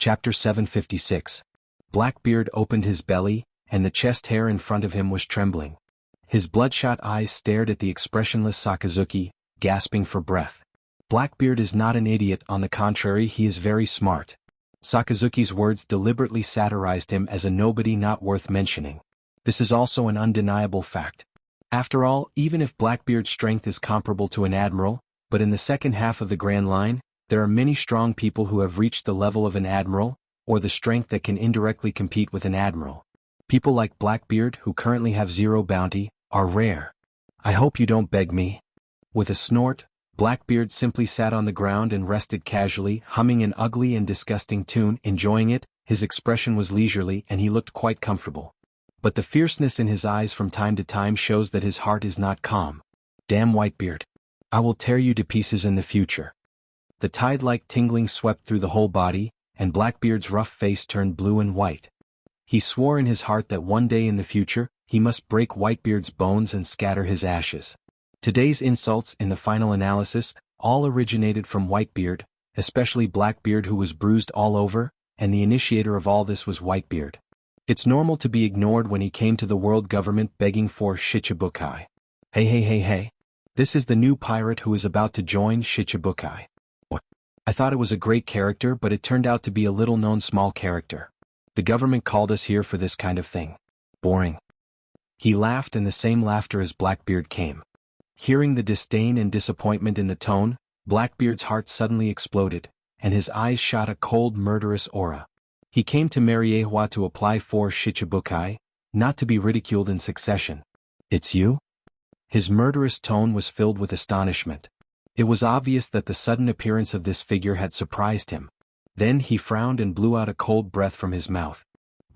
Chapter 756. Blackbeard opened his belly, and the chest hair in front of him was trembling. His bloodshot eyes stared at the expressionless Sakazuki, gasping for breath. Blackbeard is not an idiot, on the contrary, he is very smart. Sakazuki's words deliberately satirized him as a nobody not worth mentioning. This is also an undeniable fact. After all, even if Blackbeard's strength is comparable to an admiral, but in the second half of the Grand Line, there are many strong people who have reached the level of an admiral, or the strength that can indirectly compete with an admiral. People like Blackbeard, who currently have 0 bounty, are rare. I hope you don't beg me. With a snort, Blackbeard simply sat on the ground and rested casually, humming an ugly and disgusting tune, enjoying it. His expression was leisurely and he looked quite comfortable. But the fierceness in his eyes from time to time shows that his heart is not calm. Damn Whitebeard. I will tear you to pieces in the future. The tide-like tingling swept through the whole body, and Blackbeard's rough face turned blue and white. He swore in his heart that one day in the future, he must break Whitebeard's bones and scatter his ashes. Today's insults, in the final analysis, all originated from Whitebeard, especially Blackbeard, who was bruised all over, and the initiator of all this was Whitebeard. It's normal to be ignored when he came to the world government begging for Shichibukai. Hey. This is the new pirate who is about to join Shichibukai. I thought it was a great character, but it turned out to be a little-known small character. The government called us here for this kind of thing. Boring. He laughed, and the same laughter as Blackbeard came. Hearing the disdain and disappointment in the tone, Blackbeard's heart suddenly exploded, and his eyes shot a cold, murderous aura. He came to Mariewa to apply for Shichibukai, not to be ridiculed in succession. It's you? His murderous tone was filled with astonishment. It was obvious that the sudden appearance of this figure had surprised him. Then he frowned and blew out a cold breath from his mouth.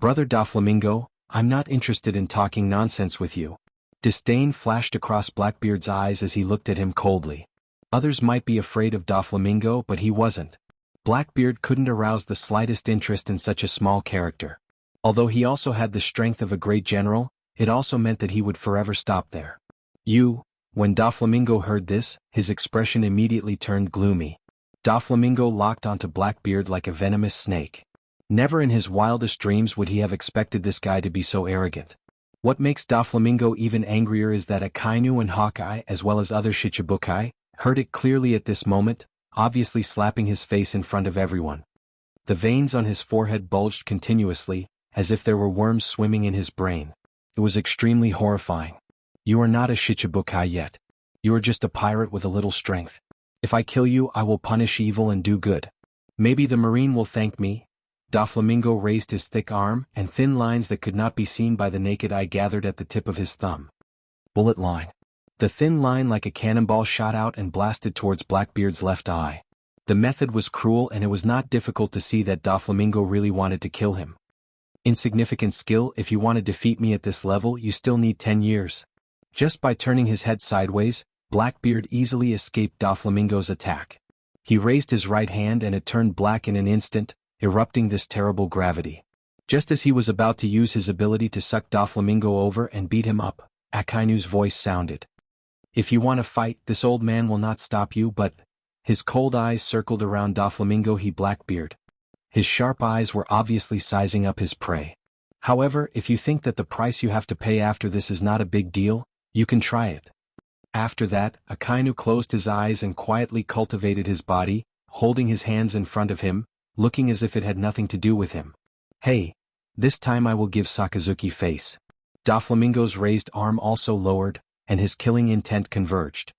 Brother Doflamingo, I'm not interested in talking nonsense with you. Disdain flashed across Blackbeard's eyes as he looked at him coldly. Others might be afraid of Doflamingo, but he wasn't. Blackbeard couldn't arouse the slightest interest in such a small character. Although he also had the strength of a great general, it also meant that he would forever stop there. When Doflamingo heard this, his expression immediately turned gloomy. Doflamingo locked onto Blackbeard like a venomous snake. Never in his wildest dreams would he have expected this guy to be so arrogant. What makes Doflamingo even angrier is that Akainu and Hawkeye, as well as other Shichibukai, heard it clearly at this moment, obviously slapping his face in front of everyone. The veins on his forehead bulged continuously, as if there were worms swimming in his brain. It was extremely horrifying. You are not a Shichibukai yet. You are just a pirate with a little strength. If I kill you, I will punish evil and do good. Maybe the Marine will thank me. Doflamingo raised his thick arm, and thin lines that could not be seen by the naked eye gathered at the tip of his thumb. Bullet line. The thin line like a cannonball shot out and blasted towards Blackbeard's left eye. The method was cruel, and it was not difficult to see that Doflamingo really wanted to kill him. Insignificant skill. If you want to defeat me at this level, you still need 10 years. Just by turning his head sideways, Blackbeard easily escaped Doflamingo's attack. He raised his right hand and it turned black in an instant, erupting this terrible gravity. Just as he was about to use his ability to suck Doflamingo over and beat him up, Akainu's voice sounded. If you want to fight, this old man will not stop you, but... His cold eyes circled around Doflamingo. Blackbeard. His sharp eyes were obviously sizing up his prey. However, if you think that the price you have to pay after this is not a big deal, you can try it. After that, Akainu closed his eyes and quietly cultivated his body, holding his hands in front of him, looking as if it had nothing to do with him. Hey, this time I will give Sakazuki face. Doflamingo's raised arm also lowered, and his killing intent converged.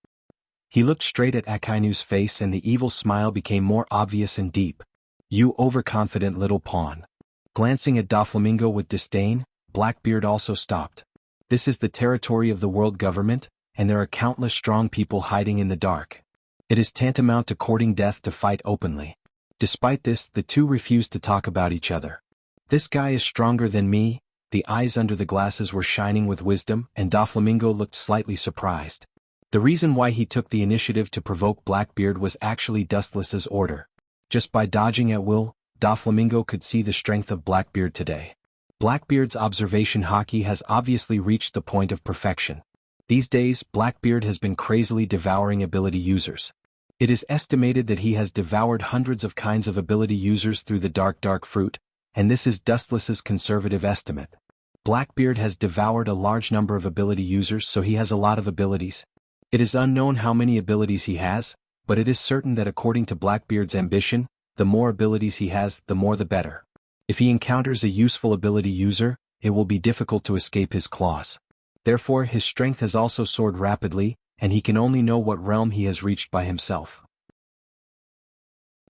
He looked straight at Akainu's face and the evil smile became more obvious and deep. You overconfident little pawn. Glancing at Doflamingo with disdain, Blackbeard also stopped. This is the territory of the world government, and there are countless strong people hiding in the dark. It is tantamount to courting death to fight openly. Despite this, the two refused to talk about each other. This guy is stronger than me. The eyes under the glasses were shining with wisdom, and Doflamingo looked slightly surprised. The reason why he took the initiative to provoke Blackbeard was actually Dustless's order. Just by dodging at will, Doflamingo could see the strength of Blackbeard today. Blackbeard's observation haki has obviously reached the point of perfection. These days, Blackbeard has been crazily devouring ability users. It is estimated that he has devoured hundreds of kinds of ability users through the dark fruit, and this is Dustless's conservative estimate. Blackbeard has devoured a large number of ability users, so he has a lot of abilities. It is unknown how many abilities he has, but it is certain that according to Blackbeard's ambition, the more abilities he has, the more the better. If he encounters a useful ability user, it will be difficult to escape his claws. Therefore his strength has also soared rapidly, and he can only know what realm he has reached by himself.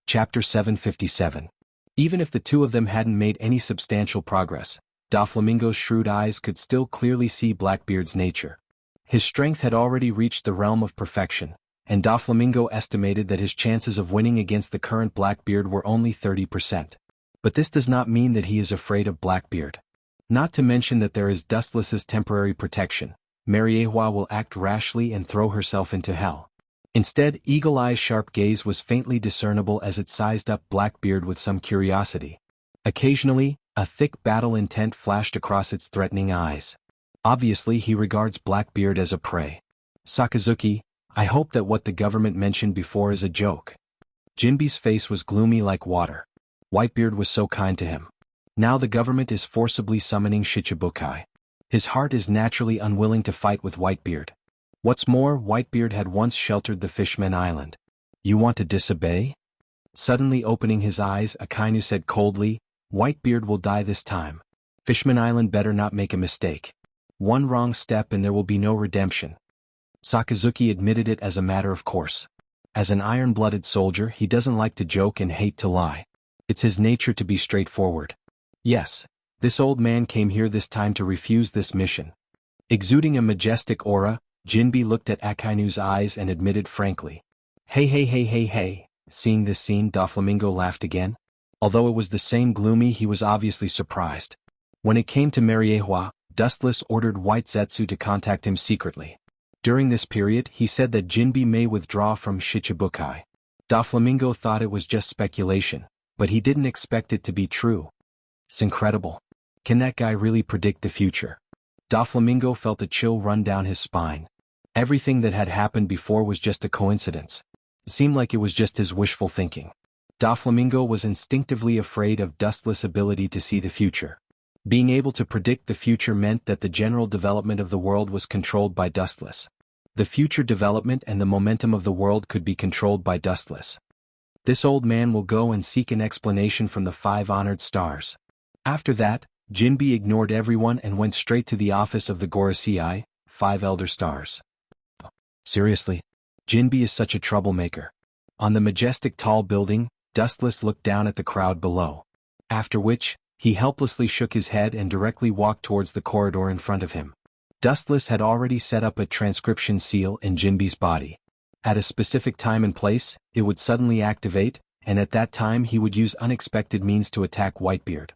Chapter 757. Even if the two of them hadn't made any substantial progress, Doflamingo's shrewd eyes could still clearly see Blackbeard's nature. His strength had already reached the realm of perfection, and Doflamingo estimated that his chances of winning against the current Blackbeard were only 30%. But this does not mean that he is afraid of Blackbeard. Not to mention that there is Dustless's temporary protection. Mariehua will act rashly and throw herself into hell. Instead, Eagle Eye's sharp gaze was faintly discernible as it sized up Blackbeard with some curiosity. Occasionally, a thick battle intent flashed across its threatening eyes. Obviously he regards Blackbeard as a prey. Sakazuki, I hope that what the government mentioned before is a joke. Jinbe's face was gloomy like water. Whitebeard was so kind to him. Now the government is forcibly summoning Shichibukai. His heart is naturally unwilling to fight with Whitebeard. What's more, Whitebeard had once sheltered the Fishmen Island. You want to disobey? Suddenly opening his eyes, Akainu said coldly, Whitebeard will die this time. Fishman Island better not make a mistake. One wrong step and there will be no redemption. Sakazuki admitted it as a matter of course. As an iron-blooded soldier, he doesn't like to joke and hate to lie. It's his nature to be straightforward. Yes, this old man came here this time to refuse this mission. Exuding a majestic aura, Jinbe looked at Akainu's eyes and admitted frankly. Hey. Seeing this scene, Doflamingo laughed again. Although it was the same gloomy, he was obviously surprised. When it came to Mariehua, Dustless ordered White Zetsu to contact him secretly. During this period, he said that Jinbe may withdraw from Shichibukai. Doflamingo thought it was just speculation, but he didn't expect it to be true. It's incredible. Can that guy really predict the future? Doflamingo felt a chill run down his spine. Everything that had happened before was just a coincidence. It seemed like it was just his wishful thinking. Doflamingo was instinctively afraid of Dustless' ability to see the future. Being able to predict the future meant that the general development of the world was controlled by Dustless. The future development and the momentum of the world could be controlled by Dustless. This old man will go and seek an explanation from the 5 honored stars. After that, Jinbe ignored everyone and went straight to the office of the Gorosei, 5 elder stars. Seriously? Jinbe is such a troublemaker. On the majestic tall building, Dustless looked down at the crowd below. After which, he helplessly shook his head and directly walked towards the corridor in front of him. Dustless had already set up a transcription seal in Jinbe's body. At a specific time and place, it would suddenly activate, and at that time he would use unexpected means to attack Whitebeard.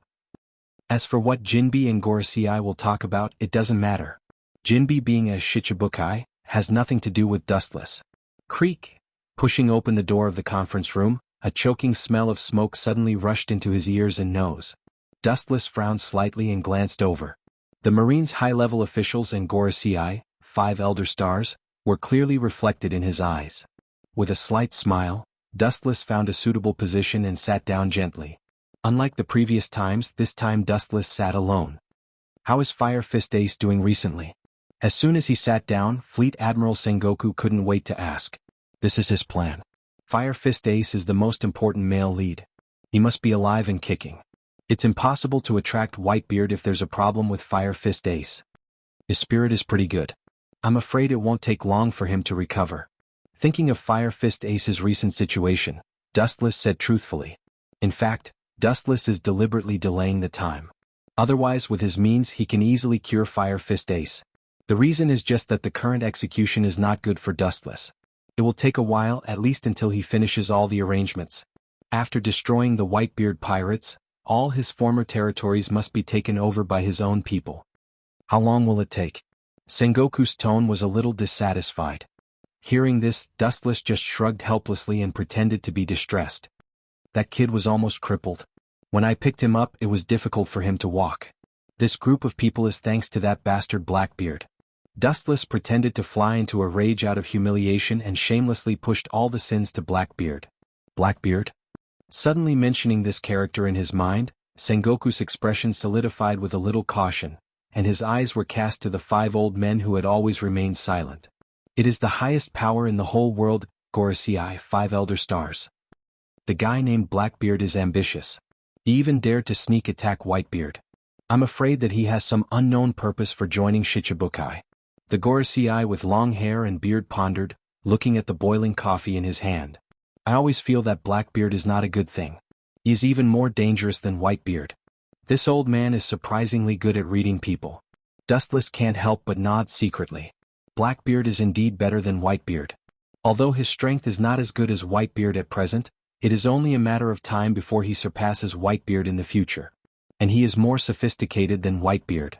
As for what Jinbe and Gorosei will talk about, it doesn't matter. Jinbe being a Shichibukai has nothing to do with Dustless. Creak! Pushing open the door of the conference room, a choking smell of smoke suddenly rushed into his ears and nose. Dustless frowned slightly and glanced over. The Marine's high-level officials and Gorosei, 5 elder stars, were clearly reflected in his eyes. With a slight smile, Dustless found a suitable position and sat down gently. Unlike the previous times, this time Dustless sat alone. How is Fire Fist Ace doing recently? As soon as he sat down, Fleet Admiral Sengoku couldn't wait to ask. This is his plan. Fire Fist Ace is the most important male lead. He must be alive and kicking. It's impossible to attract Whitebeard if there's a problem with Fire Fist Ace. His spirit is pretty good. I'm afraid it won't take long for him to recover. Thinking of Fire Fist Ace's recent situation, Dustless said truthfully. In fact, Dustless is deliberately delaying the time. Otherwise, with his means, he can easily cure Fire Fist Ace. The reason is just that the current execution is not good for Dustless. It will take a while, at least until he finishes all the arrangements. After destroying the Whitebeard pirates, all his former territories must be taken over by his own people. How long will it take? Sengoku's tone was a little dissatisfied. Hearing this, Dustless just shrugged helplessly and pretended to be distressed. That kid was almost crippled. When I picked him up, it was difficult for him to walk. This group of people is thanks to that bastard Blackbeard. Dustless pretended to fly into a rage out of humiliation and shamelessly pushed all the sins to Blackbeard. Blackbeard? Suddenly mentioning this character in his mind, Sengoku's expression solidified with a little caution, and his eyes were cast to the 5 old men who had always remained silent. It is the highest power in the whole world, Gorosei, 5 elder stars. The guy named Blackbeard is ambitious. He even dared to sneak attack Whitebeard. I'm afraid that he has some unknown purpose for joining Shichibukai. The Gorosei with long hair and beard pondered, looking at the boiling coffee in his hand. I always feel that Blackbeard is not a good thing. He is even more dangerous than Whitebeard. This old man is surprisingly good at reading people. Dustless can't help but nod secretly. Blackbeard is indeed better than Whitebeard. Although his strength is not as good as Whitebeard at present, it is only a matter of time before he surpasses Whitebeard in the future. And he is more sophisticated than Whitebeard.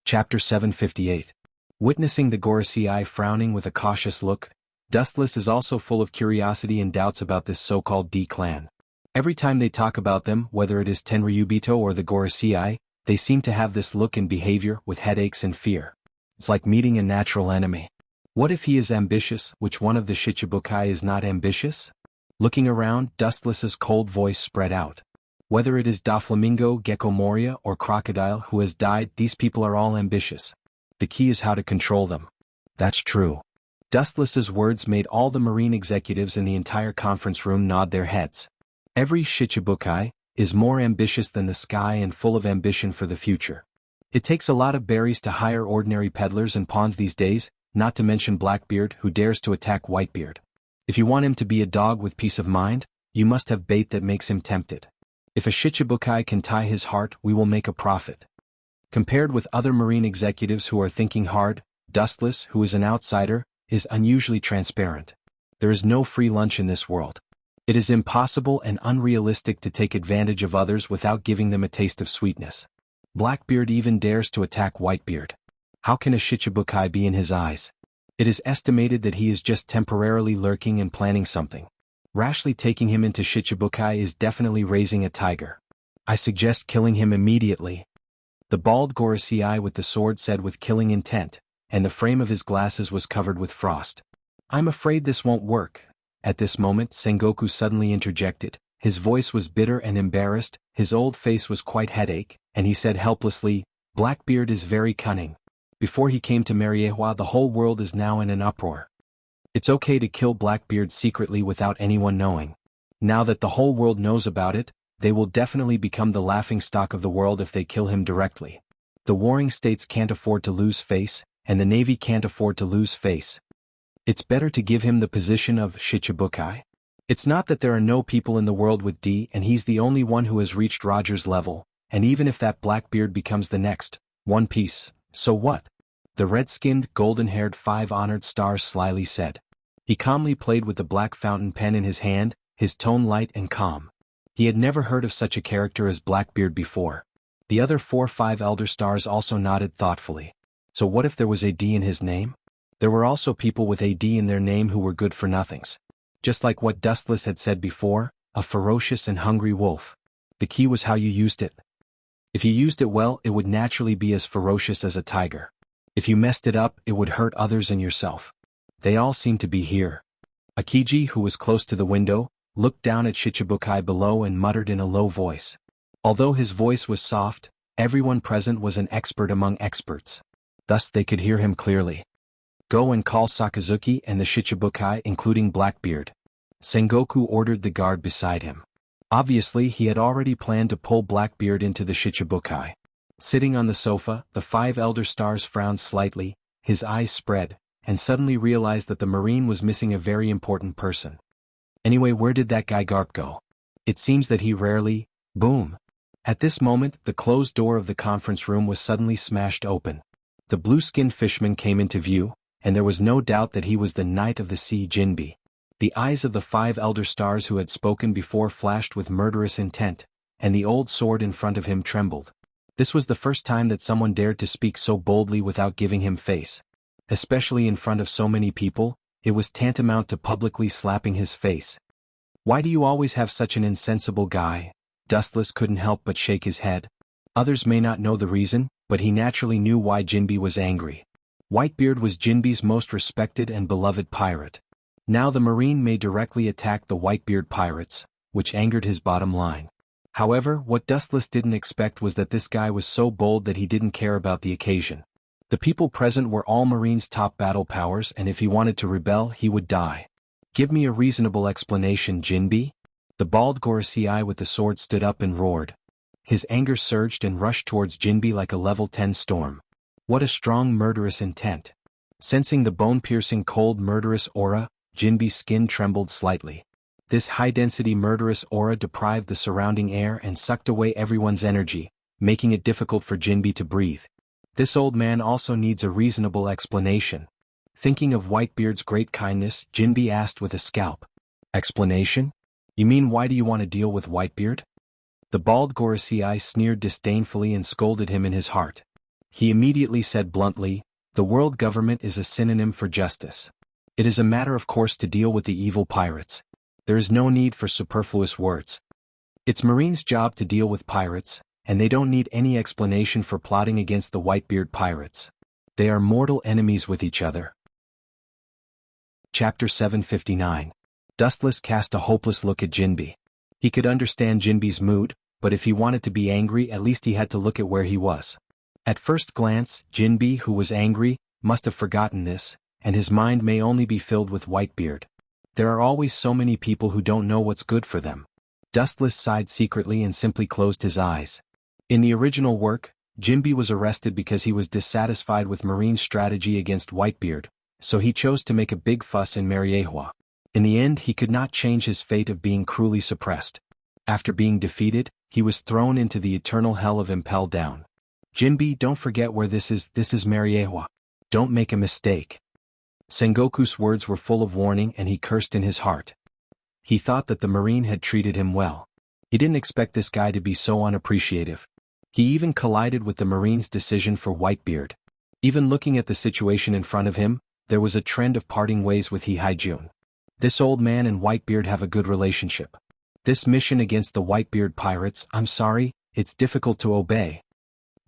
Chapter 758. Witnessing the Gorosei frowning with a cautious look, Dustless is also full of curiosity and doubts about this so-called D-clan. Every time they talk about them, whether it is Tenryubito or the Gorosei, they seem to have this look and behavior with headaches and fear. It's like meeting a natural enemy. What if he is ambitious? Which one of the Shichibukai is not ambitious? Looking around, Dustless's cold voice spread out. Whether it is Doflamingo, Gecko Moria, or Crocodile who has died, these people are all ambitious. The key is how to control them. That's true. Dustless's words made all the marine executives in the entire conference room nod their heads. Every Shichibukai is more ambitious than the sky and full of ambition for the future. It takes a lot of berries to hire ordinary peddlers and pawns these days, not to mention Blackbeard who dares to attack Whitebeard. If you want him to be a dog with peace of mind, you must have bait that makes him tempted. If a Shichibukai can tie his heart, we will make a profit. Compared with other marine executives who are thinking hard, Dustless, who is an outsider, is unusually transparent. There is no free lunch in this world. It is impossible and unrealistic to take advantage of others without giving them a taste of sweetness. Blackbeard even dares to attack Whitebeard. How can a Shichibukai be in his eyes? It is estimated that he is just temporarily lurking and planning something. Rashly taking him into Shichibukai is definitely raising a tiger. I suggest killing him immediately. The bald Gorosei with the sword said with killing intent, and the frame of his glasses was covered with frost. I'm afraid this won't work. At this moment Sengoku suddenly interjected. His voice was bitter and embarrassed, his old face was quite headache, and he said helplessly, Blackbeard is very cunning. Before he came to Mariehua, the whole world is now in an uproar. It's okay to kill Blackbeard secretly without anyone knowing. Now that the whole world knows about it, they will definitely become the laughingstock of the world if they kill him directly. The warring states can't afford to lose face, and the Navy can't afford to lose face. It's better to give him the position of Shichibukai. It's not that there are no people in the world with D and he's the only one who has reached Roger's level, and even if that Blackbeard becomes the next One Piece, so what? The red-skinned, golden-haired 5 honored stars slyly said. He calmly played with the black fountain pen in his hand, his tone light and calm. He had never heard of such a character as Blackbeard before. The other 4-5 elder stars also nodded thoughtfully. So what if there was a D in his name? There were also people with a D in their name who were good for nothings. Just like what Dustless had said before, a ferocious and hungry wolf. The key was how you used it. If you used it well, it would naturally be as ferocious as a tiger. If you messed it up, it would hurt others and yourself. They all seemed to be here. Akiji, who was close to the window, looked down at Shichibukai below and muttered in a low voice. Although his voice was soft, everyone present was an expert among experts. Thus they could hear him clearly. Go and call Sakazuki and the Shichibukai, including Blackbeard. Sengoku ordered the guard beside him. Obviously he had already planned to pull Blackbeard into the Shichibukai. Sitting on the sofa, the 5 elder stars frowned slightly, his eyes spread, and suddenly realized that the Marine was missing a very important person. Anyway, where did that guy Garp go? It seems that he rarely... Boom! At this moment, the closed door of the conference room was suddenly smashed open. The blue-skinned fishman came into view, and there was no doubt that he was the Knight of the Sea Jinbe. The eyes of the 5 elder stars who had spoken before flashed with murderous intent, and the old sword in front of him trembled. This was the first time that someone dared to speak so boldly without giving him face. Especially in front of so many people, it was tantamount to publicly slapping his face. Why do you always have such an insensible guy? Dustless couldn't help but shake his head. Others may not know the reason, but he naturally knew why Jinbe was angry. Whitebeard was Jinbe's most respected and beloved pirate. Now the Marine may directly attack the Whitebeard pirates, which angered his bottom line. However, what Dustless didn't expect was that this guy was so bold that he didn't care about the occasion. The people present were all Marine's top battle powers, and if he wanted to rebel, he would die. Give me a reasonable explanation, Jinbe? The bald Gorosei with the sword stood up and roared. His anger surged and rushed towards Jinbe like a level 10 storm. What a strong murderous intent. Sensing the bone-piercing cold murderous aura, Jinbe's skin trembled slightly. This high-density murderous aura deprived the surrounding air and sucked away everyone's energy, making it difficult for Jinbe to breathe. This old man also needs a reasonable explanation. Thinking of Whitebeard's great kindness, Jinbe asked with a scalp. Explanation? You mean why do you want to deal with Whitebeard? The bald Gorosei sneered disdainfully and scolded him in his heart. He immediately said bluntly, the world government is a synonym for justice. It is a matter of course to deal with the evil pirates. There is no need for superfluous words. It's Marine's job to deal with pirates, and they don't need any explanation for plotting against the Whitebeard pirates. They are mortal enemies with each other. Chapter 759. Dustless cast a hopeless look at Jinbe. He could understand Jinbe's mood, but if he wanted to be angry, at least he had to look at where he was. At first glance, Jinbe, who was angry, must have forgotten this, and his mind may only be filled with Whitebeard. There are always so many people who don't know what's good for them. Dustless sighed secretly and simply closed his eyes. In the original work, Jinbe was arrested because he was dissatisfied with Marine's strategy against Whitebeard, so he chose to make a big fuss in Mariehua. In the end, he could not change his fate of being cruelly suppressed. After being defeated, he was thrown into the eternal hell of Impel Down. Jinbe, don't forget where this is Mariehua. Don't make a mistake. Sengoku's words were full of warning and he cursed in his heart. He thought that the Marine had treated him well. He didn't expect this guy to be so unappreciative. He even collided with the Marine's decision for Whitebeard. Even looking at the situation in front of him, there was a trend of parting ways with Haijun. This old man and Whitebeard have a good relationship. This mission against the Whitebeard pirates, I'm sorry, it's difficult to obey.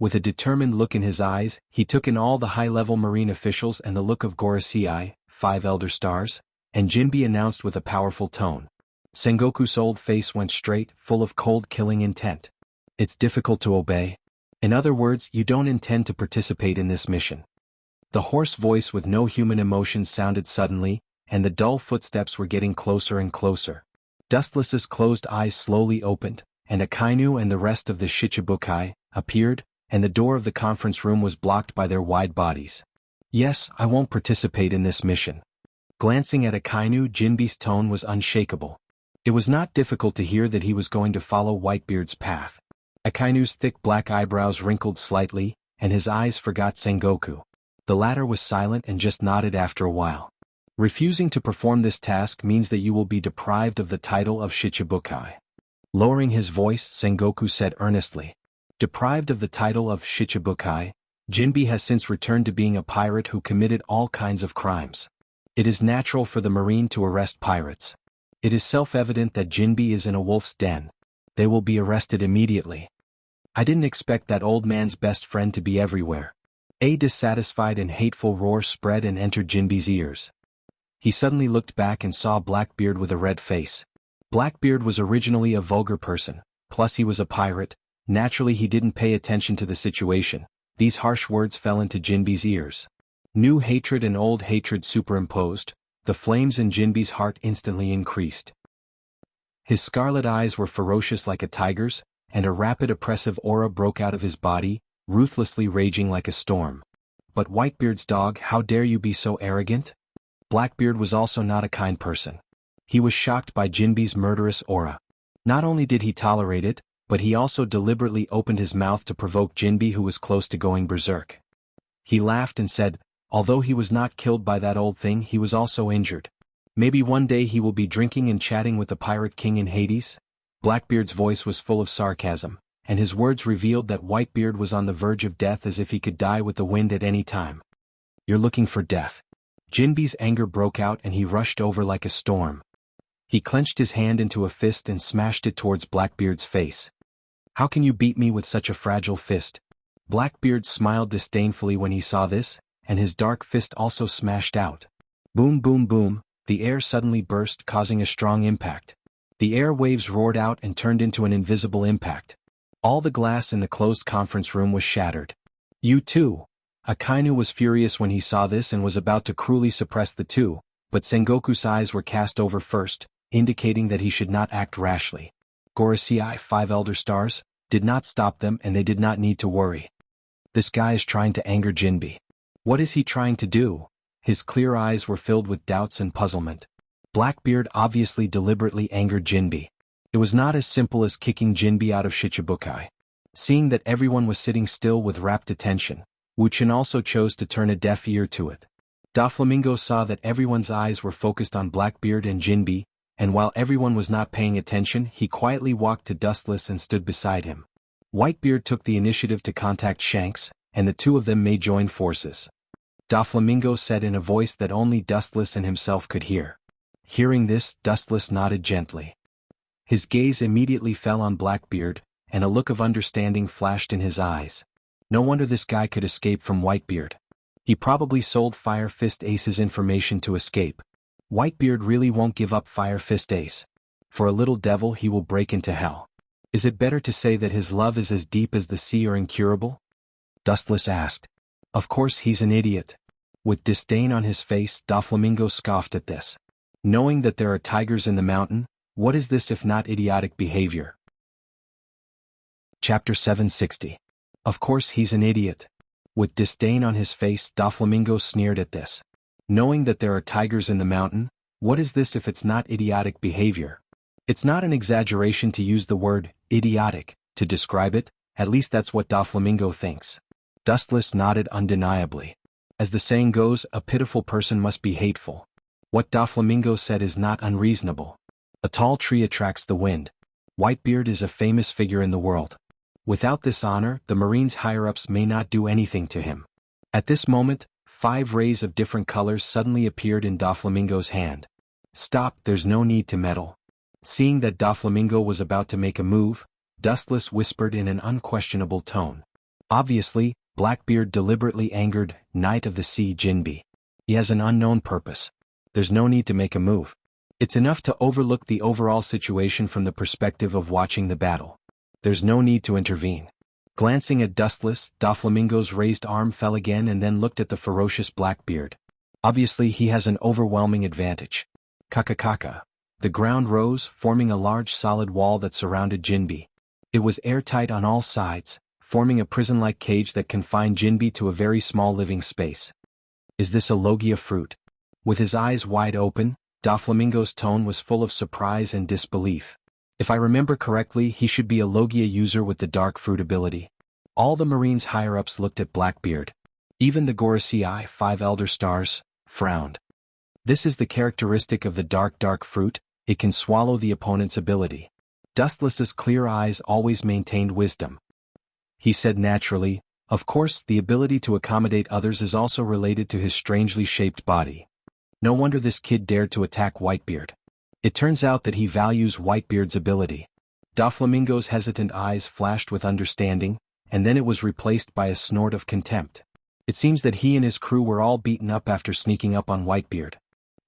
With a determined look in his eyes, he took in all the high-level Marine officials and the look of Gorosei, 5 Elder Stars, and Jinbe announced with a powerful tone. Sengoku's old face went straight, full of cold killing intent. It's difficult to obey. In other words, you don't intend to participate in this mission. The hoarse voice with no human emotions sounded suddenly, and the dull footsteps were getting closer and closer. Dustless's closed eyes slowly opened, and Akainu and the rest of the Shichibukai appeared, and the door of the conference room was blocked by their wide bodies. Yes, I won't participate in this mission. Glancing at Akainu, Jinbe's tone was unshakable. It was not difficult to hear that he was going to follow Whitebeard's path. Akainu's thick black eyebrows wrinkled slightly, and his eyes forgot Sengoku. The latter was silent and just nodded after a while. Refusing to perform this task means that you will be deprived of the title of Shichibukai. Lowering his voice, Sengoku said earnestly. Deprived of the title of Shichibukai, Jinbe has since returned to being a pirate who committed all kinds of crimes. It is natural for the Marine to arrest pirates. It is self-evident that Jinbe is in a wolf's den. They will be arrested immediately. I didn't expect that old man's best friend to be everywhere. A dissatisfied and hateful roar spread and entered Jinbe's ears. He suddenly looked back and saw Blackbeard with a red face. Blackbeard was originally a vulgar person, plus he was a pirate. Naturally he didn't pay attention to the situation. These harsh words fell into Jinbe's ears. New hatred and old hatred superimposed, the flames in Jinbe's heart instantly increased. His scarlet eyes were ferocious like a tiger's, and a rapid oppressive aura broke out of his body, ruthlessly raging like a storm. But Whitebeard's dog, how dare you be so arrogant? Blackbeard was also not a kind person. He was shocked by Jinbe's murderous aura. Not only did he tolerate it, but he also deliberately opened his mouth to provoke Jinbe, who was close to going berserk. He laughed and said, although he was not killed by that old thing, he was also injured. Maybe one day he will be drinking and chatting with the Pirate King in Hades? Blackbeard's voice was full of sarcasm, and his words revealed that Whitebeard was on the verge of death, as if he could die with the wind at any time. You're looking for death. Jinbe's anger broke out and he rushed over like a storm. He clenched his hand into a fist and smashed it towards Blackbeard's face. How can you beat me with such a fragile fist? Blackbeard smiled disdainfully when he saw this, and his dark fist also smashed out. Boom boom boom, the air suddenly burst, causing a strong impact. The air waves roared out and turned into an invisible impact. All the glass in the closed conference room was shattered. You too. Akainu was furious when he saw this and was about to cruelly suppress the two, but Sengoku's eyes were cast over first, indicating that he should not act rashly. Gorosei, 5 Elder Stars, did not stop them, and they did not need to worry. This guy is trying to anger Jinbe. What is he trying to do? His clear eyes were filled with doubts and puzzlement. Blackbeard obviously deliberately angered Jinbe. It was not as simple as kicking Jinbe out of Shichibukai. Seeing that everyone was sitting still with rapt attention, Wuchin also chose to turn a deaf ear to it. Doflamingo saw that everyone's eyes were focused on Blackbeard and Jinbe, and while everyone was not paying attention, he quietly walked to Dustless and stood beside him. Whitebeard took the initiative to contact Shanks, and the two of them may join forces. Doflamingo said in a voice that only Dustless and himself could hear. Hearing this, Dustless nodded gently. His gaze immediately fell on Blackbeard, and a look of understanding flashed in his eyes. No wonder this guy could escape from Whitebeard. He probably sold Fire Fist Ace's information to escape. Whitebeard really won't give up Fire Fist Ace. For a little devil he will break into hell. Is it better to say that his love is as deep as the sea or incurable? Dustless asked. Of course he's an idiot. With disdain on his face, Doflamingo scoffed at this. Knowing that there are tigers in the mountain, what is this if not idiotic behavior? Chapter 760. Of course he's an idiot. With disdain on his face, Doflamingo sneered at this. Knowing that there are tigers in the mountain, what is this if it's not idiotic behavior? It's not an exaggeration to use the word idiotic to describe it, at least that's what Doflamingo thinks. Dustless nodded undeniably. As the saying goes, a pitiful person must be hateful. What Doflamingo said is not unreasonable. A tall tree attracts the wind. Whitebeard is a famous figure in the world. Without this honor, the Marines' higher-ups may not do anything to him. At this moment, 5 rays of different colors suddenly appeared in Doflamingo's hand. Stop, there's no need to meddle. Seeing that Doflamingo was about to make a move, Dustless whispered in an unquestionable tone. Obviously, Blackbeard deliberately angered Knight of the Sea Jinbe. He has an unknown purpose. There's no need to make a move. It's enough to overlook the overall situation from the perspective of watching the battle. There's no need to intervene. Glancing at Dustless, Doflamingo's raised arm fell again and then looked at the ferocious Blackbeard. Obviously he has an overwhelming advantage. Kakakaka. The ground rose, forming a large solid wall that surrounded Jinbe. It was airtight on all sides, forming a prison-like cage that confined Jinbe to a very small living space. Is this a Logia fruit? With his eyes wide open, Doflamingo's tone was full of surprise and disbelief. If I remember correctly, he should be a Logia user with the dark fruit ability. All the Marines' higher-ups looked at Blackbeard. Even the Gorosei, 5 Elder Stars, frowned. This is the characteristic of the dark fruit, it can swallow the opponent's ability. Dustless's clear eyes always maintained wisdom. He said naturally, of course the ability to accommodate others is also related to his strangely shaped body. No wonder this kid dared to attack Whitebeard. It turns out that he values Whitebeard's ability. Doflamingo's hesitant eyes flashed with understanding, and then it was replaced by a snort of contempt. It seems that he and his crew were all beaten up after sneaking up on Whitebeard.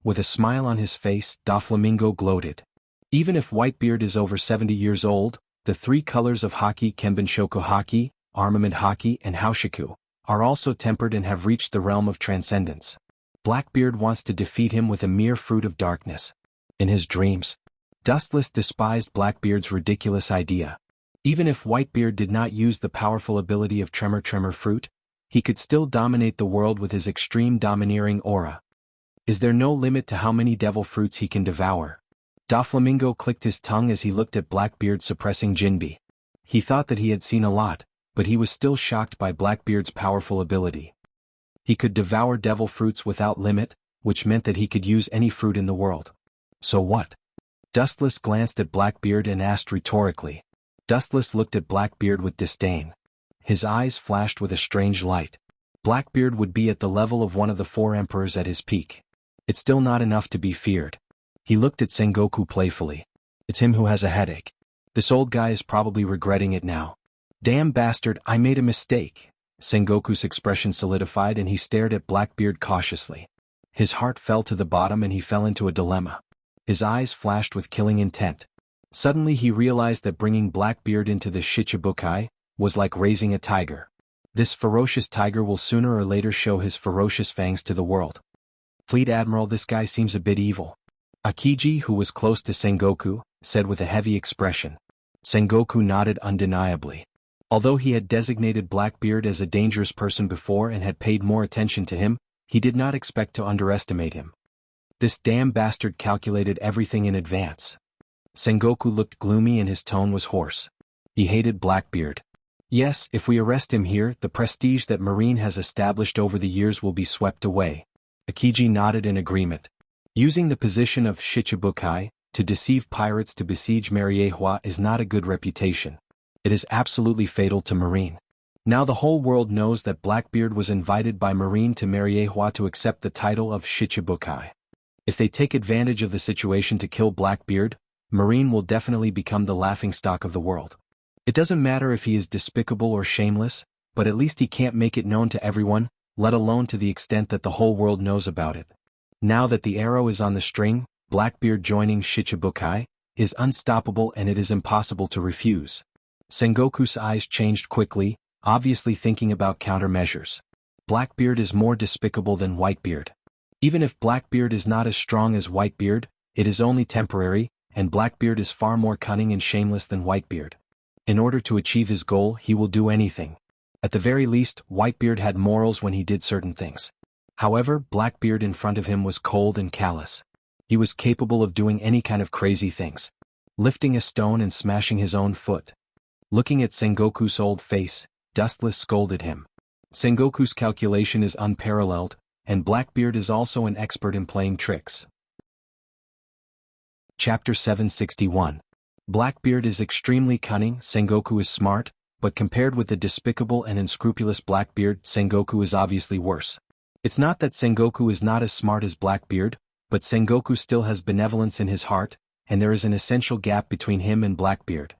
With a smile on his face, Doflamingo gloated. Even if Whitebeard is over 70 years old, the 3 colors of Haki, Kenbun Shoko Haki, Armament Haki, and Haoshiku, are also tempered and have reached the realm of transcendence. Blackbeard wants to defeat him with a mere fruit of darkness. In his dreams, Dustless despised Blackbeard's ridiculous idea. Even if Whitebeard did not use the powerful ability of Tremor Fruit, he could still dominate the world with his extreme domineering aura. Is there no limit to how many devil fruits he can devour? Doflamingo clicked his tongue as he looked at Blackbeard suppressing Jinbe. He thought that he had seen a lot, but he was still shocked by Blackbeard's powerful ability. He could devour devil fruits without limit, which meant that he could use any fruit in the world. So what? Dustless glanced at Blackbeard and asked rhetorically. Dustless looked at Blackbeard with disdain. His eyes flashed with a strange light. Blackbeard would be at the level of one of the 4 emperors at his peak. It's still not enough to be feared. He looked at Sengoku playfully. It's him who has a headache. This old guy is probably regretting it now. Damn bastard, I made a mistake. Sengoku's expression solidified and he stared at Blackbeard cautiously. His heart fell to the bottom and he fell into a dilemma. His eyes flashed with killing intent. Suddenly he realized that bringing Blackbeard into the Shichibukai was like raising a tiger. This ferocious tiger will sooner or later show his ferocious fangs to the world. Fleet Admiral, this guy seems a bit evil. Akiji, who was close to Sengoku, said with a heavy expression. Sengoku nodded undeniably. Although he had designated Blackbeard as a dangerous person before and had paid more attention to him, he did not expect to underestimate him. This damn bastard calculated everything in advance. Sengoku looked gloomy and his tone was hoarse. He hated Blackbeard. Yes, if we arrest him here, the prestige that Marine has established over the years will be swept away. Akiji nodded in agreement. Using the position of Shichibukai to deceive pirates to besiege Mariehua is not a good reputation. It is absolutely fatal to Marine. Now the whole world knows that Blackbeard was invited by Marine to Mariehua to accept the title of Shichibukai. If they take advantage of the situation to kill Blackbeard, Marine will definitely become the laughingstock of the world. It doesn't matter if he is despicable or shameless, but at least he can't make it known to everyone, let alone to the extent that the whole world knows about it. Now that the arrow is on the string, Blackbeard joining Shichibukai is unstoppable and it is impossible to refuse. Sengoku's eyes changed quickly, obviously thinking about countermeasures. Blackbeard is more despicable than Whitebeard. Even if Blackbeard is not as strong as Whitebeard, it is only temporary, and Blackbeard is far more cunning and shameless than Whitebeard. In order to achieve his goal, he will do anything. At the very least, Whitebeard had morals when he did certain things. However, Blackbeard in front of him was cold and callous. He was capable of doing any kind of crazy things. Lifting a stone and smashing his own foot. Looking at Sengoku's old face, Dustless scolded him. Sengoku's calculation is unparalleled, and Blackbeard is also an expert in playing tricks. Chapter 761. Blackbeard is extremely cunning, Sengoku is smart, but compared with the despicable and unscrupulous Blackbeard, Sengoku is obviously worse. It's not that Sengoku is not as smart as Blackbeard, but Sengoku still has benevolence in his heart, and there is an essential gap between him and Blackbeard.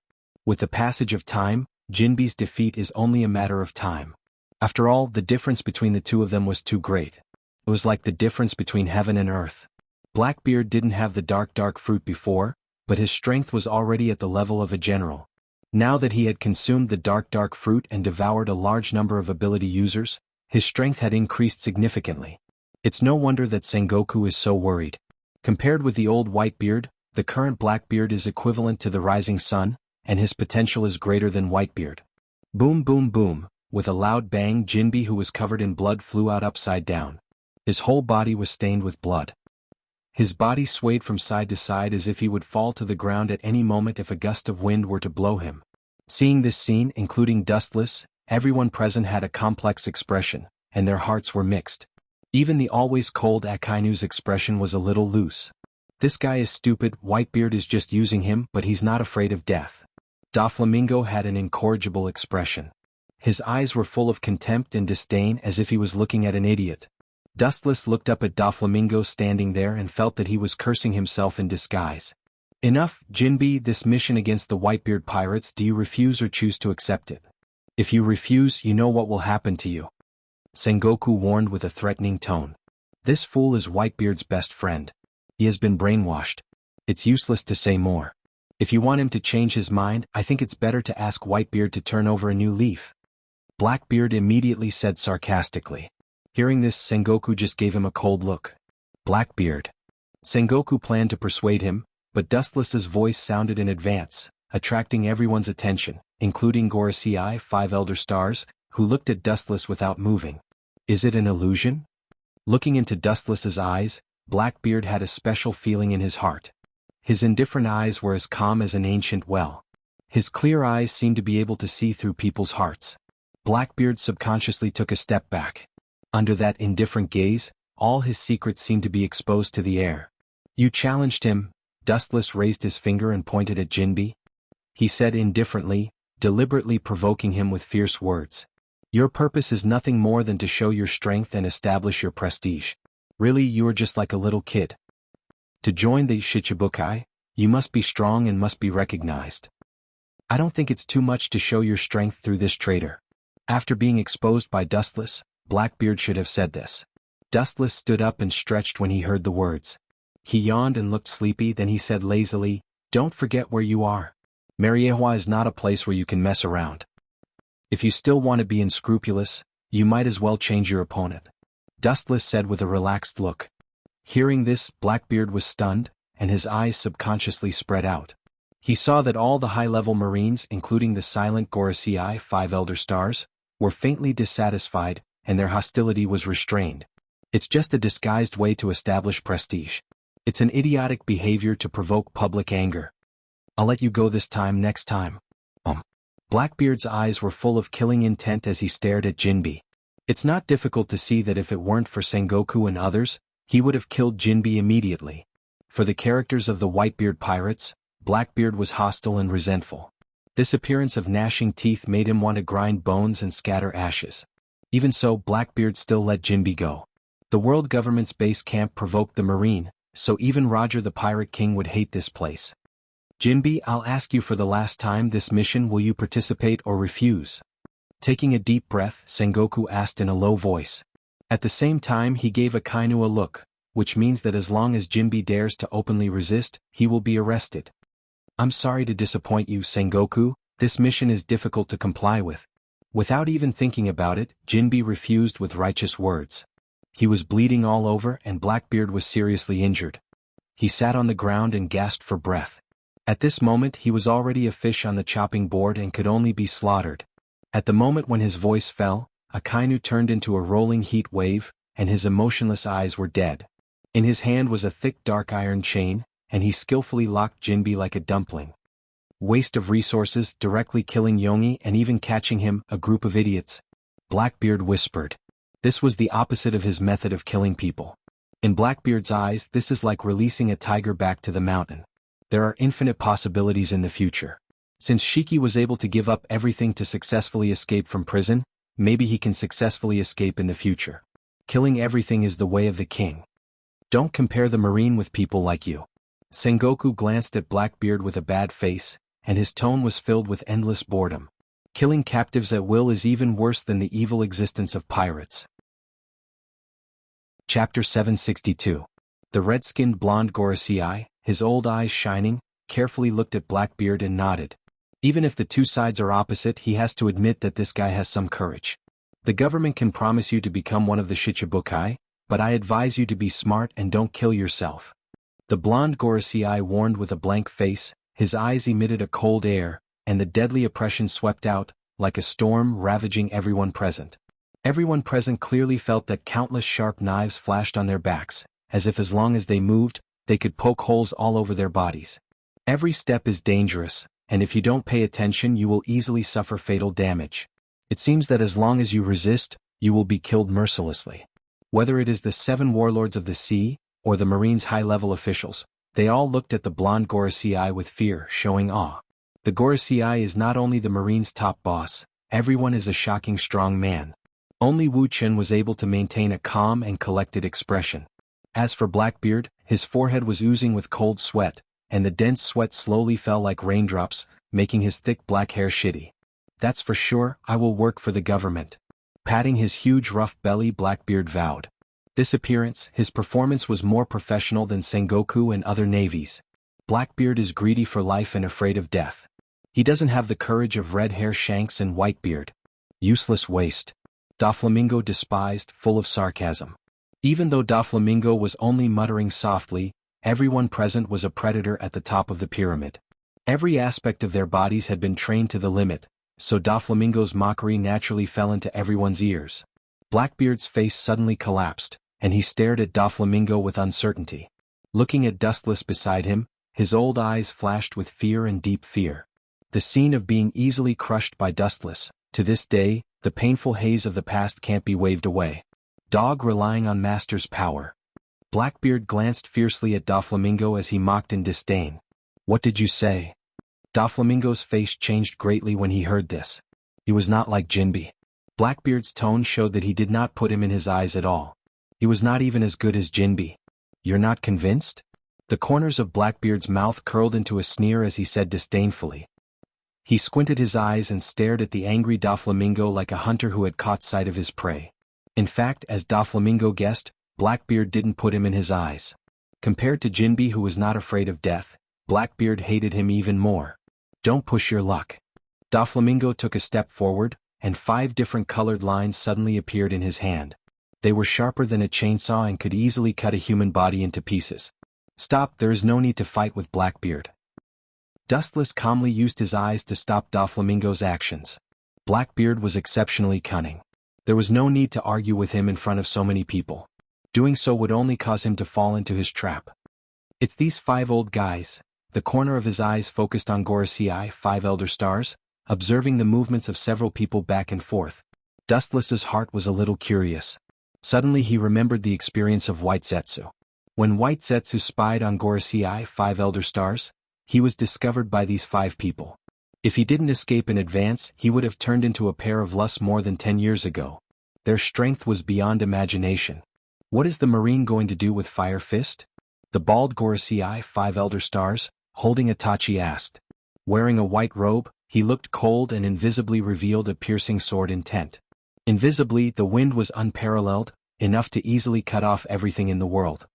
With the passage of time, Jinbe's defeat is only a matter of time. After all, the difference between the two of them was too great. It was like the difference between heaven and earth. Blackbeard didn't have the dark fruit before, but his strength was already at the level of a general. Now that he had consumed the dark fruit and devoured a large number of ability users, his strength had increased significantly. It's no wonder that Sengoku is so worried. Compared with the old Whitebeard, the current Blackbeard is equivalent to the rising sun, and his potential is greater than Whitebeard. Boom boom boom, with a loud bang, Jinbe, who was covered in blood, flew out upside down. His whole body was stained with blood. His body swayed from side to side as if he would fall to the ground at any moment if a gust of wind were to blow him. Seeing this scene, including Dustless, everyone present had a complex expression, and their hearts were mixed. Even the always cold Akainu's expression was a little loose. This guy is stupid, Whitebeard is just using him, but he's not afraid of death. Doflamingo had an incorrigible expression. His eyes were full of contempt and disdain as if he was looking at an idiot. Dustless looked up at Doflamingo standing there and felt that he was cursing himself in disguise. Enough, Jinbe, this mission against the Whitebeard pirates, do you refuse or choose to accept it? If you refuse, you know what will happen to you. Sengoku warned with a threatening tone. This fool is Whitebeard's best friend. He has been brainwashed. It's useless to say more. If you want him to change his mind, I think it's better to ask Whitebeard to turn over a new leaf. Blackbeard immediately said sarcastically. Hearing this, Sengoku just gave him a cold look. Blackbeard. Sengoku planned to persuade him, but Dustless's voice sounded in advance, attracting everyone's attention, including Gorosei, 5 Elder Stars, who looked at Dustless without moving. Is it an illusion? Looking into Dustless's eyes, Blackbeard had a special feeling in his heart. His indifferent eyes were as calm as an ancient well. His clear eyes seemed to be able to see through people's hearts. Blackbeard subconsciously took a step back. Under that indifferent gaze, all his secrets seemed to be exposed to the air. You challenged him. Dustless raised his finger and pointed at Jinbe. He said indifferently, deliberately provoking him with fierce words. Your purpose is nothing more than to show your strength and establish your prestige. Really, you are just like a little kid. To join the Shichibukai, you must be strong and must be recognized. I don't think it's too much to show your strength through this traitor. After being exposed by Dustless, Blackbeard should have said this. Dustless stood up and stretched when he heard the words. He yawned and looked sleepy, then he said lazily, "Don't forget where you are. Mariehua is not a place where you can mess around. If you still want to be unscrupulous, you might as well change your opponent," Dustless said with a relaxed look. Hearing this, Blackbeard was stunned, and his eyes subconsciously spread out. He saw that all the high-level Marines, including the silent Gorosei 5 Elder Stars, were faintly dissatisfied, and their hostility was restrained. It's just a disguised way to establish prestige. It's an idiotic behavior to provoke public anger. I'll let you go this time, next time. Blackbeard's eyes were full of killing intent as he stared at Jinbe. It's not difficult to see that if it weren't for Sengoku and others, he would have killed Jinbe immediately. For the characters of the Whitebeard pirates, Blackbeard was hostile and resentful. This appearance of gnashing teeth made him want to grind bones and scatter ashes. Even so, Blackbeard still let Jinbe go. The world government's base camp provoked the Marine, so even Roger the Pirate King would hate this place. Jinbe, I'll ask you for the last time this mission, will you participate or refuse? Taking a deep breath, Sengoku asked in a low voice. At the same time he gave Akainu a look, which means that as long as Jinbe dares to openly resist, he will be arrested. I'm sorry to disappoint you, Sengoku, this mission is difficult to comply with. Without even thinking about it, Jinbe refused with righteous words. He was bleeding all over and Blackbeard was seriously injured. He sat on the ground and gasped for breath. At this moment he was already a fish on the chopping board and could only be slaughtered. At the moment when his voice fell, Akainu turned into a rolling heat wave, and his emotionless eyes were dead. In his hand was a thick dark iron chain, and he skillfully locked Jinbe like a dumpling. Waste of resources, directly killing Yongi and even catching him, a group of idiots. Blackbeard whispered. This was the opposite of his method of killing people. In Blackbeard's eyes, this is like releasing a tiger back to the mountain. There are infinite possibilities in the future. Since Shiki was able to give up everything to successfully escape from prison, maybe he can successfully escape in the future. Killing everything is the way of the king. Don't compare the Marine with people like you. Sengoku glanced at Blackbeard with a bad face, and his tone was filled with endless boredom. Killing captives at will is even worse than the evil existence of pirates. Chapter 762. The red-skinned blonde Gorosei, his old eyes shining, carefully looked at Blackbeard and nodded. Even if the two sides are opposite, he has to admit that this guy has some courage. The government can promise you to become one of the Shichibukai, but I advise you to be smart and don't kill yourself. The blonde Gorosei warned with a blank face, his eyes emitted a cold air, and the deadly oppression swept out, like a storm ravaging everyone present. Everyone present clearly felt that countless sharp knives flashed on their backs, as if as long as they moved, they could poke holes all over their bodies. Every step is dangerous, and if you don't pay attention you will easily suffer fatal damage. It seems that as long as you resist, you will be killed mercilessly. Whether it is the 7 warlords of the sea, or the Marines' high-level officials, they all looked at the blonde Gorosei with fear, showing awe. The Gorosei is not only the Marines' top boss, everyone is a shocking strong man. Only Wu Chen was able to maintain a calm and collected expression. As for Blackbeard, his forehead was oozing with cold sweat, and the dense sweat slowly fell like raindrops, making his thick black hair shitty. That's for sure, I will work for the government. Patting his huge rough belly, Blackbeard vowed. This appearance, his performance was more professional than Sengoku and other navies. Blackbeard is greedy for life and afraid of death. He doesn't have the courage of Red Hair Shanks and Whitebeard. Useless waste. Doflamingo despised, full of sarcasm. Even though Doflamingo was only muttering softly, everyone present was a predator at the top of the pyramid. Every aspect of their bodies had been trained to the limit, so Doflamingo's mockery naturally fell into everyone's ears. Blackbeard's face suddenly collapsed, and he stared at Doflamingo with uncertainty. Looking at Dustless beside him, his old eyes flashed with fear and deep fear. The scene of being easily crushed by Dustless, to this day, the painful haze of the past can't be waved away. Dog relying on master's power. Blackbeard glanced fiercely at Doflamingo as he mocked in disdain. What did you say? Doflamingo's face changed greatly when he heard this. He was not like Jinbe. Blackbeard's tone showed that he did not put him in his eyes at all. He was not even as good as Jinbe. You're not convinced? The corners of Blackbeard's mouth curled into a sneer as he said disdainfully. He squinted his eyes and stared at the angry Doflamingo like a hunter who had caught sight of his prey. In fact, as Doflamingo guessed, Blackbeard didn't put him in his eyes. Compared to Jinbe, who was not afraid of death, Blackbeard hated him even more. Don't push your luck. Doflamingo took a step forward, and 5 different colored lines suddenly appeared in his hand. They were sharper than a chainsaw and could easily cut a human body into pieces. Stop, there is no need to fight with Blackbeard. Dustless calmly used his eyes to stop Doflamingo's actions. Blackbeard was exceptionally cunning. There was no need to argue with him in front of so many people. Doing so would only cause him to fall into his trap. It's these 5 old guys. The corner of his eyes focused on Gorosei, 5 elder stars, observing the movements of several people back and forth. Dustless's heart was a little curious. Suddenly he remembered the experience of White Zetsu. When White Zetsu spied on Gorosei, 5 elder stars, he was discovered by these 5 people. If he didn't escape in advance, he would have turned into a pair of lusts more than 10 years ago. Their strength was beyond imagination. What is the Marine going to do with Fire Fist? The bald Gorosei, 5 elder stars, holding Itachi, asked. Wearing a white robe, he looked cold and invisibly revealed a piercing sword intent. Invisibly, the wind was unparalleled, enough to easily cut off everything in the world.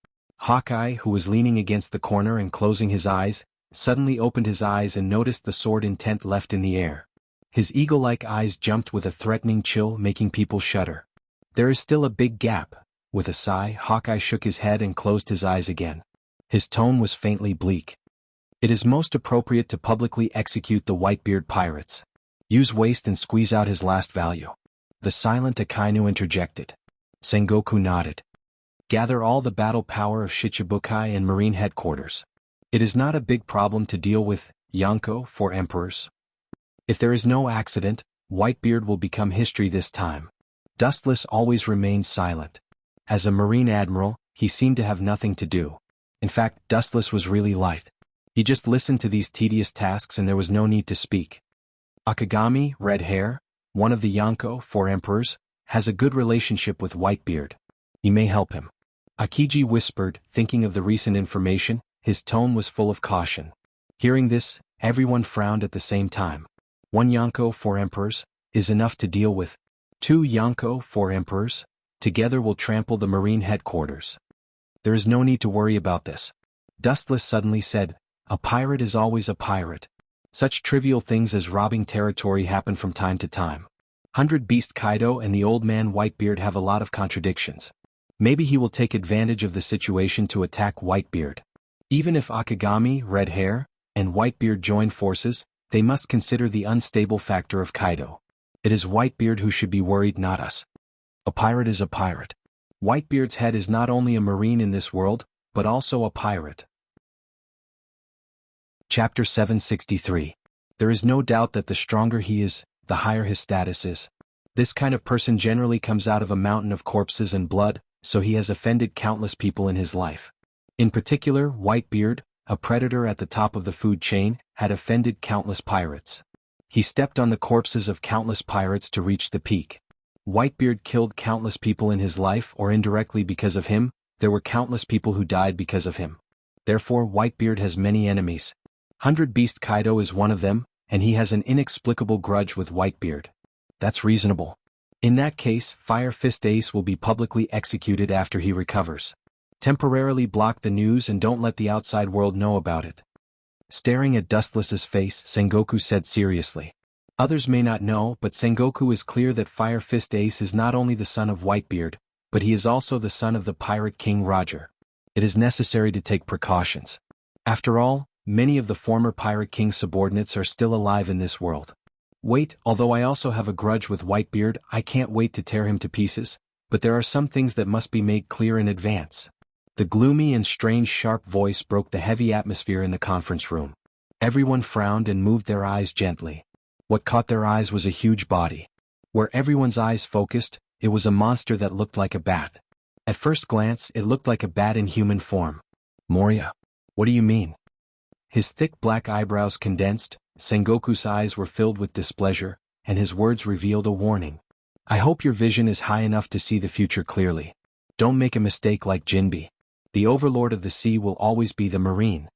Hawkeye, who was leaning against the corner and closing his eyes, suddenly opened his eyes and noticed the sword intent left in the air. His eagle-like eyes jumped with a threatening chill, making people shudder. There is still a big gap. With a sigh, Hawkeye shook his head and closed his eyes again. His tone was faintly bleak. It is most appropriate to publicly execute the Whitebeard pirates. Use waste and squeeze out his last value. The silent Akainu interjected. Sengoku nodded. Gather all the battle power of Shichibukai and Marine headquarters. It is not a big problem to deal with, Yonko, 4 emperors. If there is no accident, Whitebeard will become history this time. Dustless always remained silent. As a Marine admiral, he seemed to have nothing to do. In fact, Dustless was really light. He just listened to these tedious tasks and there was no need to speak. Akagami, red hair, one of the Yonko, 4 emperors, has a good relationship with Whitebeard. He may help him. Akiji whispered, thinking of the recent information. His tone was full of caution. Hearing this, everyone frowned at the same time. 1 Yonko, 4 emperors, is enough to deal with. 2 Yonko, 4 emperors, together will trample the Marine headquarters. There is no need to worry about this. Dustless suddenly said, a pirate is always a pirate. Such trivial things as robbing territory happen from time to time. 100 Beast Kaido and the old man Whitebeard have a lot of contradictions. Maybe he will take advantage of the situation to attack Whitebeard. Even if Akagami, red hair, and Whitebeard join forces, they must consider the unstable factor of Kaido. It is Whitebeard who should be worried, not us. A pirate is a pirate. Whitebeard's head is not only a Marine in this world, but also a pirate. Chapter 763. There is no doubt that the stronger he is, the higher his status is. This kind of person generally comes out of a mountain of corpses and blood, so he has offended countless people in his life. In particular, Whitebeard, a predator at the top of the food chain, had offended countless pirates. He stepped on the corpses of countless pirates to reach the peak. Whitebeard killed countless people in his life or indirectly because of him. There were countless people who died because of him. Therefore, Whitebeard has many enemies. 100 Beast Kaido is one of them, and he has an inexplicable grudge with Whitebeard. That's reasonable. In that case, Fire Fist Ace will be publicly executed after he recovers. Temporarily block the news and don't let the outside world know about it. Staring at Dustless's face, Sengoku said seriously. Others may not know, but Sengoku is clear that Fire Fist Ace is not only the son of Whitebeard, but he is also the son of the pirate king Roger. It is necessary to take precautions. After all, many of the former pirate king's subordinates are still alive in this world. Wait, although I also have a grudge with Whitebeard, I can't wait to tear him to pieces, but there are some things that must be made clear in advance. The gloomy and strange sharp voice broke the heavy atmosphere in the conference room. Everyone frowned and moved their eyes gently. What caught their eyes was a huge body. Where everyone's eyes focused, it was a monster that looked like a bat. At first glance, it looked like a bat in human form. Moria. What do you mean? His thick black eyebrows condensed, Sengoku's eyes were filled with displeasure, and his words revealed a warning. I hope your vision is high enough to see the future clearly. Don't make a mistake like Jinbe. The overlord of the sea will always be the Marine.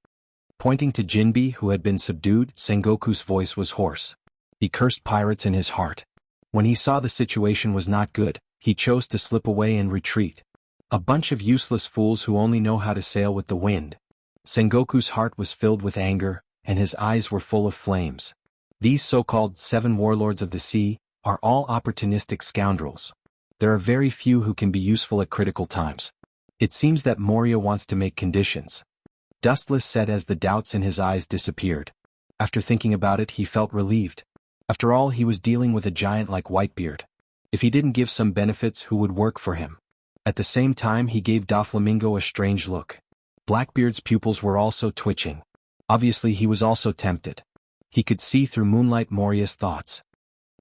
Pointing to Jinbe, who had been subdued, Sengoku's voice was hoarse. He cursed pirates in his heart. When he saw the situation was not good, he chose to slip away and retreat. A bunch of useless fools who only know how to sail with the wind. Sengoku's heart was filled with anger, and his eyes were full of flames. These so-called 7 warlords of the sea are all opportunistic scoundrels. There are very few who can be useful at critical times. It seems that Moria wants to make conditions. Dustless said as the doubts in his eyes disappeared. After thinking about it, he felt relieved. After all, he was dealing with a giant like Whitebeard. If he didn't give some benefits, who would work for him? At the same time, he gave Doflamingo a strange look. Blackbeard's pupils were also twitching. Obviously, he was also tempted. He could see through moonlight Moria's thoughts.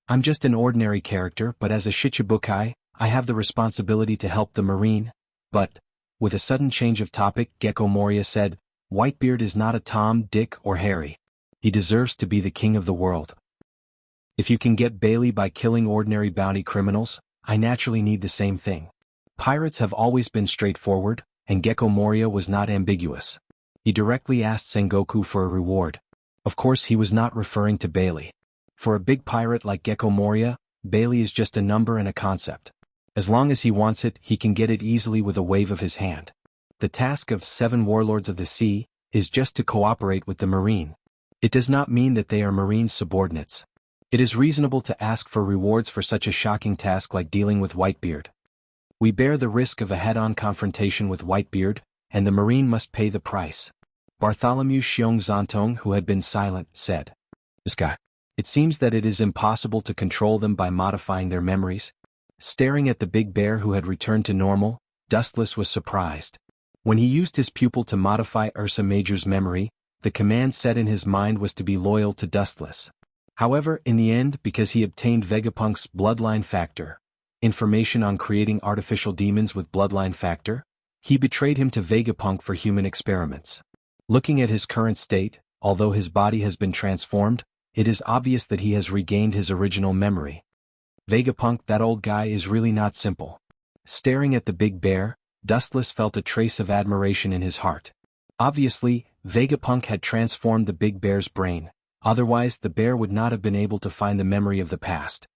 I'm just an ordinary character, but as a Shichibukai, I have the responsibility to help the marine. But, with a sudden change of topic, Gecko Moria said, Whitebeard is not a Tom, Dick, or Harry. He deserves to be the king of the world. If you can get Bailey by killing ordinary bounty criminals, I naturally need the same thing. Pirates have always been straightforward, and Gecko Moria was not ambiguous. He directly asked Sengoku for a reward. Of course, he was not referring to Bailey. For a big pirate like Gecko Moria, Bailey is just a number and a concept. As long as he wants it, he can get it easily with a wave of his hand. The task of 7 warlords of the sea is just to cooperate with the marine. It does not mean that they are marine's subordinates. It is reasonable to ask for rewards for such a shocking task like dealing with Whitebeard. We bear the risk of a head-on confrontation with Whitebeard, and the marine must pay the price. Bartholomew Xiongzantong, who had been silent, said, This guy. It seems that it is impossible to control them by modifying their memories. Staring at the big bear who had returned to normal, Dustless was surprised. When he used his pupil to modify Ursa Major's memory, the command set in his mind was to be loyal to Dustless. However, in the end, because he obtained Vegapunk's bloodline factor, information on creating artificial demons with bloodline factor, he betrayed him to Vegapunk for human experiments. Looking at his current state, although his body has been transformed, it is obvious that he has regained his original memory. Vegapunk, that old guy, is really not simple. Staring at the big bear, Dustless felt a trace of admiration in his heart. Obviously, Vegapunk had transformed the big bear's brain, otherwise the bear would not have been able to find the memory of the past.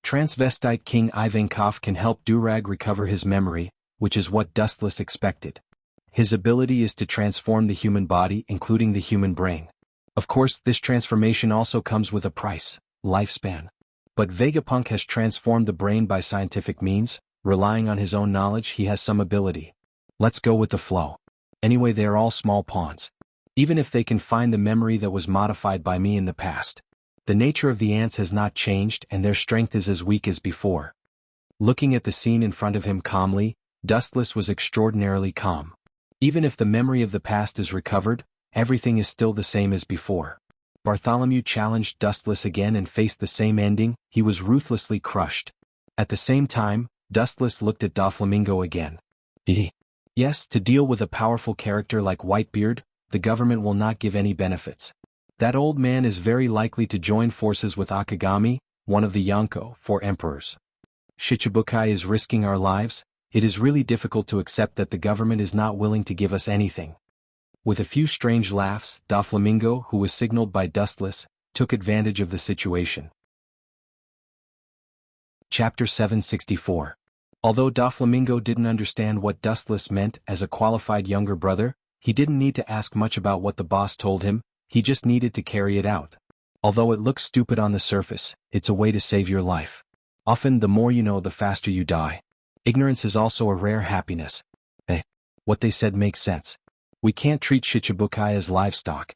Transvestite King Ivankov can help Durag recover his memory, which is what Dustless expected. His ability is to transform the human body, including the human brain. Of course, this transformation also comes with a price, lifespan. But Vegapunk has transformed the brain by scientific means, relying on his own knowledge. He has some ability. Let's go with the flow. Anyway, they are all small pawns. Even if they can find the memory that was modified by me in the past. The nature of the ants has not changed and their strength is as weak as before. Looking at the scene in front of him calmly, Dustless was extraordinarily calm. Even if the memory of the past is recovered, everything is still the same as before. Bartholomew challenged Dustless again and faced the same ending. He was ruthlessly crushed. At the same time, Dustless looked at Doflamingo again. Yes, to deal with a powerful character like Whitebeard, the government will not give any benefits. That old man is very likely to join forces with Akagami, one of the Yonko, 4 emperors. Shichibukai is risking our lives. It is really difficult to accept that the government is not willing to give us anything. With a few strange laughs, Doflamingo, who was signaled by Dustless, took advantage of the situation. Chapter 764. Although Doflamingo didn't understand what Dustless meant as a qualified younger brother, he didn't need to ask much about what the boss told him, he just needed to carry it out. Although it looks stupid on the surface, it's a way to save your life. Often the more you know, the faster you die. Ignorance is also a rare happiness. What they said makes sense. We can't treat Shichibukai as livestock.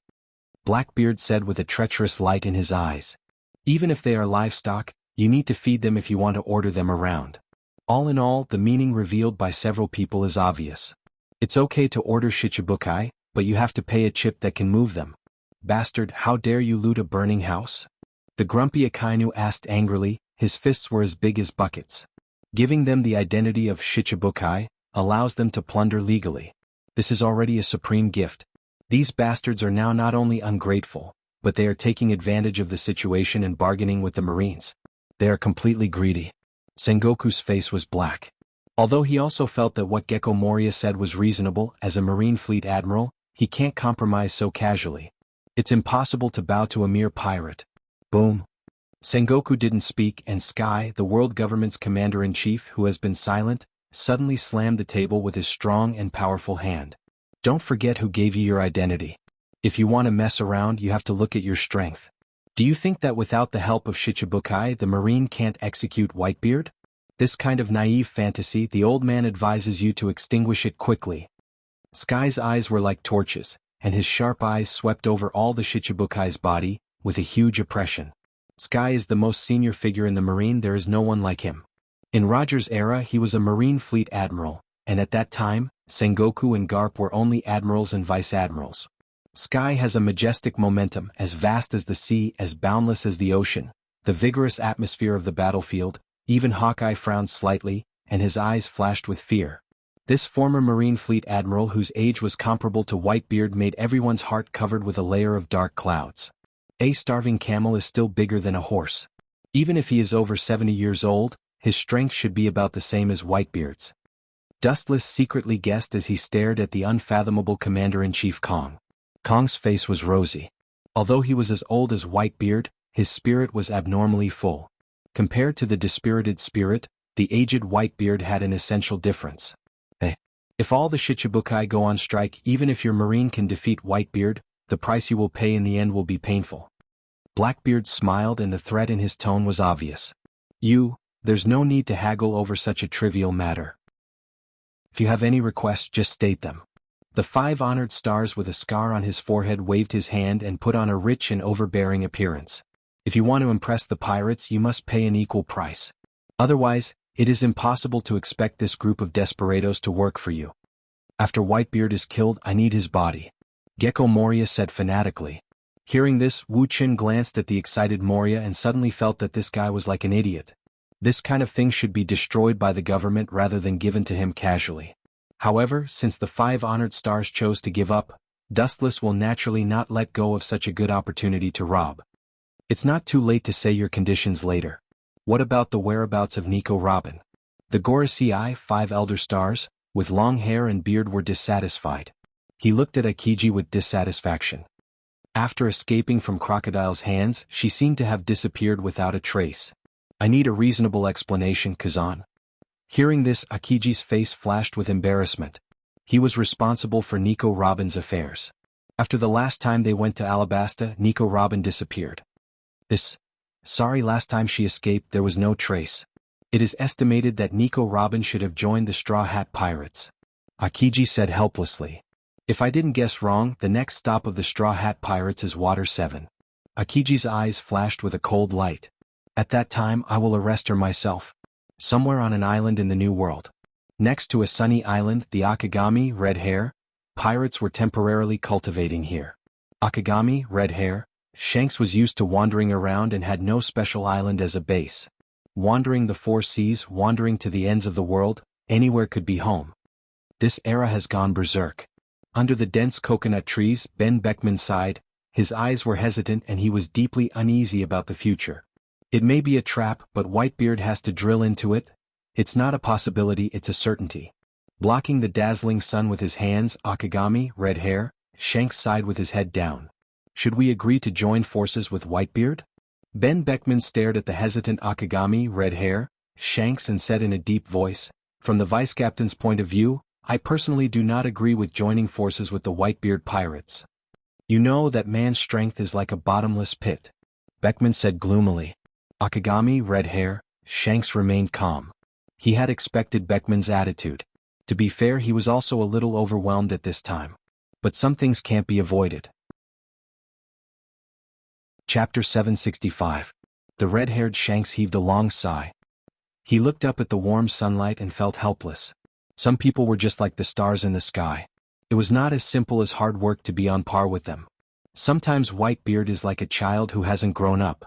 Blackbeard said with a treacherous light in his eyes. Even if they are livestock, you need to feed them if you want to order them around. All in all, the meaning revealed by several people is obvious. It's okay to order Shichibukai, but you have to pay a chip that can move them. Bastard, how dare you loot a burning house? The grumpy Akainu asked angrily, his fists were as big as buckets. Giving them the identity of Shichibukai allows them to plunder legally. This is already a supreme gift. These bastards are now not only ungrateful, but they are taking advantage of the situation and bargaining with the Marines. They are completely greedy. Sengoku's face was black. Although he also felt that what Gecko Moria said was reasonable as a Marine Fleet Admiral, He can't compromise so casually. It's impossible to bow to a mere pirate. Boom. Sengoku didn't speak, and Sky, the world government's commander-in-chief who has been silent, suddenly slammed the table with his strong and powerful hand. Don't forget who gave you your identity. If you want to mess around, you have to look at your strength. Do you think that without the help of Shichibukai the Marine can't execute Whitebeard? This kind of naive fantasy, the old man advises you to extinguish it quickly. Sky's eyes were like torches, and his sharp eyes swept over all the Shichibukai's body, with a huge oppression. Sky is the most senior figure in the Marine, there is no one like him. In Roger's era he was a Marine fleet admiral, and at that time, Sengoku and Garp were only admirals and vice-admirals. Sky has a majestic momentum, as vast as the sea, as boundless as the ocean, the vigorous atmosphere of the battlefield. Even Hawkeye frowned slightly, and his eyes flashed with fear. This former Marine fleet admiral whose age was comparable to Whitebeard made everyone's heart covered with a layer of dark clouds. A starving camel is still bigger than a horse. Even if he is over 70 years old, his strength should be about the same as Whitebeard's. Dustless secretly guessed as he stared at the unfathomable commander-in-chief Kong. Kong's face was rosy. Although he was as old as Whitebeard, his spirit was abnormally full. Compared to the dispirited spirit, the aged Whitebeard had an essential difference. If all the Shichibukai go on strike, even if your Marine can defeat Whitebeard, the price you will pay in the end will be painful. Blackbeard smiled, and the threat in his tone was obvious. There's no need to haggle over such a trivial matter. If you have any requests, just state them. The 5 honored stars with a scar on his forehead waved his hand and put on a rich and overbearing appearance. If you want to impress the pirates, you must pay an equal price. Otherwise, it is impossible to expect this group of desperados to work for you. After Whitebeard is killed, I need his body. Gecko Moria said fanatically. Hearing this, Wu Qin glanced at the excited Moria and suddenly felt that this guy was like an idiot. This kind of thing should be destroyed by the government rather than given to him casually. However, since the 5 honored stars chose to give up, Dustless will naturally not let go of such a good opportunity to rob. It's not too late to say your conditions later. What about the whereabouts of Nico Robin? The Gorosei 5 elder stars, with long hair and beard, were dissatisfied. He looked at Akiji with dissatisfaction. After escaping from Crocodile's hands, she seemed to have disappeared without a trace. I need a reasonable explanation, Kazan. Hearing this, Akiji's face flashed with embarrassment. He was responsible for Nico Robin's affairs. After the last time they went to Alabasta, Nico Robin disappeared. Sorry, last time she escaped there was no trace. It is estimated that Nico Robin should have joined the Straw Hat Pirates. Akiji said helplessly. If I didn't guess wrong, the next stop of the Straw Hat Pirates is Water 7. Akiji's eyes flashed with a cold light. At that time I will arrest her myself. Somewhere on an island in the New World. Next to a sunny island, the Akagami, red hair, pirates were temporarily cultivating here. Akagami, red hair, Shanks was used to wandering around and had no special island as a base. Wandering the 4 seas, wandering to the ends of the world, anywhere could be home. This era has gone berserk. Under the dense coconut trees, Ben Beckman sighed. His eyes were hesitant and he was deeply uneasy about the future. It may be a trap, but Whitebeard has to drill into it. It's not a possibility, it's a certainty. Blocking the dazzling sun with his hands, Akagami, red hair, Shanks sighed with his head down. Should we agree to join forces with Whitebeard? Ben Beckman stared at the hesitant Akagami, red hair, Shanks, and said in a deep voice, from the vice-captain's point of view, I personally do not agree with joining forces with the Whitebeard pirates. You know that man's strength is like a bottomless pit. Beckman said gloomily. Akagami, red hair, Shanks remained calm. He had expected Beckman's attitude. To be fair, he was also a little overwhelmed at this time. But some things can't be avoided. Chapter 765. The red-haired Shanks heaved a long sigh. He looked up at the warm sunlight and felt helpless. Some people were just like the stars in the sky. It was not as simple as hard work to be on par with them. Sometimes Whitebeard is like a child who hasn't grown up.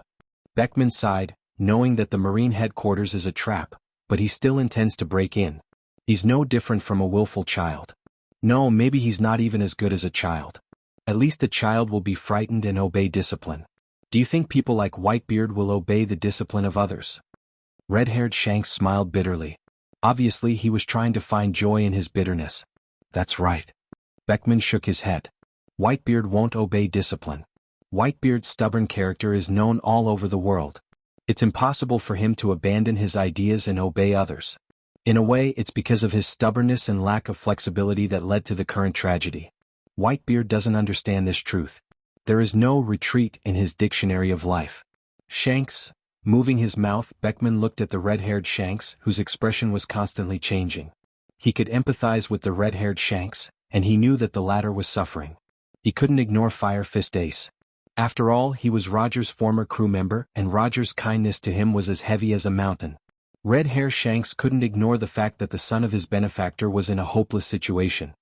Beckman sighed, knowing that the Marine headquarters is a trap, but he still intends to break in. He's no different from a willful child. No, maybe he's not even as good as a child. At least a child will be frightened and obey discipline. Do you think people like Whitebeard will obey the discipline of others? Red-haired Shanks smiled bitterly. Obviously he was trying to find joy in his bitterness. That's right. Beckman shook his head. Whitebeard won't obey discipline. Whitebeard's stubborn character is known all over the world. It's impossible for him to abandon his ideas and obey others. In a way, it's because of his stubbornness and lack of flexibility that led to the current tragedy. Whitebeard doesn't understand this truth. There is no retreat in his dictionary of life. Shanks. Moving his mouth, Beckman looked at the red-haired Shanks, whose expression was constantly changing. He could empathize with the red-haired Shanks, and he knew that the latter was suffering. He couldn't ignore Fire Fist Ace. After all, he was Roger's former crew member, and Roger's kindness to him was as heavy as a mountain. Red Hair Shanks couldn't ignore the fact that the son of his benefactor was in a hopeless situation.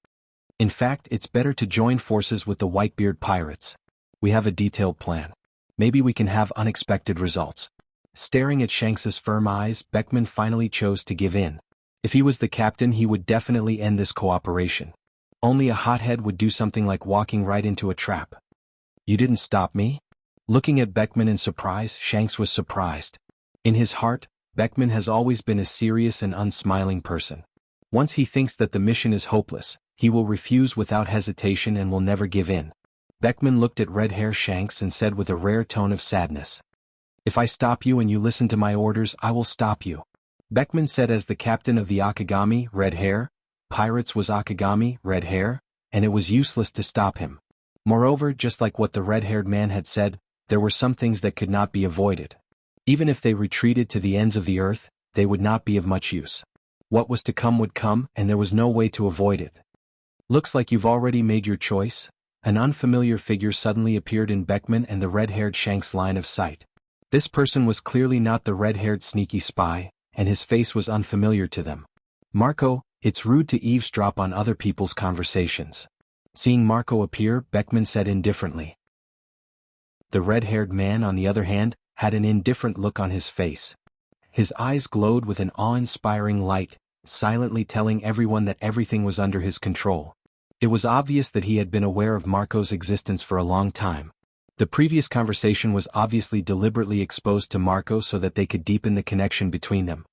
In fact, it's better to join forces with the Whitebeard pirates. We have a detailed plan. Maybe we can have unexpected results. Staring at Shanks's firm eyes, Beckman finally chose to give in. If he was the captain, he would definitely end this cooperation. Only a hothead would do something like walking right into a trap. You didn't stop me? Looking at Beckman in surprise, Shanks was surprised. In his heart, Beckman has always been a serious and unsmiling person. Once he thinks that the mission is hopeless, he will refuse without hesitation and will never give in. Beckman looked at Red Hair Shanks and said with a rare tone of sadness, "If I stop you and you listen to my orders, I will stop you." Beckman said as the captain of the Akagami, Red Hair, Pirates was Akagami, Red Hair, and it was useless to stop him. Moreover, just like what the red-haired man had said, there were some things that could not be avoided. Even if they retreated to the ends of the earth, they would not be of much use. What was to come would come, and there was no way to avoid it. "Looks like you've already made your choice." An unfamiliar figure suddenly appeared in Beckman and the red-haired Shanks' line of sight. This person was clearly not the red-haired sneaky spy, and his face was unfamiliar to them. "Marco, it's rude to eavesdrop on other people's conversations." Seeing Marco appear, Beckman said indifferently. The red-haired man, on the other hand, had an indifferent look on his face. His eyes glowed with an awe-inspiring light, silently telling everyone that everything was under his control. It was obvious that he had been aware of Marco's existence for a long time. The previous conversation was obviously deliberately exposed to Marco so that they could deepen the connection between them.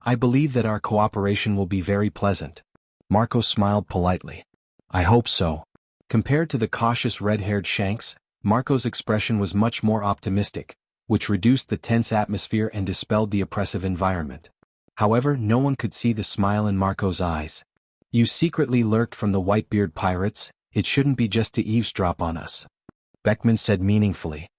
"I believe that our cooperation will be very pleasant." Marco smiled politely. "I hope so." Compared to the cautious red-haired Shanks, Marco's expression was much more optimistic, which reduced the tense atmosphere and dispelled the oppressive environment. However, no one could see the smile in Marco's eyes. "You secretly lurked from the Whitebeard pirates, it shouldn't be just to eavesdrop on us," Beckman said meaningfully.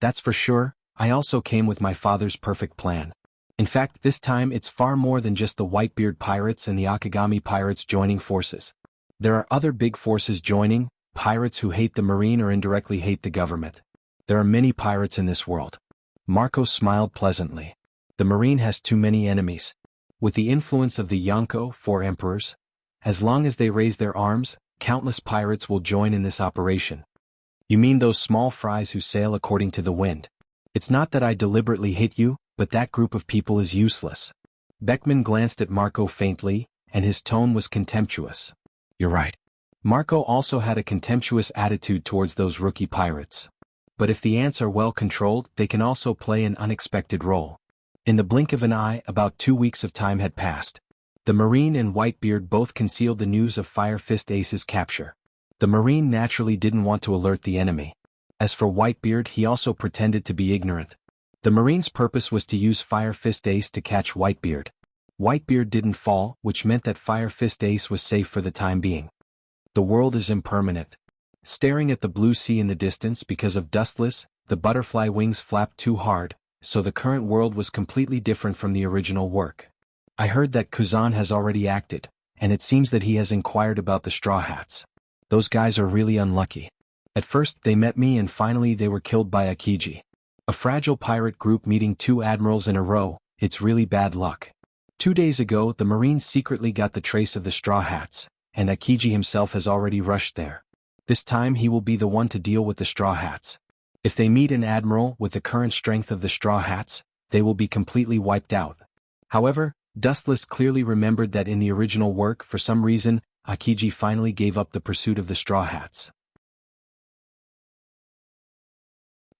"That's for sure, I also came with my father's perfect plan. In fact, this time it's far more than just the Whitebeard pirates and the Akagami pirates joining forces. There are other big forces joining, pirates who hate the Marine or indirectly hate the government. There are many pirates in this world." Marco smiled pleasantly. "The Marine has too many enemies. With the influence of the Yonko, 4 emperors, as long as they raise their arms, countless pirates will join in this operation." "You mean those small fries who sail according to the wind?" "It's not that I deliberately hit you, but that group of people is useless." Beckman glanced at Marco faintly, and his tone was contemptuous. "You're right." Marco also had a contemptuous attitude towards those rookie pirates. But if the ants are well controlled, they can also play an unexpected role. In the blink of an eye, about 2 weeks of time had passed. The Marine and Whitebeard both concealed the news of Fire Fist Ace's capture. The Marine naturally didn't want to alert the enemy. As for Whitebeard, he also pretended to be ignorant. The Marine's purpose was to use Fire Fist Ace to catch Whitebeard. Whitebeard didn't fall, which meant that Fire Fist Ace was safe for the time being. The world is impermanent. Staring at the blue sea in the distance because of Dustless, the butterfly wings flapped too hard, so the current world was completely different from the original work. "I heard that Kuzan has already acted, and it seems that he has inquired about the Straw Hats. Those guys are really unlucky. At first they met me and finally they were killed by Akiji. A fragile pirate group meeting 2 admirals in a row, it's really bad luck. 2 days ago the Marines secretly got the trace of the Straw Hats, and Akiji himself has already rushed there. This time he will be the one to deal with the Straw Hats. If they meet an admiral with the current strength of the Straw Hats, they will be completely wiped out." However, Dustless clearly remembered that in the original work, for some reason, Akiji finally gave up the pursuit of the Straw Hats.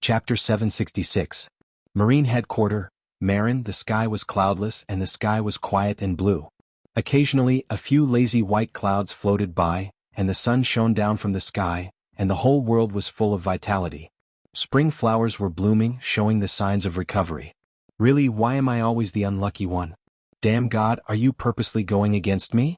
Chapter 766. Marine Headquarters, Marin. The sky was cloudless and the sky was quiet and blue. Occasionally, a few lazy white clouds floated by, and the sun shone down from the sky, and the whole world was full of vitality. Spring flowers were blooming, showing the signs of recovery. Really, why am I always the unlucky one? Damn God, are you purposely going against me?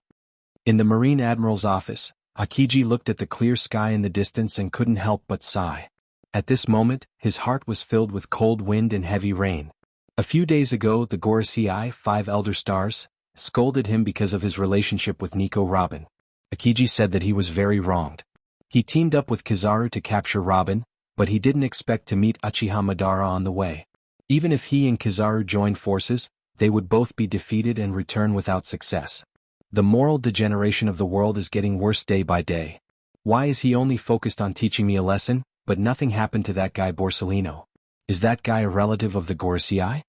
In the Marine Admiral's office, Akiji looked at the clear sky in the distance and couldn't help but sigh. At this moment, his heart was filled with cold wind and heavy rain. A few days ago, the Gorosei, 5 Elder Stars, scolded him because of his relationship with Nico Robin. Akiji said that he was very wronged. He teamed up with Kizaru to capture Robin, but he didn't expect to meet Uchiha Madara on the way. Even if he and Kizaru joined forces, they would both be defeated and return without success. The moral degeneration of the world is getting worse day by day. Why is he only focused on teaching me a lesson, but nothing happened to that guy Borsellino? Is that guy a relative of the Gorosei?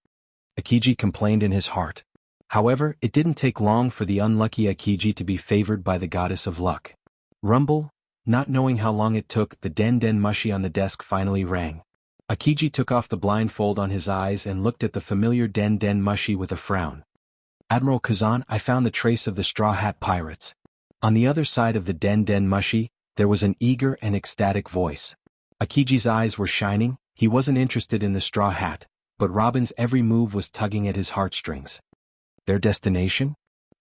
Akiji complained in his heart. However, it didn't take long for the unlucky Akiji to be favored by the goddess of luck. Rumble, not knowing how long it took, the Den Den Mushi on the desk finally rang. Akiji took off the blindfold on his eyes and looked at the familiar Den Den Mushi with a frown. Admiral Kazan, I found the trace of the Straw Hat Pirates. On the other side of the Den Den Mushi, there was an eager and ecstatic voice. Akiji's eyes were shining. He wasn't interested in the straw hat, but Robin's every move was tugging at his heartstrings. Their destination?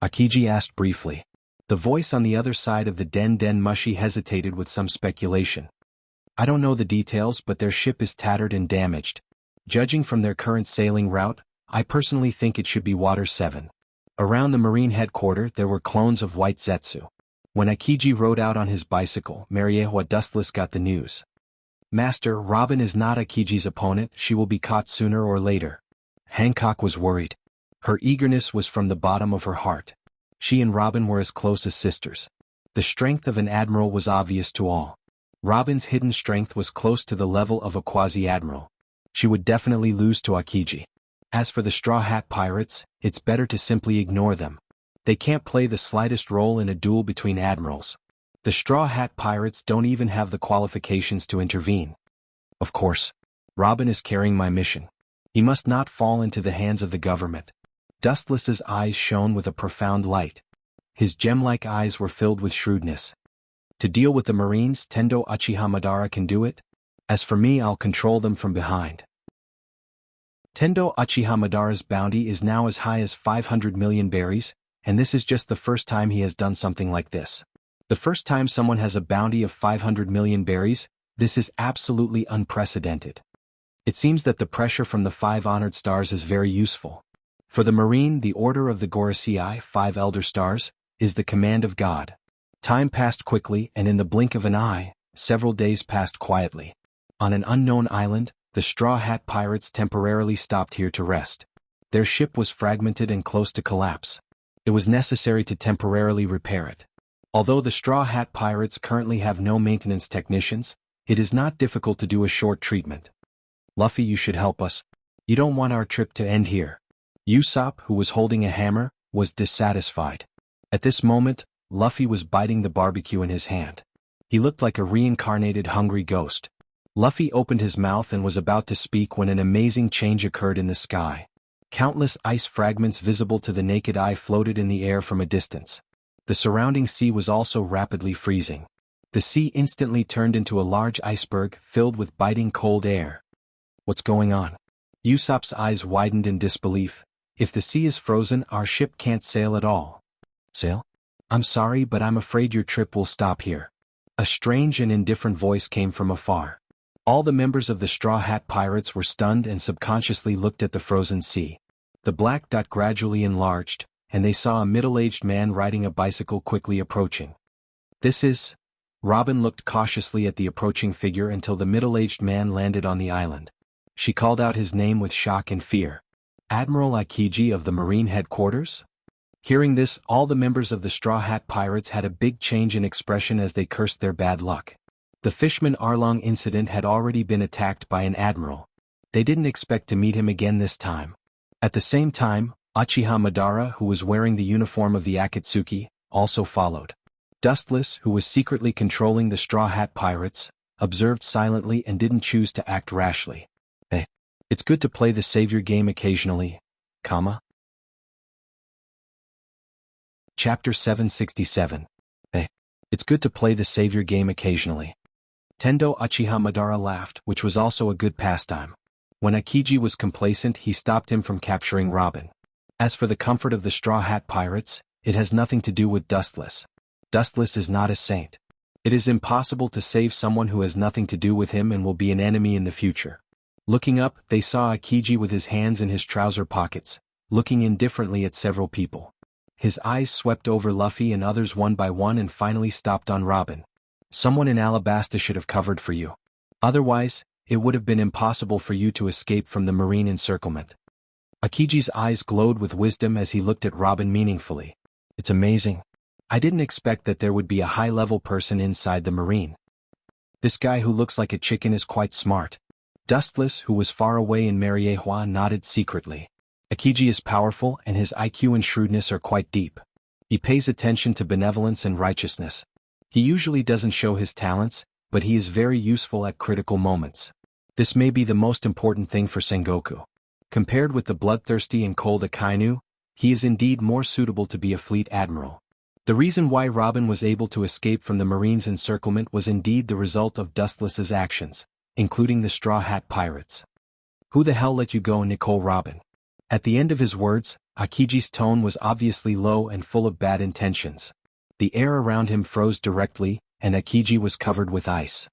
Akiji asked briefly. The voice on the other side of the Den Den Mushi hesitated with some speculation. I don't know the details, but their ship is tattered and damaged. Judging from their current sailing route, I personally think it should be Water 7. Around the marine headquarters there were clones of White Zetsu. When Akiji rode out on his bicycle, Mariewa Dustless got the news. Master, Robin is not Akiji's opponent, she will be caught sooner or later. Hancock was worried. Her eagerness was from the bottom of her heart. She and Robin were as close as sisters. The strength of an admiral was obvious to all. Robin's hidden strength was close to the level of a quasi-admiral. She would definitely lose to Akiji. As for the Straw Hat Pirates, it's better to simply ignore them. They can't play the slightest role in a duel between admirals. The Straw Hat Pirates don't even have the qualifications to intervene. Of course, Robin is carrying my mission. He must not fall into the hands of the government. Dustless's eyes shone with a profound light. His gem-like eyes were filled with shrewdness. To deal with the Marines, Tendo Uchiha Madara can do it. As for me, I'll control them from behind. Tendo Uchiha Madara's bounty is now as high as 500 million berries, and this is just the first time he has done something like this. The first time someone has a bounty of 500 million berries, this is absolutely unprecedented. It seems that the pressure from the 5 honored stars is very useful. For the Marine, the Order of the Gorosei, 5 Elder Stars, is the command of God. Time passed quickly, and in the blink of an eye, several days passed quietly. On an unknown island, the Straw Hat Pirates temporarily stopped here to rest. Their ship was fragmented and close to collapse. It was necessary to temporarily repair it. Although the Straw Hat Pirates currently have no maintenance technicians, it is not difficult to do a short treatment. Luffy, you should help us. You don't want our trip to end here. Usopp, who was holding a hammer, was dissatisfied. At this moment, Luffy was biting the barbecue in his hand. He looked like a reincarnated hungry ghost. Luffy opened his mouth and was about to speak when an amazing change occurred in the sky. Countless ice fragments visible to the naked eye floated in the air from a distance. The surrounding sea was also rapidly freezing. The sea instantly turned into a large iceberg filled with biting cold air. What's going on? Usopp's eyes widened in disbelief. If the sea is frozen, our ship can't sail at all. Sail? I'm sorry, but I'm afraid your trip will stop here. A strange and indifferent voice came from afar. All the members of the Straw Hat Pirates were stunned and subconsciously looked at the frozen sea. The black dot gradually enlarged, and they saw a middle-aged man riding a bicycle quickly approaching. This is... Robin looked cautiously at the approaching figure until the middle-aged man landed on the island. She called out his name with shock and fear. Admiral Akiji of the Marine Headquarters? Hearing this, all the members of the Straw Hat Pirates had a big change in expression as they cursed their bad luck. The Fishman Arlong incident had already been attacked by an admiral. They didn't expect to meet him again this time. At the same time, Uchiha Madara, who was wearing the uniform of the Akatsuki, also followed. Dustless, who was secretly controlling the Straw Hat Pirates, observed silently and didn't choose to act rashly. Hey, it's good to play the savior game occasionally, comma. Chapter 767. Hey, it's good to play the savior game occasionally. Tendo Uchiha Madara laughed, which was also a good pastime. When Akiji was complacent, he stopped him from capturing Robin. As for the comfort of the Straw Hat Pirates, it has nothing to do with Dustless. Dustless is not a saint. It is impossible to save someone who has nothing to do with him and will be an enemy in the future. Looking up, they saw Akiji with his hands in his trouser pockets, looking indifferently at several people. His eyes swept over Luffy and others one by one and finally stopped on Robin. Someone in Alabasta should have covered for you. Otherwise, it would have been impossible for you to escape from the marine encirclement. Akiji's eyes glowed with wisdom as he looked at Robin meaningfully. It's amazing. I didn't expect that there would be a high-level person inside the marine. This guy who looks like a chicken is quite smart. Dustless, who was far away in Mariehua, nodded secretly. Akiji is powerful and his IQ and shrewdness are quite deep. He pays attention to benevolence and righteousness. He usually doesn't show his talents, but he is very useful at critical moments. This may be the most important thing for Sengoku. Compared with the bloodthirsty and cold Akainu, he is indeed more suitable to be a fleet admiral. The reason why Robin was able to escape from the Marine's encirclement was indeed the result of Dustless's actions, including the Straw Hat Pirates. Who the hell let you go, Nicole Robin? At the end of his words, Akiji's tone was obviously low and full of bad intentions. The air around him froze directly, and Akiji was covered with ice.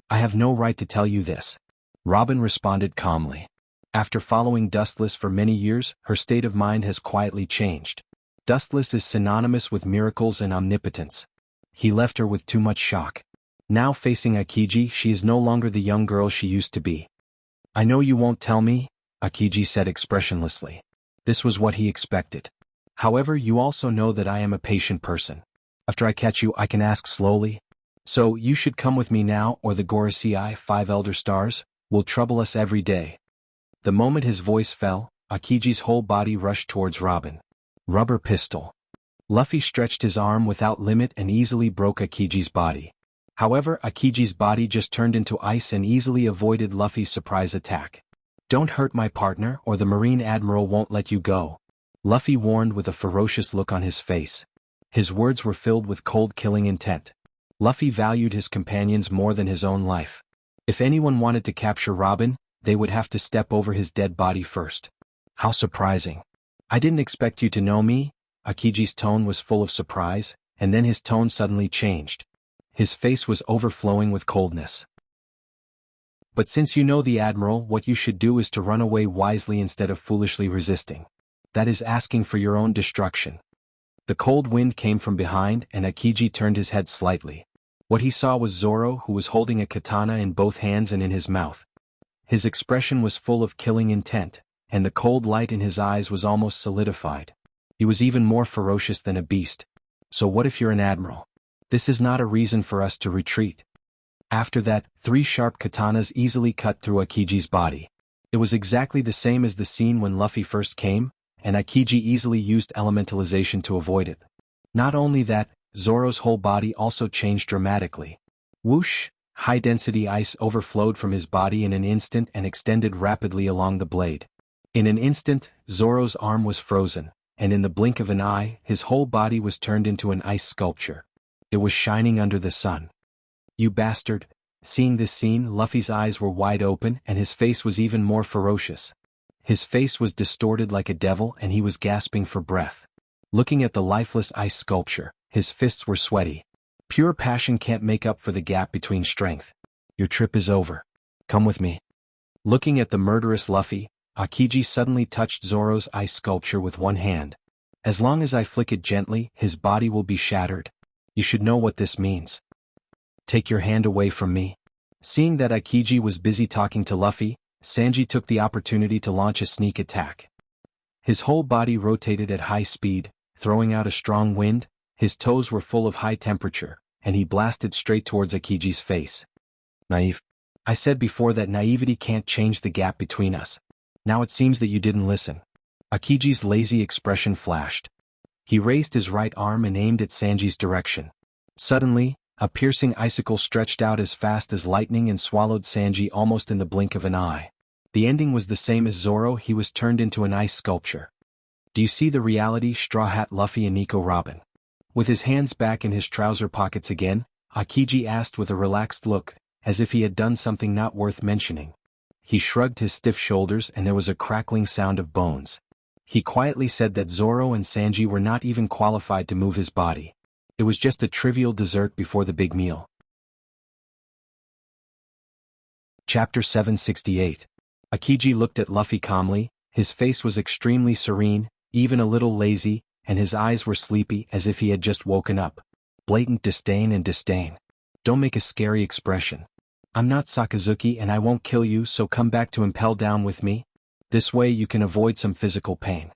I have no right to tell you this. Robin responded calmly. After following Dustless for many years, her state of mind has quietly changed. Dustless is synonymous with miracles and omnipotence. He left her with too much shock. Now facing Akiji, she is no longer the young girl she used to be. I know you won't tell me, Akiji said expressionlessly. This was what he expected. However, you also know that I am a patient person. After I catch you, I can ask slowly. So, you should come with me now, or the Gorosei 5 Elder Stars will trouble us every day. The moment his voice fell, Akiji's whole body rushed towards Robin. Rubber pistol. Luffy stretched his arm without limit and easily broke Akiji's body. However, Akiji's body just turned into ice and easily avoided Luffy's surprise attack. Don't hurt my partner or the Marine Admiral won't let you go. Luffy warned with a ferocious look on his face. His words were filled with cold killing intent. Luffy valued his companions more than his own life. If anyone wanted to capture Robin, they would have to step over his dead body first. How surprising. I didn't expect you to know me. Akiji's tone was full of surprise, and then his tone suddenly changed. His face was overflowing with coldness. But since you know the Admiral, what you should do is to run away wisely instead of foolishly resisting. That is asking for your own destruction. The cold wind came from behind and Akiji turned his head slightly. What he saw was Zoro, who was holding a katana in both hands and in his mouth. His expression was full of killing intent, and the cold light in his eyes was almost solidified. He was even more ferocious than a beast. So what if you're an admiral? This is not a reason for us to retreat. After that, 3 sharp katanas easily cut through Akiji's body. It was exactly the same as the scene when Luffy first came, and Akiji easily used elementalization to avoid it. Not only that, Zoro's whole body also changed dramatically. Whoosh! High-density ice overflowed from his body in an instant and extended rapidly along the blade. In an instant, Zoro's arm was frozen, and in the blink of an eye, his whole body was turned into an ice sculpture. It was shining under the sun. You bastard! Seeing this scene, Luffy's eyes were wide open and his face was even more ferocious. His face was distorted like a devil and he was gasping for breath. Looking at the lifeless ice sculpture, his fists were sweaty. Pure passion can't make up for the gap between strength. Your trip is over. Come with me. Looking at the murderous Luffy, Akiji suddenly touched Zoro's ice sculpture with one hand. As long as I flick it gently, his body will be shattered. You should know what this means. Take your hand away from me. Seeing that Akiji was busy talking to Luffy, Sanji took the opportunity to launch a sneak attack. His whole body rotated at high speed, throwing out a strong wind. His toes were full of high temperature, and he blasted straight towards Akiji's face. Naive. I said before that naivety can't change the gap between us. Now it seems that you didn't listen. Akiji's lazy expression flashed. He raised his right arm and aimed at Sanji's direction. Suddenly, a piercing icicle stretched out as fast as lightning and swallowed Sanji almost in the blink of an eye. The ending was the same as Zoro, he was turned into an ice sculpture. Do you see the reality, Straw Hat Luffy and Nico Robin? With his hands back in his trouser pockets again, Akiji asked with a relaxed look, as if he had done something not worth mentioning. He shrugged his stiff shoulders and there was a crackling sound of bones. He quietly said that Zoro and Sanji were not even qualified to move his body. It was just a trivial dessert before the big meal. Chapter 768. Akiji looked at Luffy calmly. His face was extremely serene, even a little lazy, and his eyes were sleepy as if he had just woken up. Blatant disdain and disdain. Don't make a scary expression. I'm not Sakazuki and I won't kill you, so come back to Impel Down with me. This way you can avoid some physical pain.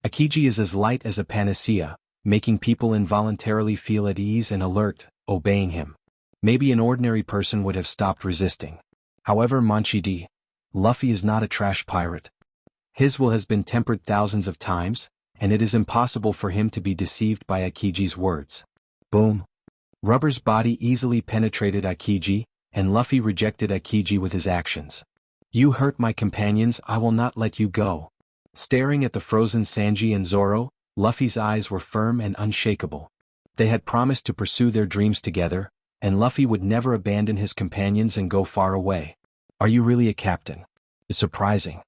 Akiji is as light as a panacea, making people involuntarily feel at ease and alert, obeying him. Maybe an ordinary person would have stopped resisting. However, Manchidi, Luffy is not a trash pirate. His will has been tempered thousands of times, and it is impossible for him to be deceived by Akiji's words. Boom. Rubber's body easily penetrated Akiji, and Luffy rejected Akiji with his actions. You hurt my companions, I will not let you go. Staring at the frozen Sanji and Zoro, Luffy's eyes were firm and unshakable. They had promised to pursue their dreams together, and Luffy would never abandon his companions and go far away. Are you really a captain? It's surprising.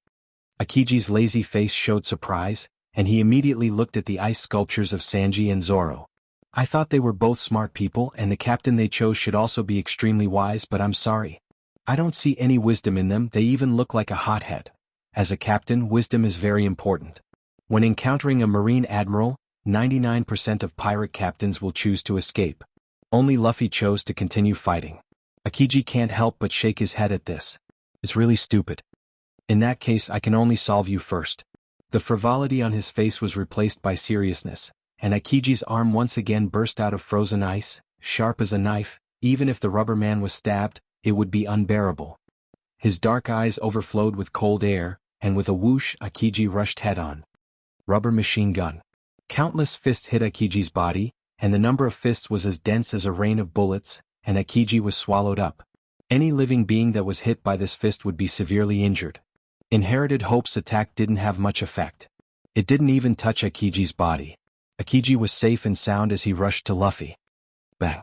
Akiji's lazy face showed surprise, and he immediately looked at the ice sculptures of Sanji and Zoro. I thought they were both smart people and the captain they chose should also be extremely wise, but I'm sorry. I don't see any wisdom in them, they even look like a hothead. As a captain, wisdom is very important. When encountering a marine admiral, 99% of pirate captains will choose to escape. Only Luffy chose to continue fighting. Akiji can't help but shake his head at this. It's really stupid. In that case, I can only solve you first. The frivolity on his face was replaced by seriousness, and Akiji's arm once again burst out of frozen ice, sharp as a knife. Even if the rubber man was stabbed, it would be unbearable. His dark eyes overflowed with cold air, and with a whoosh, Akiji rushed head-on. Rubber machine gun. Countless fists hit Akiji's body, and the number of fists was as dense as a rain of bullets, and Akiji was swallowed up. Any living being that was hit by this fist would be severely injured. Inherited Hope's attack didn't have much effect. It didn't even touch Akiji's body. Akiji was safe and sound as he rushed to Luffy. Bang!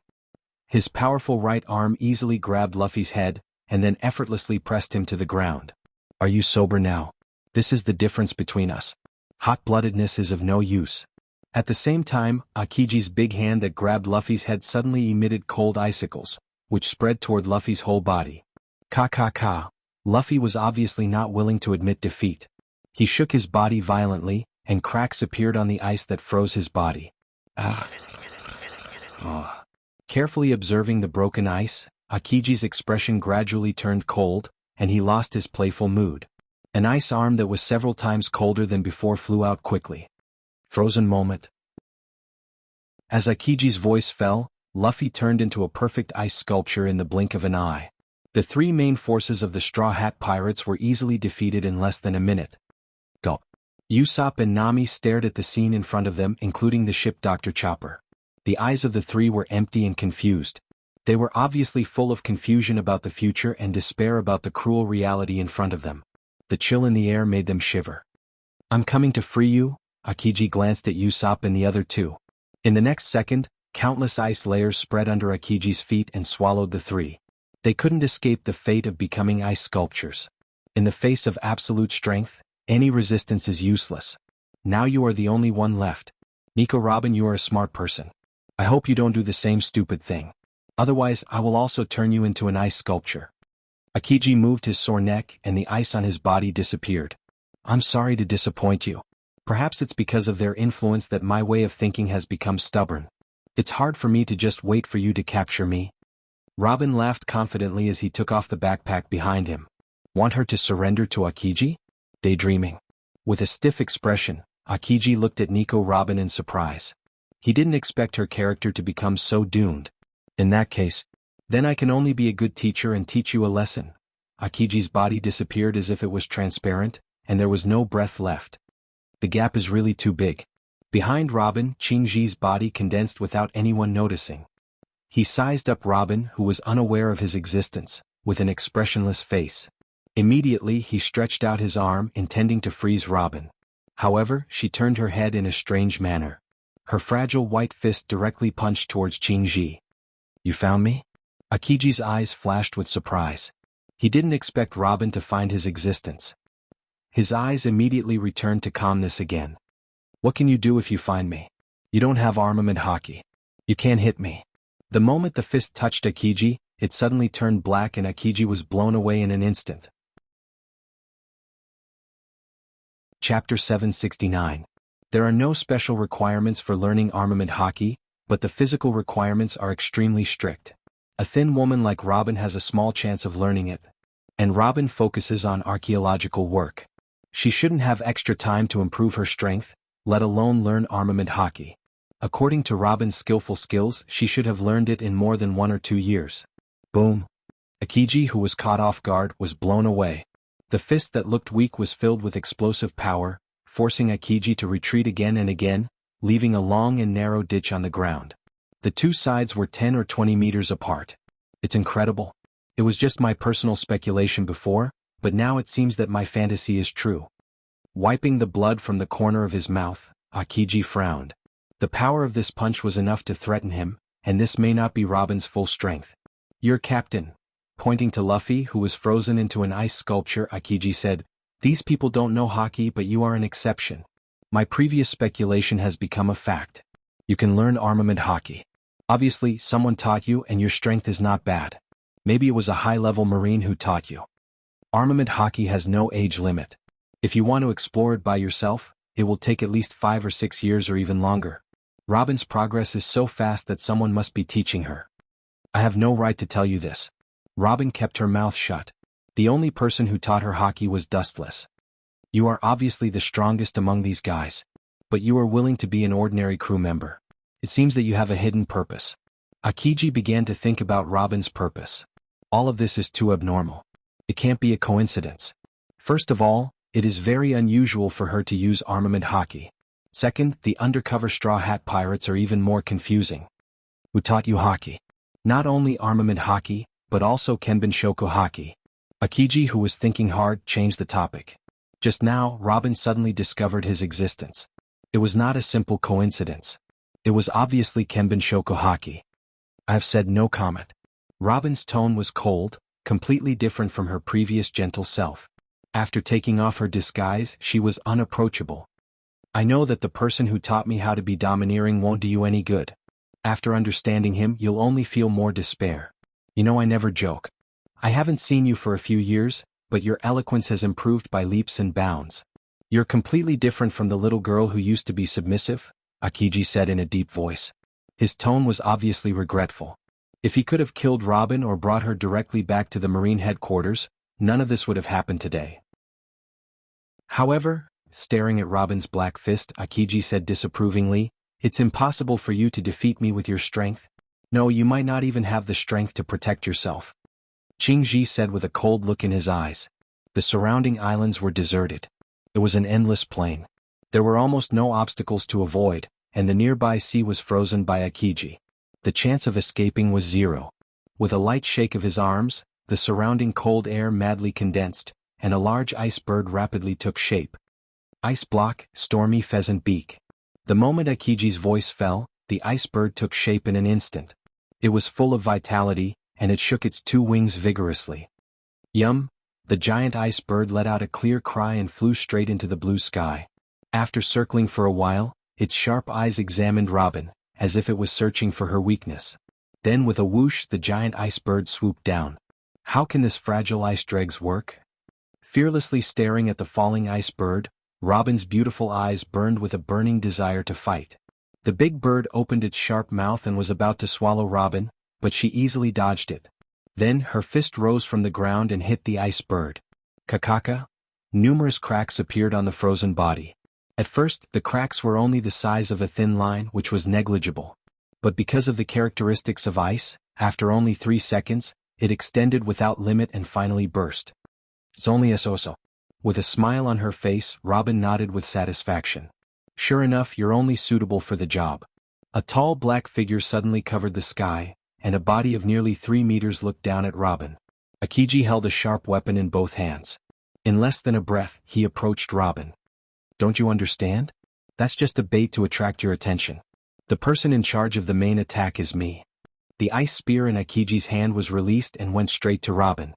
His powerful right arm easily grabbed Luffy's head, and then effortlessly pressed him to the ground. Are you sober now? This is the difference between us. Hot-bloodedness is of no use. At the same time, Akiji's big hand that grabbed Luffy's head suddenly emitted cold icicles, which spread toward Luffy's whole body. Ka. Luffy was obviously not willing to admit defeat. He shook his body violently, and cracks appeared on the ice that froze his body. Carefully observing the broken ice, Akiji's expression gradually turned cold, and he lost his playful mood. An ice arm that was several times colder than before flew out quickly. Frozen moment. As Akiji's voice fell, Luffy turned into a perfect ice sculpture in the blink of an eye. The three main forces of the Straw Hat Pirates were easily defeated in less than a minute. Gulp. Usopp and Nami stared at the scene in front of them, including the ship Dr. Chopper. The eyes of the three were empty and confused. They were obviously full of confusion about the future and despair about the cruel reality in front of them. The chill in the air made them shiver. I'm coming to free you. Akiji glanced at Usopp and the other two. In the next second, countless ice layers spread under Akiji's feet and swallowed the three. They couldn't escape the fate of becoming ice sculptures. In the face of absolute strength, any resistance is useless. Now you are the only one left. Nico Robin, you are a smart person. I hope you don't do the same stupid thing. Otherwise, I will also turn you into an ice sculpture. Akiji moved his sore neck and the ice on his body disappeared. I'm sorry to disappoint you. Perhaps it's because of their influence that my way of thinking has become stubborn. It's hard for me to just wait for you to capture me. Robin laughed confidently as he took off the backpack behind him. Want her to surrender to Akiji? Daydreaming. With a stiff expression, Akiji looked at Nico Robin in surprise. He didn't expect her character to become so doomed. In that case, then I can only be a good teacher and teach you a lesson. Akiji's body disappeared as if it was transparent, and there was no breath left. The gap is really too big. Behind Robin, Qingji's body condensed without anyone noticing. He sized up Robin, who was unaware of his existence, with an expressionless face. Immediately he stretched out his arm, intending to freeze Robin. However, she turned her head in a strange manner. Her fragile white fist directly punched towards Qingji. You found me? Akiji's eyes flashed with surprise. He didn't expect Robin to find his existence. His eyes immediately returned to calmness again. What can you do if you find me? You don't have armament hockey. You can't hit me. The moment the fist touched Akiji, it suddenly turned black and Akiji was blown away in an instant. Chapter 769. There are no special requirements for learning armament hockey, but the physical requirements are extremely strict. A thin woman like Robin has a small chance of learning it. And Robin focuses on archaeological work. She shouldn't have extra time to improve her strength, let alone learn armament hockey. According to Robin's skillful skills, she should have learned it in more than 1 or 2 years. Boom. Akiji, who was caught off guard, was blown away. The fist that looked weak was filled with explosive power, forcing Akiji to retreat again and again, leaving a long and narrow ditch on the ground. The two sides were 10 or 20 meters apart. It's incredible. It was just my personal speculation before, but now it seems that my fantasy is true. Wiping the blood from the corner of his mouth, Akiji frowned. The power of this punch was enough to threaten him, and this may not be Robin's full strength. Your captain. Pointing to Luffy, who was frozen into an ice sculpture, Akiji said, "These people don't know hockey, but you are an exception. My previous speculation has become a fact. You can learn armament hockey. Obviously, someone taught you and your strength is not bad. Maybe it was a high-level Marine who taught you. Armament hockey has no age limit. If you want to explore it by yourself, it will take at least 5 or 6 years or even longer. Robin's progress is so fast that someone must be teaching her. I have no right to tell you this." Robin kept her mouth shut. The only person who taught her hockey was Dustless. You are obviously the strongest among these guys. But you are willing to be an ordinary crew member. It seems that you have a hidden purpose. Akiji began to think about Robin's purpose. All of this is too abnormal. It can't be a coincidence. First of all, it is very unusual for her to use armament hockey. Second, the undercover Straw Hat Pirates are even more confusing. Who taught you hockey? Not only armament hockey, but also Kenbun Shoko hockey. Akiji, who was thinking hard, changed the topic. Just now, Robin suddenly discovered his existence. It was not a simple coincidence. It was obviously Kenbun Shoko hockey. I have said no comment. Robin's tone was cold, completely different from her previous gentle self. After taking off her disguise, she was unapproachable. I know that the person who taught me how to be domineering won't do you any good. After understanding him, you'll only feel more despair. You know, I never joke. I haven't seen you for a few years, but your eloquence has improved by leaps and bounds. You're completely different from the little girl who used to be submissive, Akiji said in a deep voice. His tone was obviously regretful. If he could have killed Robin or brought her directly back to the Marine headquarters, none of this would have happened today. However, staring at Robin's black fist, Akiji said disapprovingly, "It's impossible for you to defeat me with your strength. No, you might not even have the strength to protect yourself." Qingji said with a cold look in his eyes. The surrounding islands were deserted. It was an endless plain. There were almost no obstacles to avoid, and the nearby sea was frozen by Akiji. The chance of escaping was zero. With a light shake of his arms, the surrounding cold air madly condensed, and a large ice bird rapidly took shape. Ice block, stormy pheasant beak. The moment Akiji's voice fell, the ice bird took shape in an instant. It was full of vitality, and it shook its 2 wings vigorously. Yum! The giant ice bird let out a clear cry and flew straight into the blue sky. After circling for a while, its sharp eyes examined Robin, as if it was searching for her weakness. Then with a whoosh the giant ice bird swooped down. How can this fragile ice dregs work? Fearlessly staring at the falling ice bird, Robin's beautiful eyes burned with a burning desire to fight. The big bird opened its sharp mouth and was about to swallow Robin, but she easily dodged it. Then her fist rose from the ground and hit the ice bird. Kakaka! Numerous cracks appeared on the frozen body. At first, the cracks were only the size of a thin line, which was negligible. But because of the characteristics of ice, after only 3 seconds, it extended without limit and finally burst. It's only a so-so. With a smile on her face, Robin nodded with satisfaction. Sure enough, you're only suitable for the job. A tall black figure suddenly covered the sky, and a body of nearly 3 meters looked down at Robin. Akiji held a sharp weapon in both hands. In less than a breath, he approached Robin. Don't you understand? That's just a bait to attract your attention. The person in charge of the main attack is me. The ice spear in Akiji's hand was released and went straight to Robin.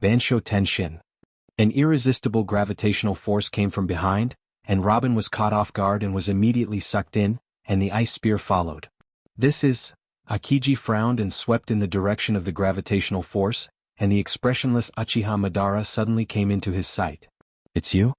Bansho Tenshin. An irresistible gravitational force came from behind, and Robin was caught off guard and was immediately sucked in, and the ice spear followed. This is... Akiji frowned and swept in the direction of the gravitational force, and the expressionless Uchiha Madara suddenly came into his sight. It's you?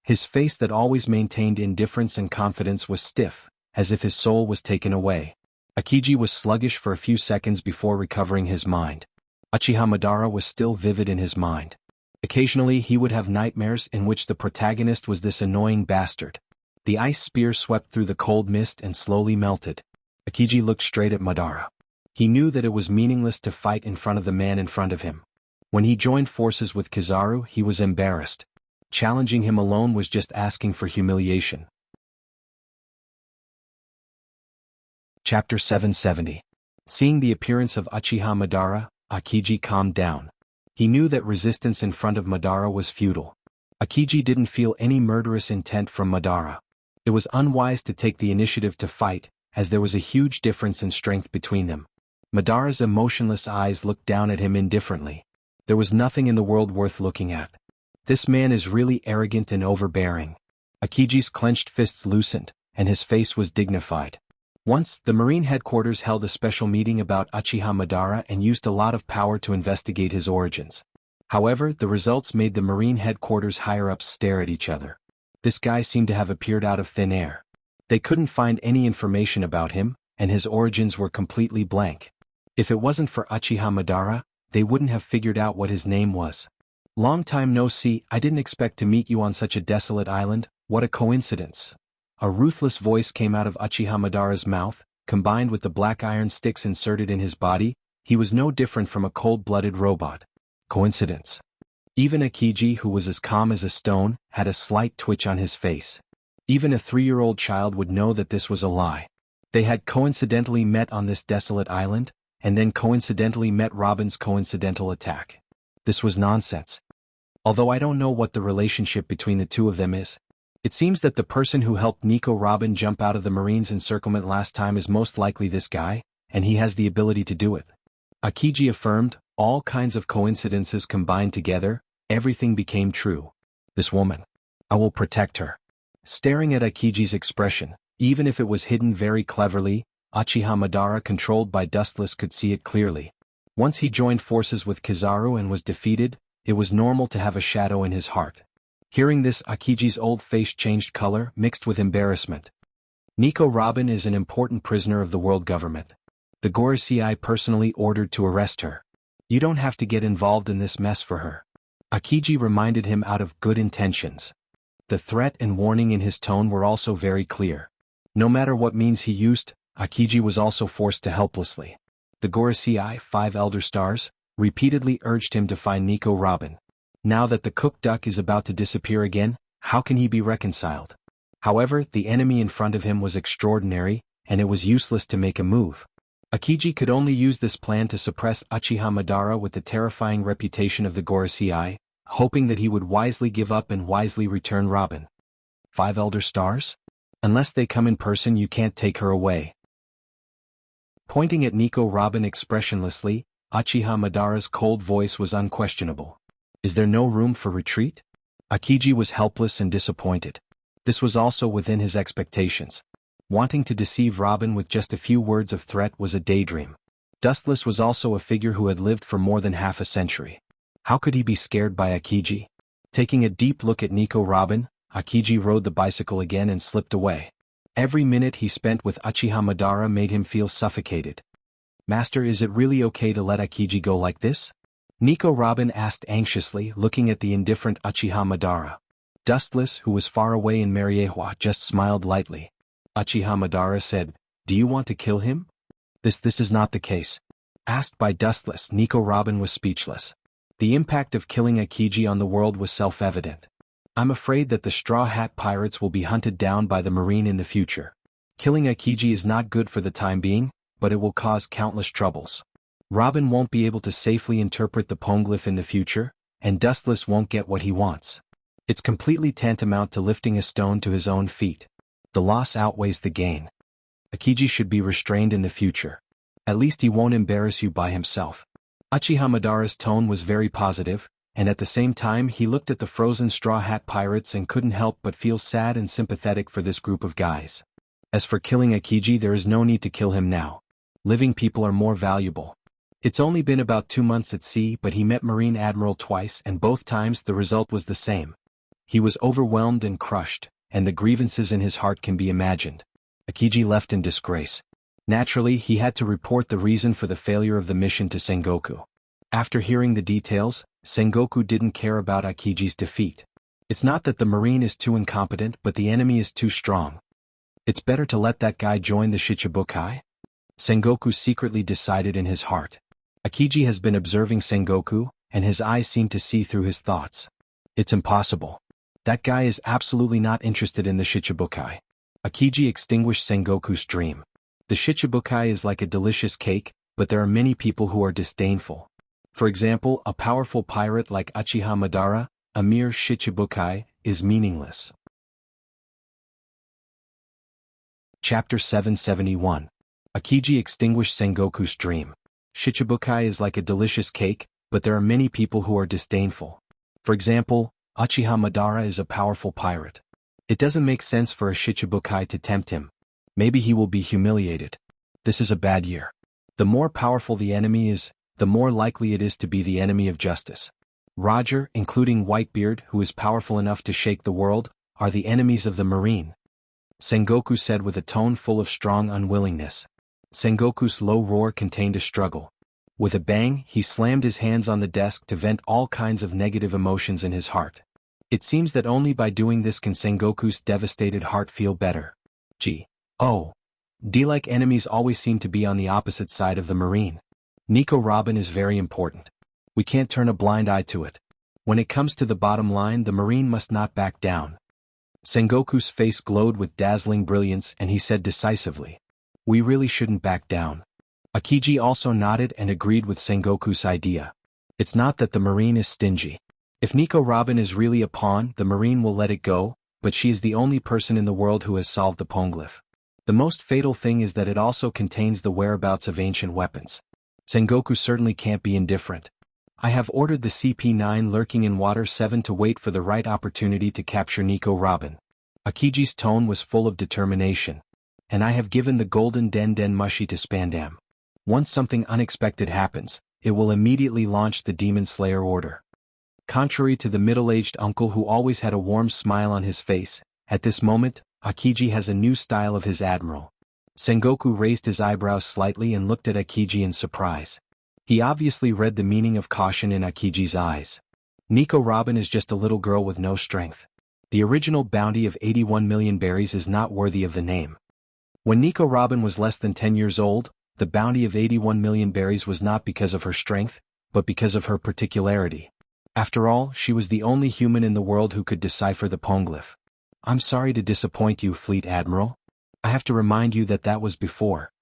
His face that always maintained indifference and confidence was stiff, as if his soul was taken away. Akiji was sluggish for a few seconds before recovering his mind. Uchiha Madara was still vivid in his mind. Occasionally he would have nightmares in which the protagonist was this annoying bastard. The ice spear swept through the cold mist and slowly melted. Akiji looked straight at Madara. He knew that it was meaningless to fight in front of the man in front of him. When he joined forces with Kizaru, he was embarrassed. Challenging him alone was just asking for humiliation. Chapter 770. Seeing the appearance of Uchiha Madara, Akiji calmed down. He knew that resistance in front of Madara was futile. Akiji didn't feel any murderous intent from Madara. It was unwise to take the initiative to fight, as there was a huge difference in strength between them. Madara's emotionless eyes looked down at him indifferently. There was nothing in the world worth looking at. This man is really arrogant and overbearing. Akiji's clenched fists loosened, and his face was dignified. Once, the Marine headquarters held a special meeting about Uchiha Madara and used a lot of power to investigate his origins. However, the results made the Marine headquarters higher-ups stare at each other. This guy seemed to have appeared out of thin air. They couldn't find any information about him, and his origins were completely blank. If it wasn't for Uchiha Madara, they wouldn't have figured out what his name was. Long time no see, I didn't expect to meet you on such a desolate island, what a coincidence. A ruthless voice came out of Uchiha Madara's mouth, combined with the black iron sticks inserted in his body. He was no different from a cold-blooded robot. Coincidence. Even Akiji, who was as calm as a stone, had a slight twitch on his face. Even a 3-year-old child would know that this was a lie. They had coincidentally met on this desolate island, and then coincidentally met Robin's coincidental attack. This was nonsense. Although I don't know what the relationship between the two of them is. It seems that the person who helped Nico Robin jump out of the Marines' encirclement last time is most likely this guy, and he has the ability to do it. Akiji affirmed, all kinds of coincidences combined together, everything became true. This woman. I will protect her. Staring at Akiji's expression, even if it was hidden very cleverly, Uchiha Madara controlled by Dustless could see it clearly. Once he joined forces with Kizaru and was defeated, it was normal to have a shadow in his heart. Hearing this, Akiji's old face changed color, mixed with embarrassment. Nico Robin is an important prisoner of the world government. The Gorosei personally ordered to arrest her. You don't have to get involved in this mess for her. Akiji reminded him out of good intentions. The threat and warning in his tone were also very clear. No matter what means he used, Akiji was also forced to helplessly. The Gorosei, 5 Elder Stars, repeatedly urged him to find Nico Robin. Now that the cooked duck is about to disappear again, how can he be reconciled? However, the enemy in front of him was extraordinary, and it was useless to make a move. Akiji could only use this plan to suppress Uchiha Madara with the terrifying reputation of the Gorosei, hoping that he would wisely give up and wisely return Robin. 5 Elder Stars? Unless they come in person, you can't take her away. Pointing at Nico Robin expressionlessly, Uchiha Madara's cold voice was unquestionable. Is there no room for retreat? Akiji was helpless and disappointed. This was also within his expectations. Wanting to deceive Robin with just a few words of threat was a daydream. Dustless was also a figure who had lived for more than half a century. How could he be scared by Akiji? Taking a deep look at Nico Robin, Akiji rode the bicycle again and slipped away. Every minute he spent with Uchiha Madara made him feel suffocated. Master, is it really okay to let Akiji go like this? Nico Robin asked anxiously, looking at the indifferent Uchiha Madara. Dustless, who was far away in Mariehua, just smiled lightly. Uchiha Madara said, Do you want to kill him? This is not the case. Asked by Dustless, Nico Robin was speechless. The impact of killing Akiji on the world was self-evident. I'm afraid that the Straw Hat Pirates will be hunted down by the Marine in the future. Killing Akiji is not good for the time being, but it will cause countless troubles. Robin won't be able to safely interpret the poneglyph in the future, and Dustless won't get what he wants. It's completely tantamount to lifting a stone to his own feet. The loss outweighs the gain. Akiji should be restrained in the future. At least he won't embarrass you by himself. Uchiha Madara's tone was very positive, and at the same time he looked at the frozen Straw Hat Pirates and couldn't help but feel sad and sympathetic for this group of guys. As for killing Akiji, there is no need to kill him now. Living people are more valuable. It's only been about 2 months at sea, but he met Marine Admiral twice and both times the result was the same. He was overwhelmed and crushed, and the grievances in his heart can be imagined. Akiji left in disgrace. Naturally, he had to report the reason for the failure of the mission to Sengoku. After hearing the details, Sengoku didn't care about Akiji's defeat. It's not that the Marine is too incompetent, but the enemy is too strong. It's better to let that guy join the Shichibukai? Sengoku secretly decided in his heart. Akiji has been observing Sengoku, and his eyes seem to see through his thoughts. It's impossible. That guy is absolutely not interested in the Shichibukai. Akiji extinguished Sengoku's dream. The Shichibukai is like a delicious cake, but there are many people who are disdainful. For example, a powerful pirate like Uchiha Madara, a mere Shichibukai, is meaningless. Chapter 771. Akiji extinguished Sengoku's dream. Shichibukai is like a delicious cake, but there are many people who are disdainful. For example, Uchiha Madara is a powerful pirate. It doesn't make sense for a Shichibukai to tempt him. Maybe he will be humiliated. This is a bad year. The more powerful the enemy is, the more likely it is to be the enemy of justice. Roger, including Whitebeard, who is powerful enough to shake the world, are the enemies of the Marine. Sengoku said with a tone full of strong unwillingness. Sengoku's low roar contained a struggle. With a bang, he slammed his hands on the desk to vent all kinds of negative emotions in his heart. It seems that only by doing this can Sengoku's devastated heart feel better. D-like enemies always seem to be on the opposite side of the Marine. Nico Robin is very important. We can't turn a blind eye to it. When it comes to the bottom line, the Marine must not back down. Sengoku's face glowed with dazzling brilliance and he said decisively, "We really shouldn't back down." Akiji also nodded and agreed with Sengoku's idea. It's not that the Marine is stingy. If Nico Robin is really a pawn, the Marine will let it go, but she is the only person in the world who has solved the Poneglyph. The most fatal thing is that it also contains the whereabouts of ancient weapons. Sengoku certainly can't be indifferent. I have ordered the CP9 lurking in Water 7 to wait for the right opportunity to capture Nico Robin. Akiji's tone was full of determination. And I have given the golden Den Den Mushi to Spandam. Once something unexpected happens, it will immediately launch the Demon Slayer order. Contrary to the middle-aged uncle who always had a warm smile on his face, at this moment, Akiji has a new style of his admiral. Sengoku raised his eyebrows slightly and looked at Akiji in surprise. He obviously read the meaning of caution in Akiji's eyes. Nico Robin is just a little girl with no strength. The original bounty of 81 million berries is not worthy of the name. When Nico Robin was less than 10 years old, the bounty of 81 million berries was not because of her strength, but because of her particularity. After all, she was the only human in the world who could decipher the Poneglyph. I'm sorry to disappoint you, Fleet Admiral. I have to remind you that was before.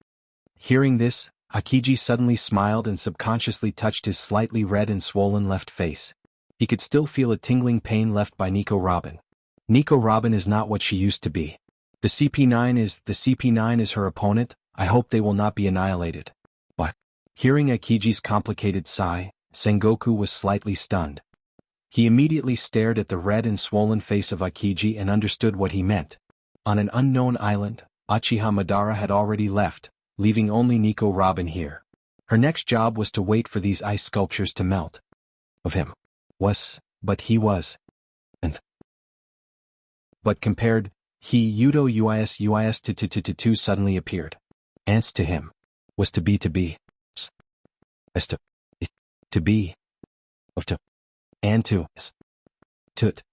Hearing this, Akiji suddenly smiled and subconsciously touched his slightly red and swollen left face. He could still feel a tingling pain left by Nico Robin. Nico Robin is not what she used to be. The CP9 is her opponent. I hope they will not be annihilated. But, hearing Akiji's complicated sigh, Sengoku was slightly stunned. He immediately stared at the red and swollen face of Akiji and understood what he meant. On an unknown island, Uchiha Madara had already left, leaving only Nico Robin here. Her next job was to wait for these ice sculptures to melt. But compared, Yudo Uis to suddenly appeared. Ants to him. Was to be. As to be. Of to. And to. Tut.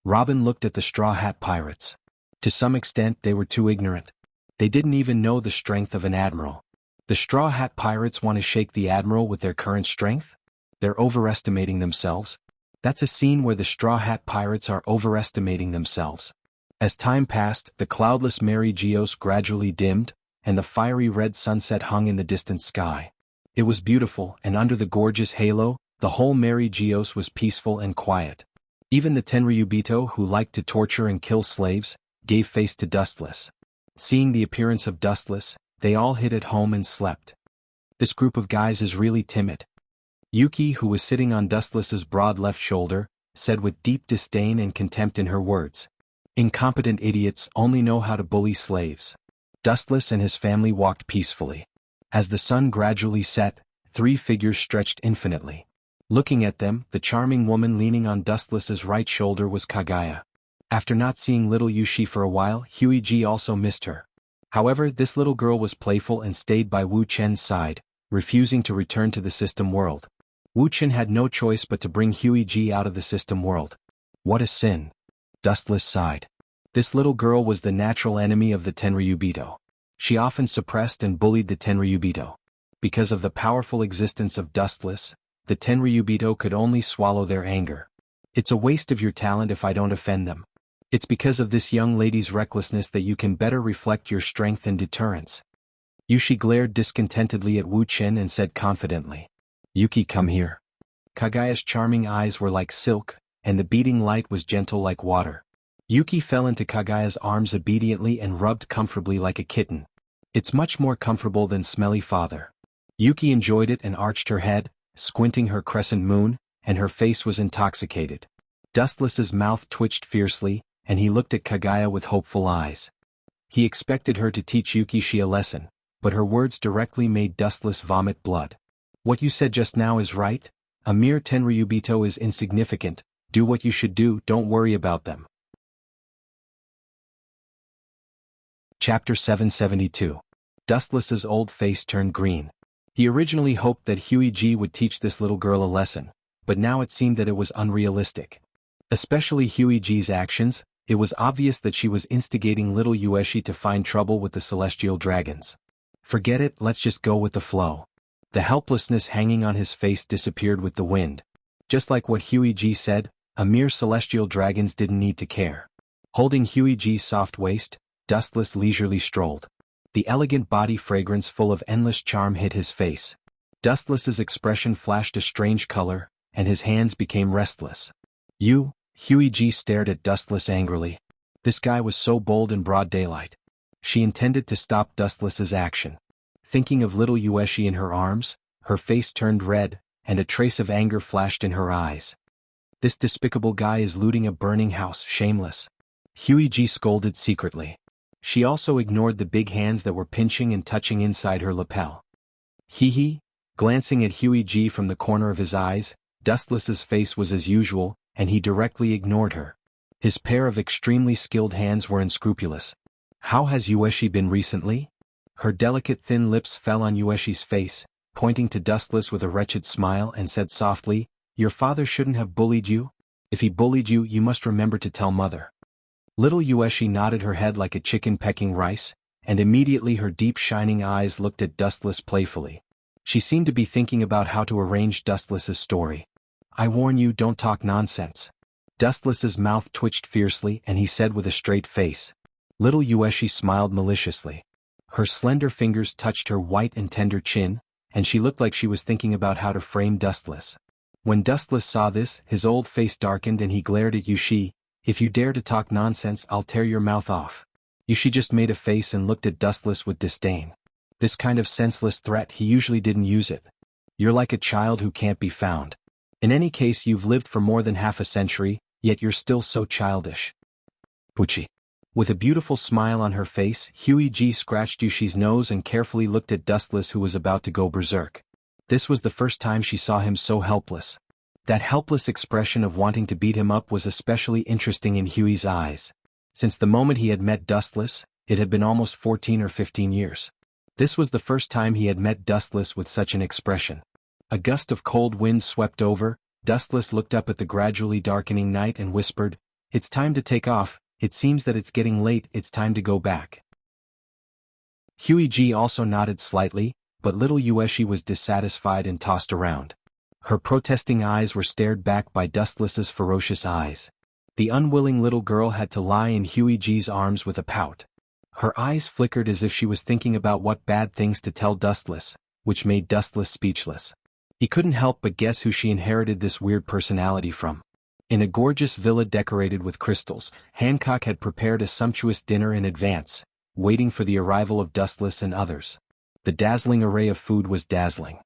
Robin looked at the Straw Hat Pirates. To some extent they were too ignorant. They didn't even know the strength of an admiral. The Straw Hat Pirates want to shake the admiral with their current strength? They're overestimating themselves. That's a scene where the Straw Hat Pirates are overestimating themselves. As time passed, the cloudless Mary Geos gradually dimmed, and the fiery red sunset hung in the distant sky. It was beautiful, and under the gorgeous halo, the whole Mary Geos was peaceful and quiet. Even the Tenryubito, who liked to torture and kill slaves, gave face to Dustless. Seeing the appearance of Dustless, they all hid at home and slept. This group of guys is really timid. Yuki, who was sitting on Dustless's broad left shoulder, said with deep disdain and contempt in her words. Incompetent idiots only know how to bully slaves. Dustless and his family walked peacefully. As the sun gradually set, three figures stretched infinitely. Looking at them, the charming woman leaning on Dustless's right shoulder was Kagaya. After not seeing little Yushi for a while, Huiji also missed her. However, this little girl was playful and stayed by Wu Chen's side, refusing to return to the system world. Wu Chen had no choice but to bring Huiji out of the system world. What a sin. Dustless sighed. This little girl was the natural enemy of the Tenryubito. She often suppressed and bullied the Tenryubito. Because of the powerful existence of Dustless, the Tenryubito could only swallow their anger. It's a waste of your talent if I don't offend them. It's because of this young lady's recklessness that you can better reflect your strength and deterrence. Yushi glared discontentedly at Wu Chen and said confidently. Yuki, come here. Kagaya's charming eyes were like silk, and the beating light was gentle like water. Yuki fell into Kagaya's arms obediently and rubbed comfortably like a kitten. It's much more comfortable than smelly father. Yuki enjoyed it and arched her head, squinting her crescent moon, and her face was intoxicated. Dustless's mouth twitched fiercely, and he looked at Kagaya with hopeful eyes. He expected her to teach Yuki a lesson, but her words directly made Dustless vomit blood. What you said just now is right. A mere Tenryubito is insignificant. Do what you should do, don't worry about them. Chapter 772. Dustless's old face turned green. He originally hoped that Huiji would teach this little girl a lesson, but now it seemed that it was unrealistic. Especially Huiji's actions, it was obvious that she was instigating little Yueshi to find trouble with the celestial dragons. Forget it, let's just go with the flow. The helplessness hanging on his face disappeared with the wind. Just like what Huiji said, a mere celestial dragons didn't need to care. Holding Huiji's soft waist, Dustless leisurely strolled. The elegant body fragrance full of endless charm hit his face. Dustless's expression flashed a strange color, and his hands became restless. Huiji stared at Dustless angrily. This guy was so bold in broad daylight. She intended to stop Dustless's action. Thinking of little Yueshi in her arms, her face turned red, and a trace of anger flashed in her eyes. This despicable guy is looting a burning house, shameless. Huiji scolded secretly. She also ignored the big hands that were pinching and touching inside her lapel. Hee. Glancing at Huiji from the corner of his eyes, Dustless's face was as usual, and he directly ignored her. His pair of extremely skilled hands were unscrupulous. How has Yueshi been recently? Her delicate thin lips fell on Yueshi's face, pointing to Dustless with a wretched smile and said softly, Your father shouldn't have bullied you? If he bullied you, you must remember to tell mother. Little Yueshi nodded her head like a chicken pecking rice, and immediately her deep shining eyes looked at Dustless playfully. She seemed to be thinking about how to arrange Dustless's story. I warn you, don't talk nonsense. Dustless's mouth twitched fiercely and he said with a straight face. Little Yueshi smiled maliciously. Her slender fingers touched her white and tender chin, and she looked like she was thinking about how to frame Dustless. When Dustless saw this, his old face darkened and he glared at Yushi. If you dare to talk nonsense, I'll tear your mouth off. Yushi just made a face and looked at Dustless with disdain. This kind of senseless threat, he usually didn't use it. You're like a child who can't be found. In any case, you've lived for more than half a century, yet you're still so childish. Puchi. With a beautiful smile on her face, Huiji scratched Yushi's nose and carefully looked at Dustless, who was about to go berserk. This was the first time she saw him so helpless. That helpless expression of wanting to beat him up was especially interesting in Hui's eyes. Since the moment he had met Dustless, it had been almost 14 or 15 years. This was the first time he had met Dustless with such an expression. A gust of cold wind swept over. Dustless looked up at the gradually darkening night and whispered, It's time to take off. It seems that it's getting late, it's time to go back. Huiji also nodded slightly, but little Yueshi was dissatisfied and tossed around. Her protesting eyes were stared back by Dustless's ferocious eyes. The unwilling little girl had to lie in Huiji's arms with a pout. Her eyes flickered as if she was thinking about what bad things to tell Dustless, which made Dustless speechless. He couldn't help but guess who she inherited this weird personality from. In a gorgeous villa decorated with crystals, Hancock had prepared a sumptuous dinner in advance, waiting for the arrival of Dustless and others. The dazzling array of food was dazzling.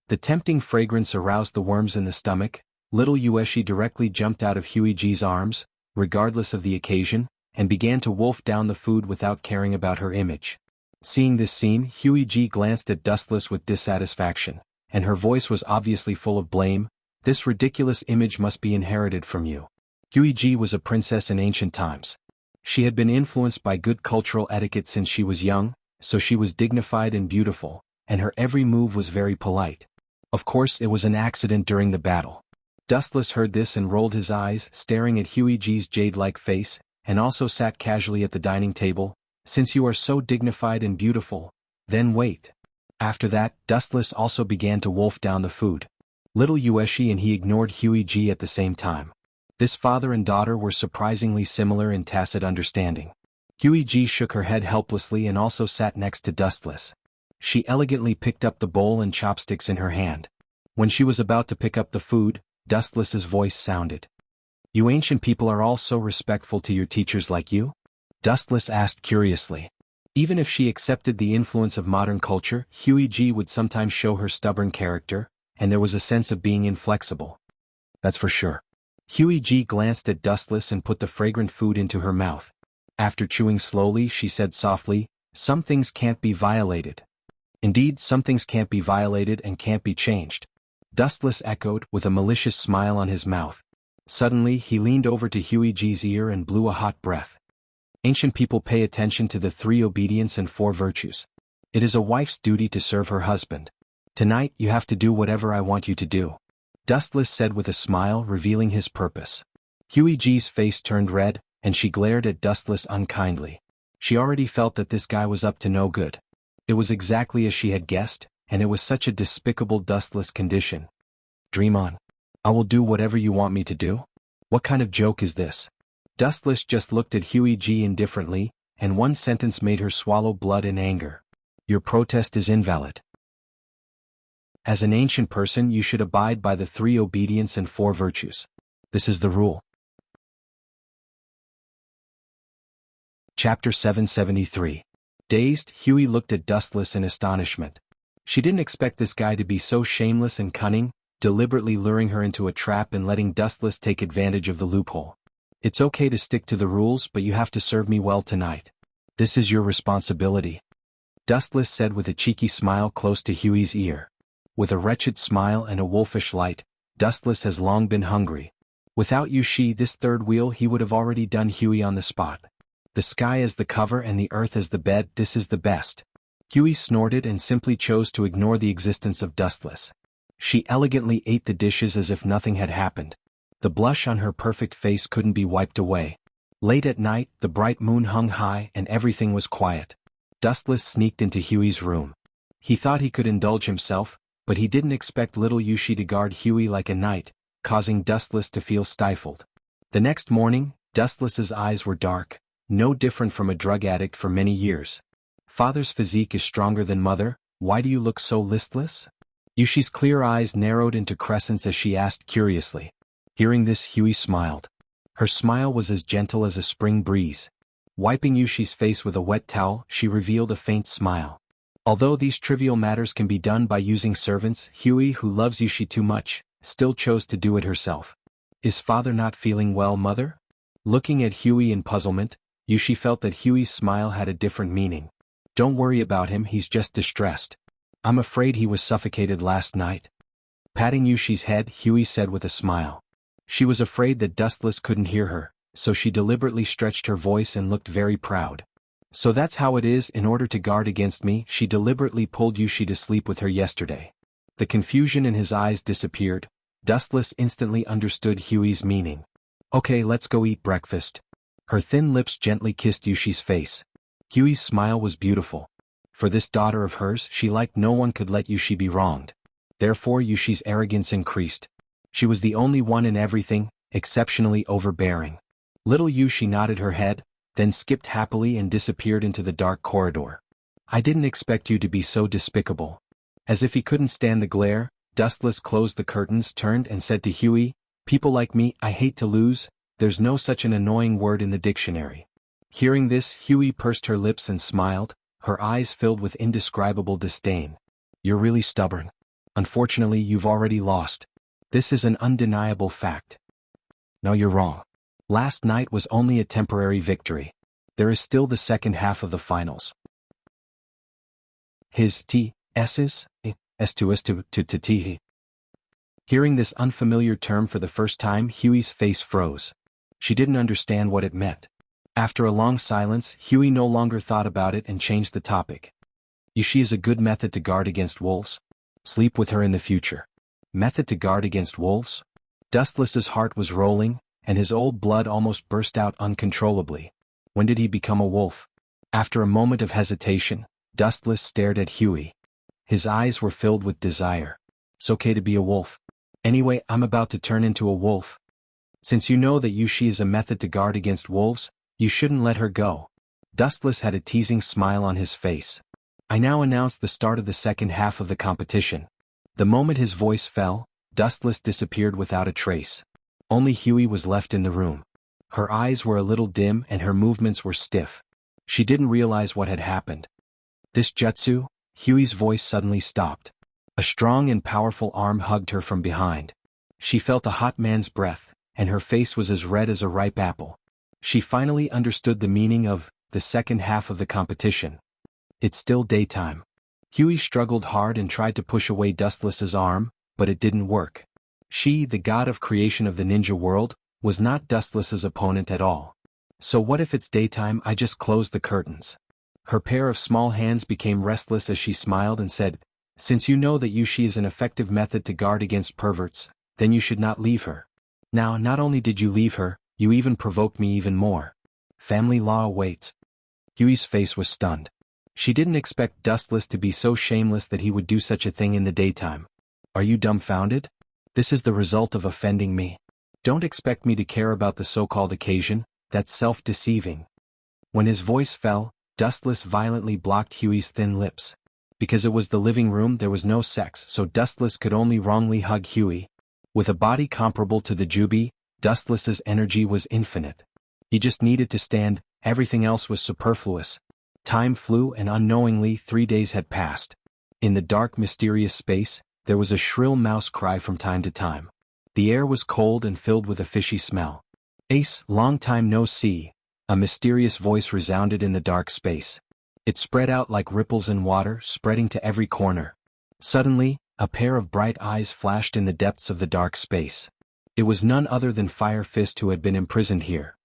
The tempting fragrance aroused the worms in the stomach. Little Yueshi directly jumped out of Huiji's arms, regardless of the occasion, and began to wolf down the food without caring about her image. Seeing this scene, Huiji glanced at Dustless with dissatisfaction, and her voice was obviously full of blame. This ridiculous image must be inherited from you. Huiji was a princess in ancient times. She had been influenced by good cultural etiquette since she was young, so she was dignified and beautiful, and her every move was very polite. Of course, it was an accident during the battle. Dustless heard this and rolled his eyes, staring at Huiji's jade-like face, and also sat casually at the dining table. Since you are so dignified and beautiful, then wait. After that, Dustless also began to wolf down the food. Little Yueshi and he ignored Huiji at the same time. This father and daughter were surprisingly similar in tacit understanding. Huiji shook her head helplessly and also sat next to Dustless. She elegantly picked up the bowl and chopsticks in her hand. When she was about to pick up the food, Dustless's voice sounded. You ancient people are all so respectful to your teachers like you? Dustless asked curiously. Even if she accepted the influence of modern culture, Huiji would sometimes show her stubborn character, and there was a sense of being inflexible. That's for sure. Huiji glanced at Dustless and put the fragrant food into her mouth. After chewing slowly, she said softly, "Some things can't be violated." Indeed, some things can't be violated and can't be changed. Dustless echoed, with a malicious smile on his mouth. Suddenly, he leaned over to Huiji's ear and blew a hot breath. Ancient people pay attention to the 3 obedience and 4 virtues. It is a wife's duty to serve her husband. Tonight, you have to do whatever I want you to do. Dustless said with a smile, revealing his purpose. Huiji's face turned red, and she glared at Dustless unkindly. She already felt that this guy was up to no good. It was exactly as she had guessed, and it was such a despicable Dustless condition. Dream on. I will do whatever you want me to do? What kind of joke is this? Dustless just looked at Huiji indifferently, and one sentence made her swallow blood in anger. Your protest is invalid. As an ancient person, you should abide by the 3 obedience and 4 virtues. This is the rule. Chapter 773. Dazed, Huey looked at Dustless in astonishment. She didn't expect this guy to be so shameless and cunning, deliberately luring her into a trap and letting Dustless take advantage of the loophole. It's okay to stick to the rules, but you have to serve me well tonight. This is your responsibility. Dustless said with a cheeky smile close to Huey's ear. With a wretched smile and a wolfish light, Dustless has long been hungry. Without Yushi, this third wheel, he would have already done Huey on the spot. The sky as the cover and the earth as the bed, this is the best. Huey snorted and simply chose to ignore the existence of Dustless. She elegantly ate the dishes as if nothing had happened. The blush on her perfect face couldn't be wiped away. Late at night, the bright moon hung high and everything was quiet. Dustless sneaked into Huey's room. He thought he could indulge himself, but he didn't expect little Yushi to guard Huey like a knight, causing Dustless to feel stifled. The next morning, Dustless's eyes were dark, no different from a drug addict for many years. Father's physique is stronger than mother, why do you look so listless? Yushi's clear eyes narrowed into crescents as she asked curiously. Hearing this, Huey smiled. Her smile was as gentle as a spring breeze. Wiping Yushi's face with a wet towel, she revealed a faint smile. Although these trivial matters can be done by using servants, Huey, who loves Yushi too much, still chose to do it herself. Is father not feeling well, mother? Looking at Huey in puzzlement, Yushi felt that Huey's smile had a different meaning. Don't worry about him, he's just distressed. I'm afraid he was suffocated last night. Patting Yushi's head, Huey said with a smile. She was afraid that Dustless couldn't hear her, so she deliberately stretched her voice and looked very proud. So that's how it is. In order to guard against me, she deliberately pulled Yushi to sleep with her yesterday. The confusion in his eyes disappeared. Dustless instantly understood Huey's meaning. Okay, let's go eat breakfast. Her thin lips gently kissed Yushi's face. Huey's smile was beautiful. For this daughter of hers, she liked no one could let Yushi be wronged. Therefore Yushi's arrogance increased. She was the only one in everything, exceptionally overbearing. Little Yushi nodded her head, then skipped happily and disappeared into the dark corridor. I didn't expect you to be so despicable. As if he couldn't stand the glare, Dustless closed the curtains, turned and said to Huey, people like me, I hate to lose, there's no such an annoying word in the dictionary. Hearing this, Huey pursed her lips and smiled, her eyes filled with indescribable disdain. "You're really stubborn. Unfortunately, you've already lost. This is an undeniable fact." "No, you're wrong. Last night was only a temporary victory. There is still the second half of the finals." His S's, S2 Hearing this unfamiliar term for the first time, Huey's face froze. She didn't understand what it meant. After a long silence, Huey no longer thought about it and changed the topic. "She is a good method to guard against wolves. Sleep with her in the future." Method to guard against wolves? Dustless's heart was rolling, and his old blood almost burst out uncontrollably. When did he become a wolf? After a moment of hesitation, Dustless stared at Huey. His eyes were filled with desire. "It's okay to be a wolf. Anyway, I'm about to turn into a wolf. Since you know that she is a method to guard against wolves, you shouldn't let her go." Dustless had a teasing smile on his face. "I now announce the start of the second half of the competition." The moment his voice fell, Dustless disappeared without a trace. Only Huey was left in the room. Her eyes were a little dim and her movements were stiff. She didn't realize what had happened. "This jutsu?" Huey's voice suddenly stopped. A strong and powerful arm hugged her from behind. She felt a hot man's breath, and her face was as red as a ripe apple. She finally understood the meaning of the second half of the competition. It's still daytime. Huey struggled hard and tried to push away Dustless's arm, but it didn't work. She, the god of creation of the ninja world, was not Dustless's opponent at all. "So what if it's daytime? I just closed the curtains." Her pair of small hands became restless as she smiled and said, "Since you know that she is an effective method to guard against perverts, then you should not leave her. Now, not only did you leave her, you even provoked me even more. Family law awaits." Huey's face was stunned. She didn't expect Dustless to be so shameless that he would do such a thing in the daytime. "Are you dumbfounded? This is the result of offending me. Don't expect me to care about the so-called occasion. That's self-deceiving." When his voice fell, Dustless violently blocked Huey's thin lips. Because it was the living room, there was no sex, so Dustless could only wrongly hug Huey. With a body comparable to the Jubi, Dustless's energy was infinite. He just needed to stand, everything else was superfluous. Time flew and unknowingly 3 days had passed. In the dark, mysterious space, there was a shrill mouse cry from time to time. The air was cold and filled with a fishy smell. "Ace, long time no see," a mysterious voice resounded in the dark space. It spread out like ripples in water, spreading to every corner. Suddenly, a pair of bright eyes flashed in the depths of the dark space. It was none other than Fire Fist who had been imprisoned here.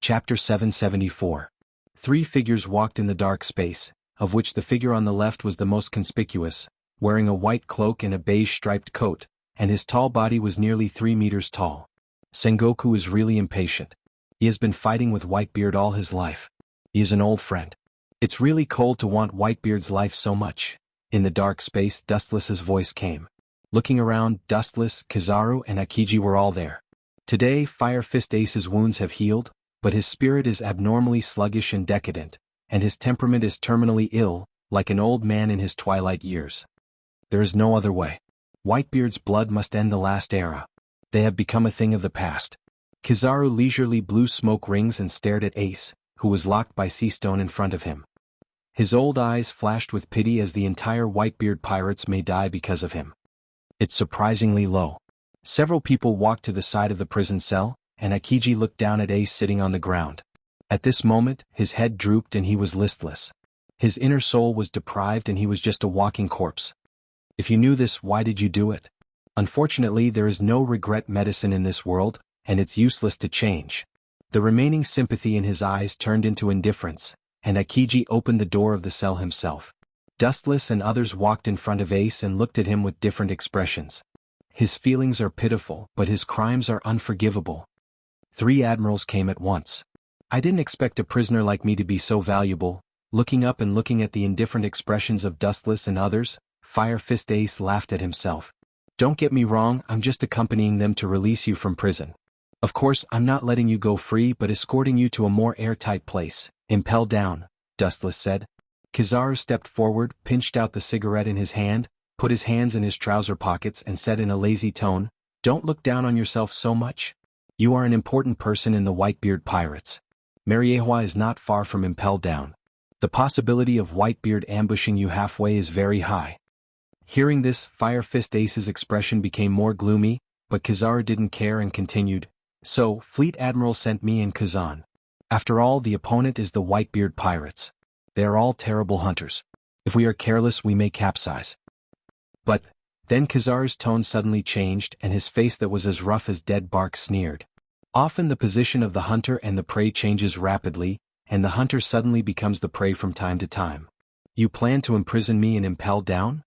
Chapter 774. 3 figures walked in the dark space, of which the figure on the left was the most conspicuous, wearing a white cloak and a beige striped coat, and his tall body was nearly 3 meters tall. Sengoku is really impatient. He has been fighting with Whitebeard all his life. He is an old friend. It's really cold to want Whitebeard's life so much. In the dark space, Dustless's voice came. Looking around, Dustless, Kizaru, and Akiji were all there. Today, Fire Fist Ace's wounds have healed, but his spirit is abnormally sluggish and decadent, and his temperament is terminally ill, like an old man in his twilight years. There is no other way. Whitebeard's blood must end the last era. They have become a thing of the past. Kizaru leisurely blew smoke rings and stared at Ace, who was locked by Seastone in front of him. His old eyes flashed with pity as the entire Whitebeard pirates may die because of him. It's surprisingly low. Several people walked to the side of the prison cell, and Akiji looked down at Ace sitting on the ground. At this moment, his head drooped and he was listless. His inner soul was deprived and he was just a walking corpse. If you knew this, why did you do it? Unfortunately, there is no regret medicine in this world, and it's useless to change. The remaining sympathy in his eyes turned into indifference, and Akiji opened the door of the cell himself. Dustless and others walked in front of Ace and looked at him with different expressions. His feelings are pitiful, but his crimes are unforgivable. 3 admirals came at once. I didn't expect a prisoner like me to be so valuable. Looking up and looking at the indifferent expressions of Dustless and others, Fire Fist Ace laughed at himself. Don't get me wrong, I'm just accompanying them to release you from prison. Of course, I'm not letting you go free but escorting you to a more airtight place. Impel down, Dustless said. Kizaru stepped forward, pinched out the cigarette in his hand, put his hands in his trouser pockets and said in a lazy tone, "Don't look down on yourself so much. You are an important person in the Whitebeard Pirates. Mariehua is not far from Impel Down. The possibility of Whitebeard ambushing you halfway is very high. Hearing this, Fire Fist Ace's expression became more gloomy, but Kizaru didn't care and continued, "So, Fleet Admiral sent me and Kazan. After all, the opponent is the Whitebeard pirates. They are all terrible hunters. If we are careless, we may capsize." But then Kizaru's tone suddenly changed and his face that was as rough as dead bark sneered. Often the position of the hunter and the prey changes rapidly, and the hunter suddenly becomes the prey from time to time. "You plan to imprison me in Impel Down?"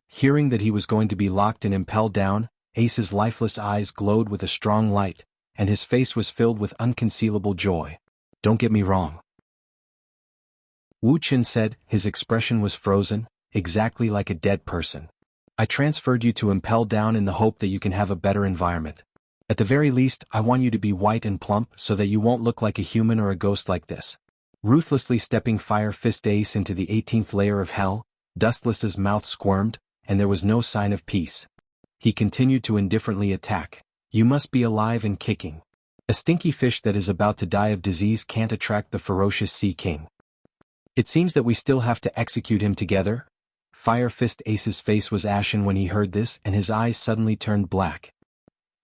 Hearing that he was going to be locked in Impel Down, Ace's lifeless eyes glowed with a strong light, and his face was filled with unconcealable joy. "Don't get me wrong," Wu Qin said. His expression was frozen, exactly like a dead person. "I transferred you to Impel Down in the hope that you can have a better environment. At the very least, I want you to be white and plump so that you won't look like a human or a ghost like this." Ruthlessly stepping Fire Fist Ace into the 18th layer of hell, Dustless's mouth squirmed, and there was no sign of peace. He continued to indifferently attack. "You must be alive and kicking. A stinky fish that is about to die of disease can't attract the ferocious Sea King. It seems that we still have to execute him together." Fire Fist Ace's face was ashen when he heard this, and his eyes suddenly turned black.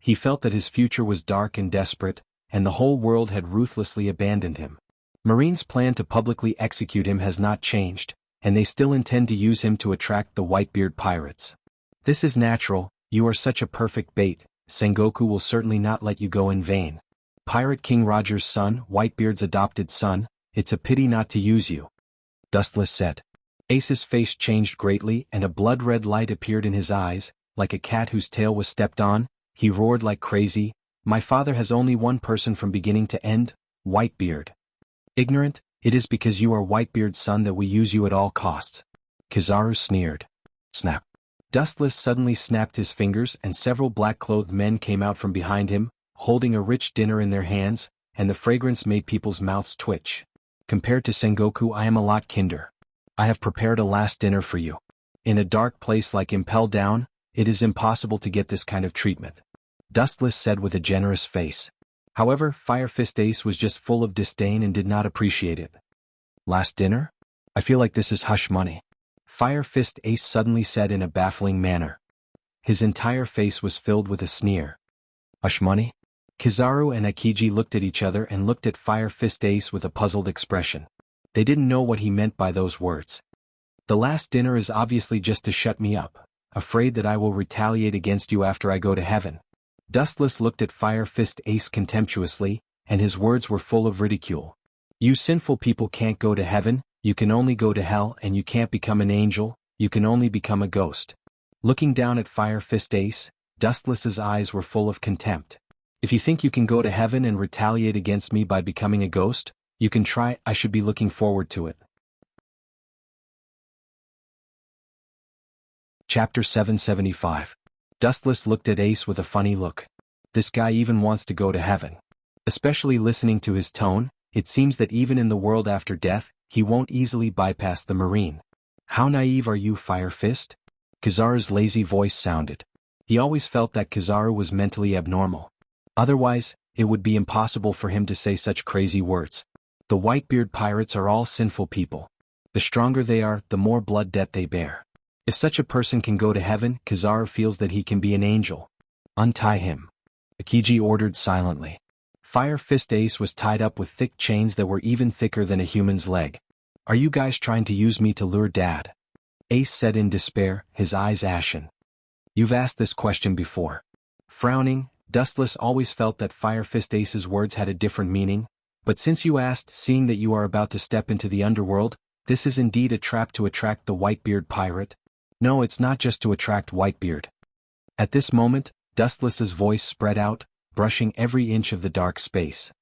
He felt that his future was dark and desperate, and the whole world had ruthlessly abandoned him. Marine's plan to publicly execute him has not changed, and they still intend to use him to attract the Whitebeard pirates. "This is natural, you are such a perfect bait, Sengoku will certainly not let you go in vain. Pirate King Roger's son, Whitebeard's adopted son, it's a pity not to use you," Dustless said. Ace's face changed greatly and a blood-red light appeared in his eyes, like a cat whose tail was stepped on. He roared like crazy, "My father has only one person from beginning to end, Whitebeard. Ignorant, it is because you are Whitebeard's son that we use you at all costs." Kizaru sneered. Snap. Dustless suddenly snapped his fingers and several black-clothed men came out from behind him, holding a rich dinner in their hands, and the fragrance made people's mouths twitch. "Compared to Sengoku, I am a lot kinder. I have prepared a last dinner for you. In a dark place like Impel Down, it is impossible to get this kind of treatment," Dustless said with a generous face. However, Fire Fist Ace was just full of disdain and did not appreciate it. "Last dinner? I feel like this is hush money," Fire Fist Ace suddenly said in a baffling manner. His entire face was filled with a sneer. "Hush money?" Kizaru and Akiji looked at each other and looked at Fire Fist Ace with a puzzled expression. They didn't know what he meant by those words. "The last dinner is obviously just to shut me up, afraid that I will retaliate against you after I go to heaven." Dustless looked at Fire Fist Ace contemptuously, and his words were full of ridicule. "You sinful people can't go to heaven, you can only go to hell, and you can't become an angel, you can only become a ghost." Looking down at Fire Fist Ace, Dustless's eyes were full of contempt. "If you think you can go to heaven and retaliate against me by becoming a ghost, you can try. I should be looking forward to it." Chapter 775. Dustless looked at Ace with a funny look. This guy even wants to go to heaven. Especially listening to his tone, it seems that even in the world after death, he won't easily bypass the Marine. "How naive are you, Fire Fist?" Kizaru's lazy voice sounded. He always felt that Kizaru was mentally abnormal. Otherwise, it would be impossible for him to say such crazy words. The Whitebeard pirates are all sinful people. The stronger they are, the more blood debt they bear. If such a person can go to heaven, Kizaru feels that he can be an angel. "Untie him," Akiji ordered silently. Fire Fist Ace was tied up with thick chains that were even thicker than a human's leg. "Are you guys trying to use me to lure Dad?" Ace said in despair, his eyes ashen. "You've asked this question before." Frowning, Dustless always felt that Fire Fist Ace's words had a different meaning. "But since you asked, seeing that you are about to step into the underworld, this is indeed a trap to attract the Whitebeard pirate." "No, it's not just to attract Whitebeard." At this moment, Dustless's voice spread out, brushing every inch of the dark space.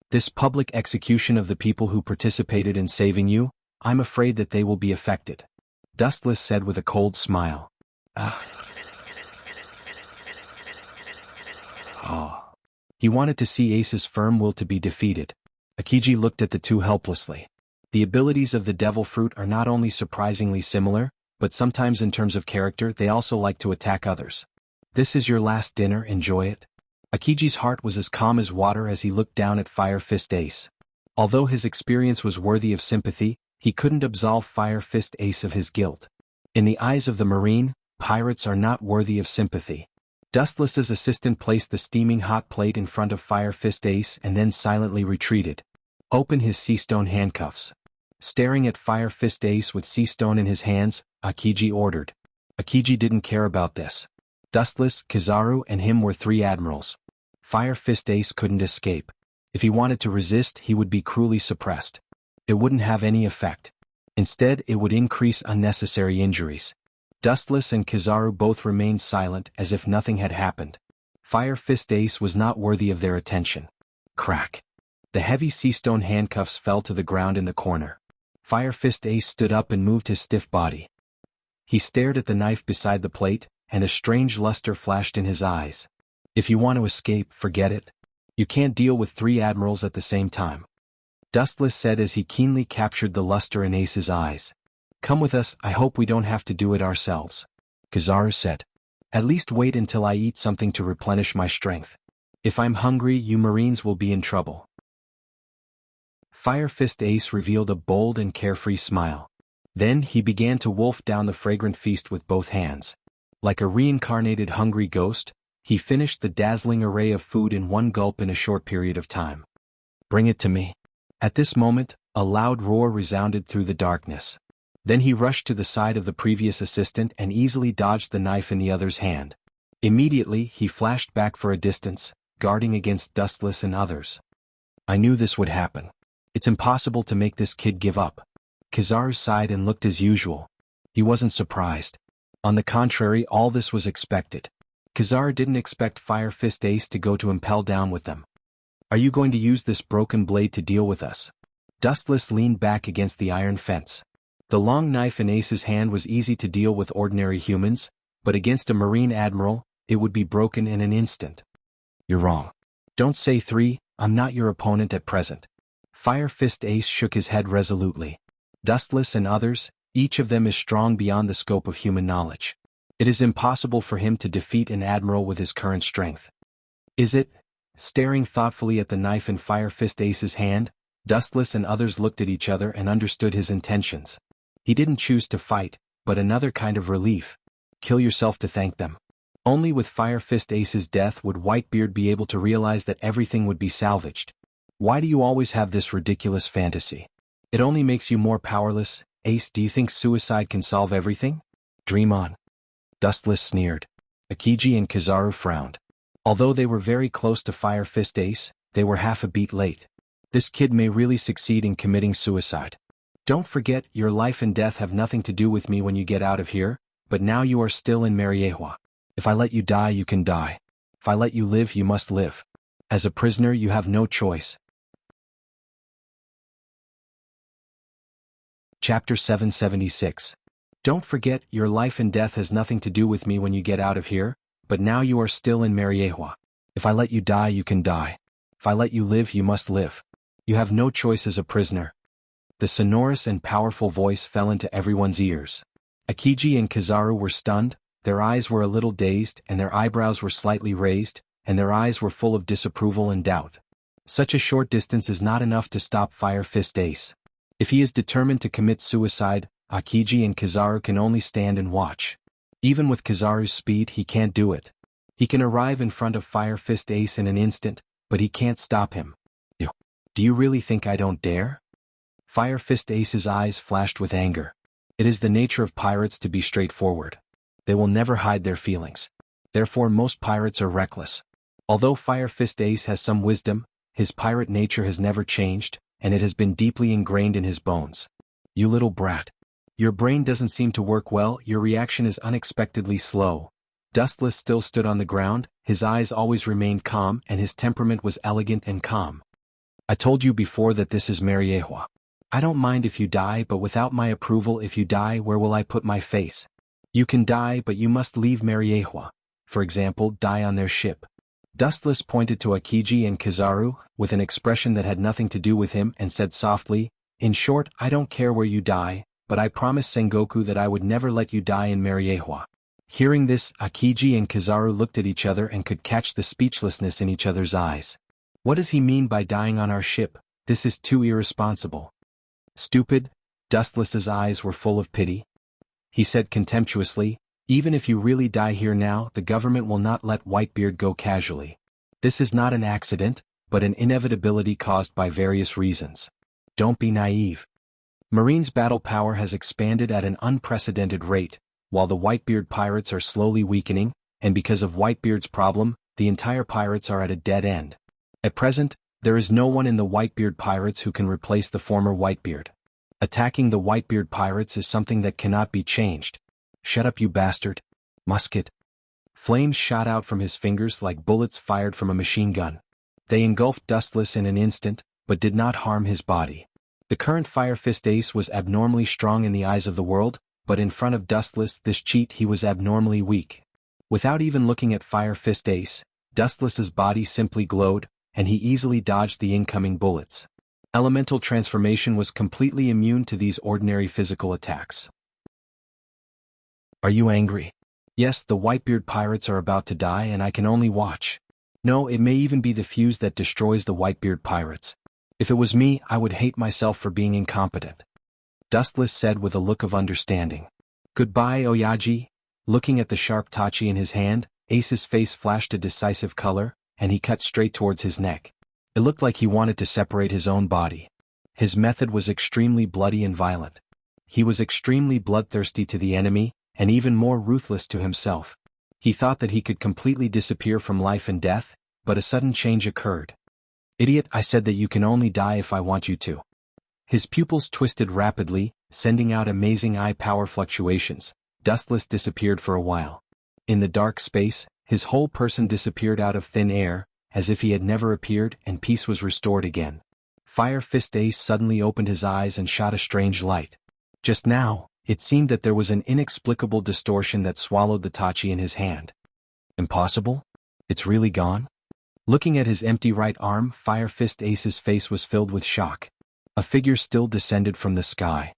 "This public execution of the people who participated in saving you, I'm afraid that they will be affected," Dustless said with a cold smile. Oh. He wanted to see Ace's firm will to be defeated. Akiji looked at the two helplessly. The abilities of the devil fruit are not only surprisingly similar, but sometimes in terms of character they also like to attack others. "This is your last dinner, enjoy it." Akiji's heart was as calm as water as he looked down at Fire Fist Ace. Although his experience was worthy of sympathy, he couldn't absolve Fire Fist Ace of his guilt. In the eyes of the Marine, pirates are not worthy of sympathy. Dustless's assistant placed the steaming hot plate in front of Fire Fist Ace and then silently retreated. Open his seastone handcuffs. Staring at Fire Fist Ace with seastone in his hands, Akiji ordered. Akiji didn't care about this. Dustless, Kizaru and him were 3 admirals. Fire Fist Ace couldn't escape. If he wanted to resist, he would be cruelly suppressed. It wouldn't have any effect. Instead, it would increase unnecessary injuries. Dustless and Kizaru both remained silent as if nothing had happened. Fire Fist Ace was not worthy of their attention. Crack. The heavy seastone handcuffs fell to the ground in the corner. Fire Fist Ace stood up and moved his stiff body. He stared at the knife beside the plate, and a strange luster flashed in his eyes. If you want to escape, forget it. You can't deal with 3 admirals at the same time. Dustless said as he keenly captured the luster in Ace's eyes. Come with us, I hope we don't have to do it ourselves. Kizaru said. At least wait until I eat something to replenish my strength. If I'm hungry, you Marines will be in trouble. Fire Fist Ace revealed a bold and carefree smile. Then he began to wolf down the fragrant feast with both hands. Like a reincarnated hungry ghost, he finished the dazzling array of food in one gulp in a short period of time. Bring it to me. At this moment, a loud roar resounded through the darkness. Then he rushed to the side of the previous assistant and easily dodged the knife in the other's hand. Immediately, he flashed back for a distance, guarding against Dustless and others. I knew this would happen. It's impossible to make this kid give up. Kizaru sighed and looked as usual. He wasn't surprised. On the contrary, all this was expected. Kizaru didn't expect Fire Fist Ace to go to impel down with them. Are you going to use this broken blade to deal with us? Dustless leaned back against the iron fence. The long knife in Ace's hand was easy to deal with ordinary humans, but against a Marine admiral, it would be broken in an instant. You're wrong. Don't say 3, I'm not your opponent at present. Fire Fist Ace shook his head resolutely. Dustless and others, each of them is strong beyond the scope of human knowledge. It is impossible for him to defeat an admiral with his current strength. Is it? Staring thoughtfully at the knife in Fire Fist Ace's hand, Dustless and others looked at each other and understood his intentions. He didn't choose to fight, but another kind of relief. Kill yourself to thank them. Only with Fire Fist Ace's death would Whitebeard be able to realize that everything would be salvaged. Why do you always have this ridiculous fantasy? It only makes you more powerless. Ace, do you think suicide can solve everything? Dream on. Dustless sneered. Akiji and Kizaru frowned. Although they were very close to Fire Fist Ace, they were half a beat late. This kid may really succeed in committing suicide. Don't forget, your life and death have nothing to do with me when you get out of here, but now you are still in Mariehua. If I let you die, you can die. If I let you live, you must live. As a prisoner, you have no choice. Chapter 776. Don't forget, your life and death has nothing to do with me when you get out of here, but now you are still in Mariehua. If I let you die, you can die. If I let you live, you must live. You have no choice as a prisoner. The sonorous and powerful voice fell into everyone's ears. Akiji and Kizaru were stunned, their eyes were a little dazed and their eyebrows were slightly raised, and their eyes were full of disapproval and doubt. Such a short distance is not enough to stop Fire Fist Ace. If he is determined to commit suicide, Akiji and Kizaru can only stand and watch. Even with Kizaru's speed, he can't do it. He can arrive in front of Fire Fist Ace in an instant, but he can't stop him. Do you really think I don't dare? Fire Fist Ace's eyes flashed with anger. It is the nature of pirates to be straightforward. They will never hide their feelings. Therefore most pirates are reckless. Although Fire Fist Ace has some wisdom, his pirate nature has never changed, and it has been deeply ingrained in his bones. You little brat. Your brain doesn't seem to work well, your reaction is unexpectedly slow. Dustless still stood on the ground, his eyes always remained calm and his temperament was elegant and calm. I told you before that this is Mariehua. I don't mind if you die, but without my approval, if you die, where will I put my face? You can die, but you must leave Mariehua. For example, die on their ship. Dustless pointed to Akiji and Kizaru, with an expression that had nothing to do with him, and said softly, in short, I don't care where you die, but I promised Sengoku that I would never let you die in Mariehua. Hearing this, Akiji and Kizaru looked at each other and could catch the speechlessness in each other's eyes. What does he mean by dying on our ship? This is too irresponsible. Stupid. Dustless's eyes were full of pity. He said contemptuously, even if you really die here now, the government will not let Whitebeard go casually. This is not an accident, but an inevitability caused by various reasons. Don't be naive. Marine's battle power has expanded at an unprecedented rate, while the Whitebeard pirates are slowly weakening, and because of Whitebeard's problem, the entire pirates are at a dead end. At present, there is no one in the Whitebeard pirates who can replace the former Whitebeard. Attacking the Whitebeard pirates is something that cannot be changed. Shut up, you bastard. Musket. Flames shot out from his fingers like bullets fired from a machine gun. They engulfed Dustless in an instant, but did not harm his body. The current Fire Fist Ace was abnormally strong in the eyes of the world, but in front of Dustless this cheat he was abnormally weak. Without even looking at Fire Fist Ace, Dustless's body simply glowed, and he easily dodged the incoming bullets. Elemental transformation was completely immune to these ordinary physical attacks. Are you angry? Yes, the Whitebeard pirates are about to die and I can only watch. No, it may even be the fuse that destroys the Whitebeard pirates. If it was me, I would hate myself for being incompetent. Dustless said with a look of understanding. Goodbye, Oyaji. Looking at the sharp tachi in his hand, Ace's face flashed a decisive color, and he cut straight towards his neck. It looked like he wanted to separate his own body. His method was extremely bloody and violent. He was extremely bloodthirsty to the enemy, and even more ruthless to himself. He thought that he could completely disappear from life and death, but a sudden change occurred. Idiot, I said that you can only die if I want you to. His pupils twisted rapidly, sending out amazing eye power fluctuations. Dustless disappeared for a while. In the dark space, his whole person disappeared out of thin air, as if he had never appeared, and peace was restored again. Fire Fist Ace suddenly opened his eyes and shot a strange light. Just now, it seemed that there was an inexplicable distortion that swallowed the tachi in his hand. Impossible? It's really gone? Looking at his empty right arm, Fire Fist Ace's face was filled with shock. A figure still descended from the sky.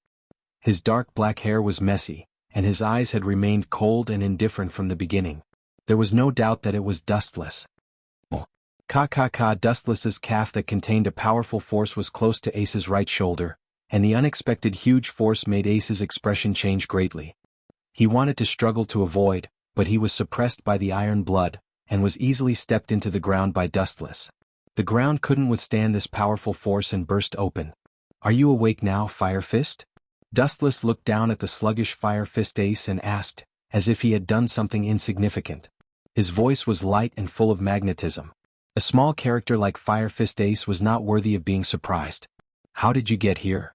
His dark black hair was messy, and his eyes had remained cold and indifferent from the beginning. There was no doubt that it was Dustless. Dustless's calf that contained a powerful force was close to Ace's right shoulder, and the unexpected huge force made Ace's expression change greatly. He wanted to struggle to avoid, but he was suppressed by the iron blood, and was easily stepped into the ground by Dustless. The ground couldn't withstand this powerful force and burst open. Are you awake now, Fire Fist? Dustless looked down at the sluggish Fire Fist Ace and asked, as if he had done something insignificant. His voice was light and full of magnetism. A small character like Fire Fist Ace was not worthy of being surprised. How did you get here?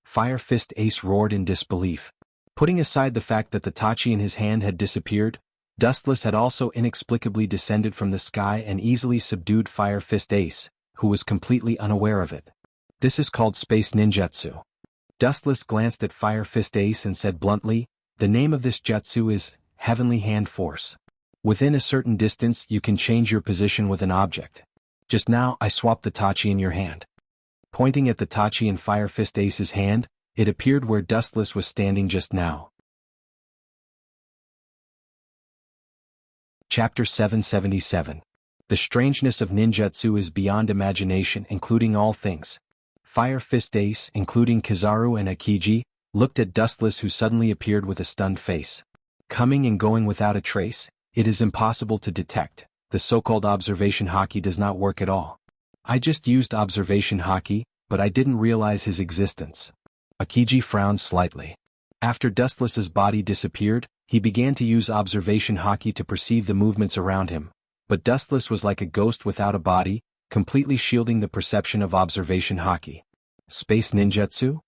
Fire Fist Ace roared in disbelief. Putting aside the fact that the tachi in his hand had disappeared, Dustless had also inexplicably descended from the sky and easily subdued Fire Fist Ace, who was completely unaware of it. This is called space ninjutsu. Dustless glanced at Fire Fist Ace and said bluntly, the name of this jutsu is Heavenly Hand Force. Within a certain distance you can change your position with an object. Just now I swapped the tachi in your hand. Pointing at the tachi in Fire Fist Ace's hand, it appeared where Dustless was standing just now. Chapter 777. The strangeness of ninjutsu is beyond imagination, including all things. Fire Fist Ace, including Kizaru and Akiji, looked at Dustless, who suddenly appeared with a stunned face. Coming and going without a trace, it is impossible to detect. The so-called observation haki does not work at all. I just used observation haki, but I didn't realize his existence. Akiji frowned slightly. After Dustless's body disappeared, he began to use observation haki to perceive the movements around him, but Dustless was like a ghost without a body, completely shielding the perception of observation haki. Space ninjutsu?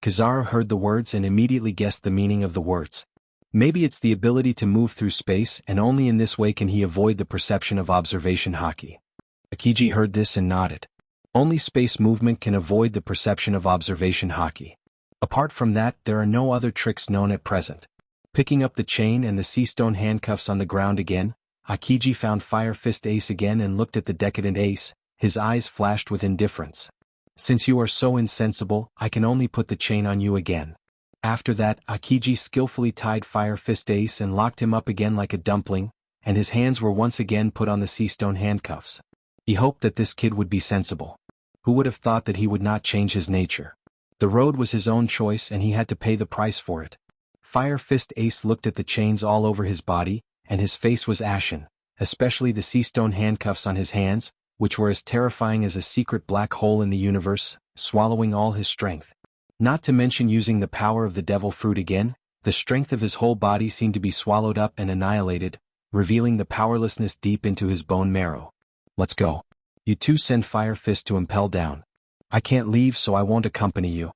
Kizaru heard the words and immediately guessed the meaning of the words. Maybe it's the ability to move through space, and only in this way can he avoid the perception of observation haki. Akiji heard this and nodded. Only space movement can avoid the perception of observation haki. Apart from that, there are no other tricks known at present. Picking up the chain and the sea stone handcuffs on the ground again, Akiji found Fire Fist Ace again and looked at the decadent Ace. His eyes flashed with indifference. Since you are so insensible, I can only put the chain on you again. After that, Akiji skillfully tied Fire Fist Ace and locked him up again like a dumpling, and his hands were once again put on the sea stone handcuffs. He hoped that this kid would be sensible. Who would have thought that he would not change his nature? The road was his own choice and he had to pay the price for it. Fire Fist Ace looked at the chains all over his body, and his face was ashen, especially the seastone handcuffs on his hands, which were as terrifying as a secret black hole in the universe, swallowing all his strength. Not to mention using the power of the devil fruit again, the strength of his whole body seemed to be swallowed up and annihilated, revealing the powerlessness deep into his bone marrow. Let's go. You two send Fire Fist to impel down. I can't leave, so I won't accompany you.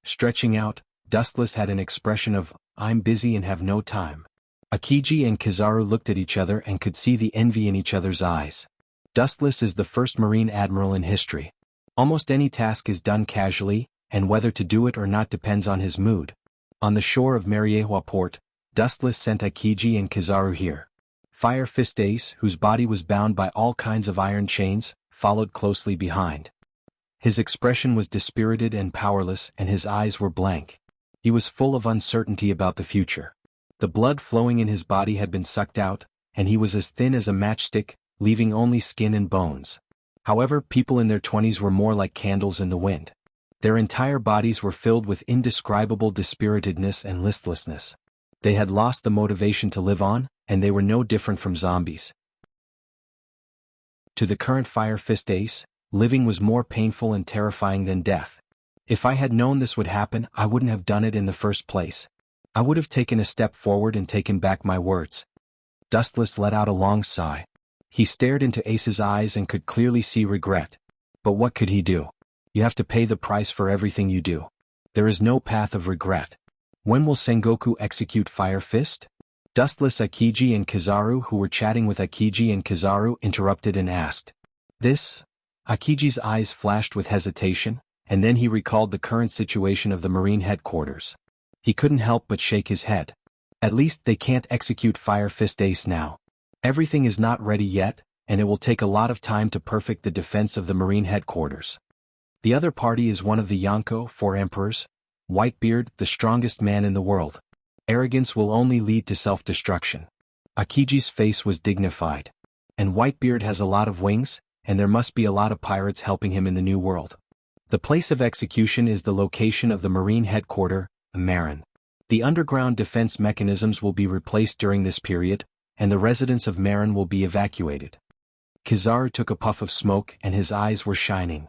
Stretching out, Dustless had an expression of, I'm busy and have no time. Akiji and Kizaru looked at each other and could see the envy in each other's eyes. Dustless is the first Marine Admiral in history. Almost any task is done casually, and whether to do it or not depends on his mood. On the shore of Mariehua Port, Dustless sent Akiji and Kizaru here. Fire Fist Ace, whose body was bound by all kinds of iron chains, followed closely behind. His expression was dispirited and powerless, and his eyes were blank. He was full of uncertainty about the future. The blood flowing in his body had been sucked out, and he was as thin as a matchstick, leaving only skin and bones. However, people in their 20s were more like candles in the wind. Their entire bodies were filled with indescribable dispiritedness and listlessness. They had lost the motivation to live on, and they were no different from zombies. To the current Fire Fist Ace, living was more painful and terrifying than death. If I had known this would happen, I wouldn't have done it in the first place. I would have taken a step forward and taken back my words. Dustless let out a long sigh. He stared into Ace's eyes and could clearly see regret. But what could he do? You have to pay the price for everything you do. There is no path of regret. When will Sengoku execute Fire Fist? Dustless Akiji and Kizaru, who were chatting with Akiji and Kizaru, interrupted and asked. This? Akiji's eyes flashed with hesitation, and then he recalled the current situation of the Marine headquarters. He couldn't help but shake his head. At least they can't execute Fire Fist Ace now. Everything is not ready yet, and it will take a lot of time to perfect the defense of the Marine headquarters. The other party is one of the Yonko, 4 emperors. Whitebeard, the strongest man in the world. Arrogance will only lead to self-destruction. Akiji's face was dignified. And Whitebeard has a lot of wings, and there must be a lot of pirates helping him in the new world. The place of execution is the location of the Marine headquarters, Marin. The underground defense mechanisms will be replaced during this period, and the residents of Marin will be evacuated. Kizaru took a puff of smoke and his eyes were shining.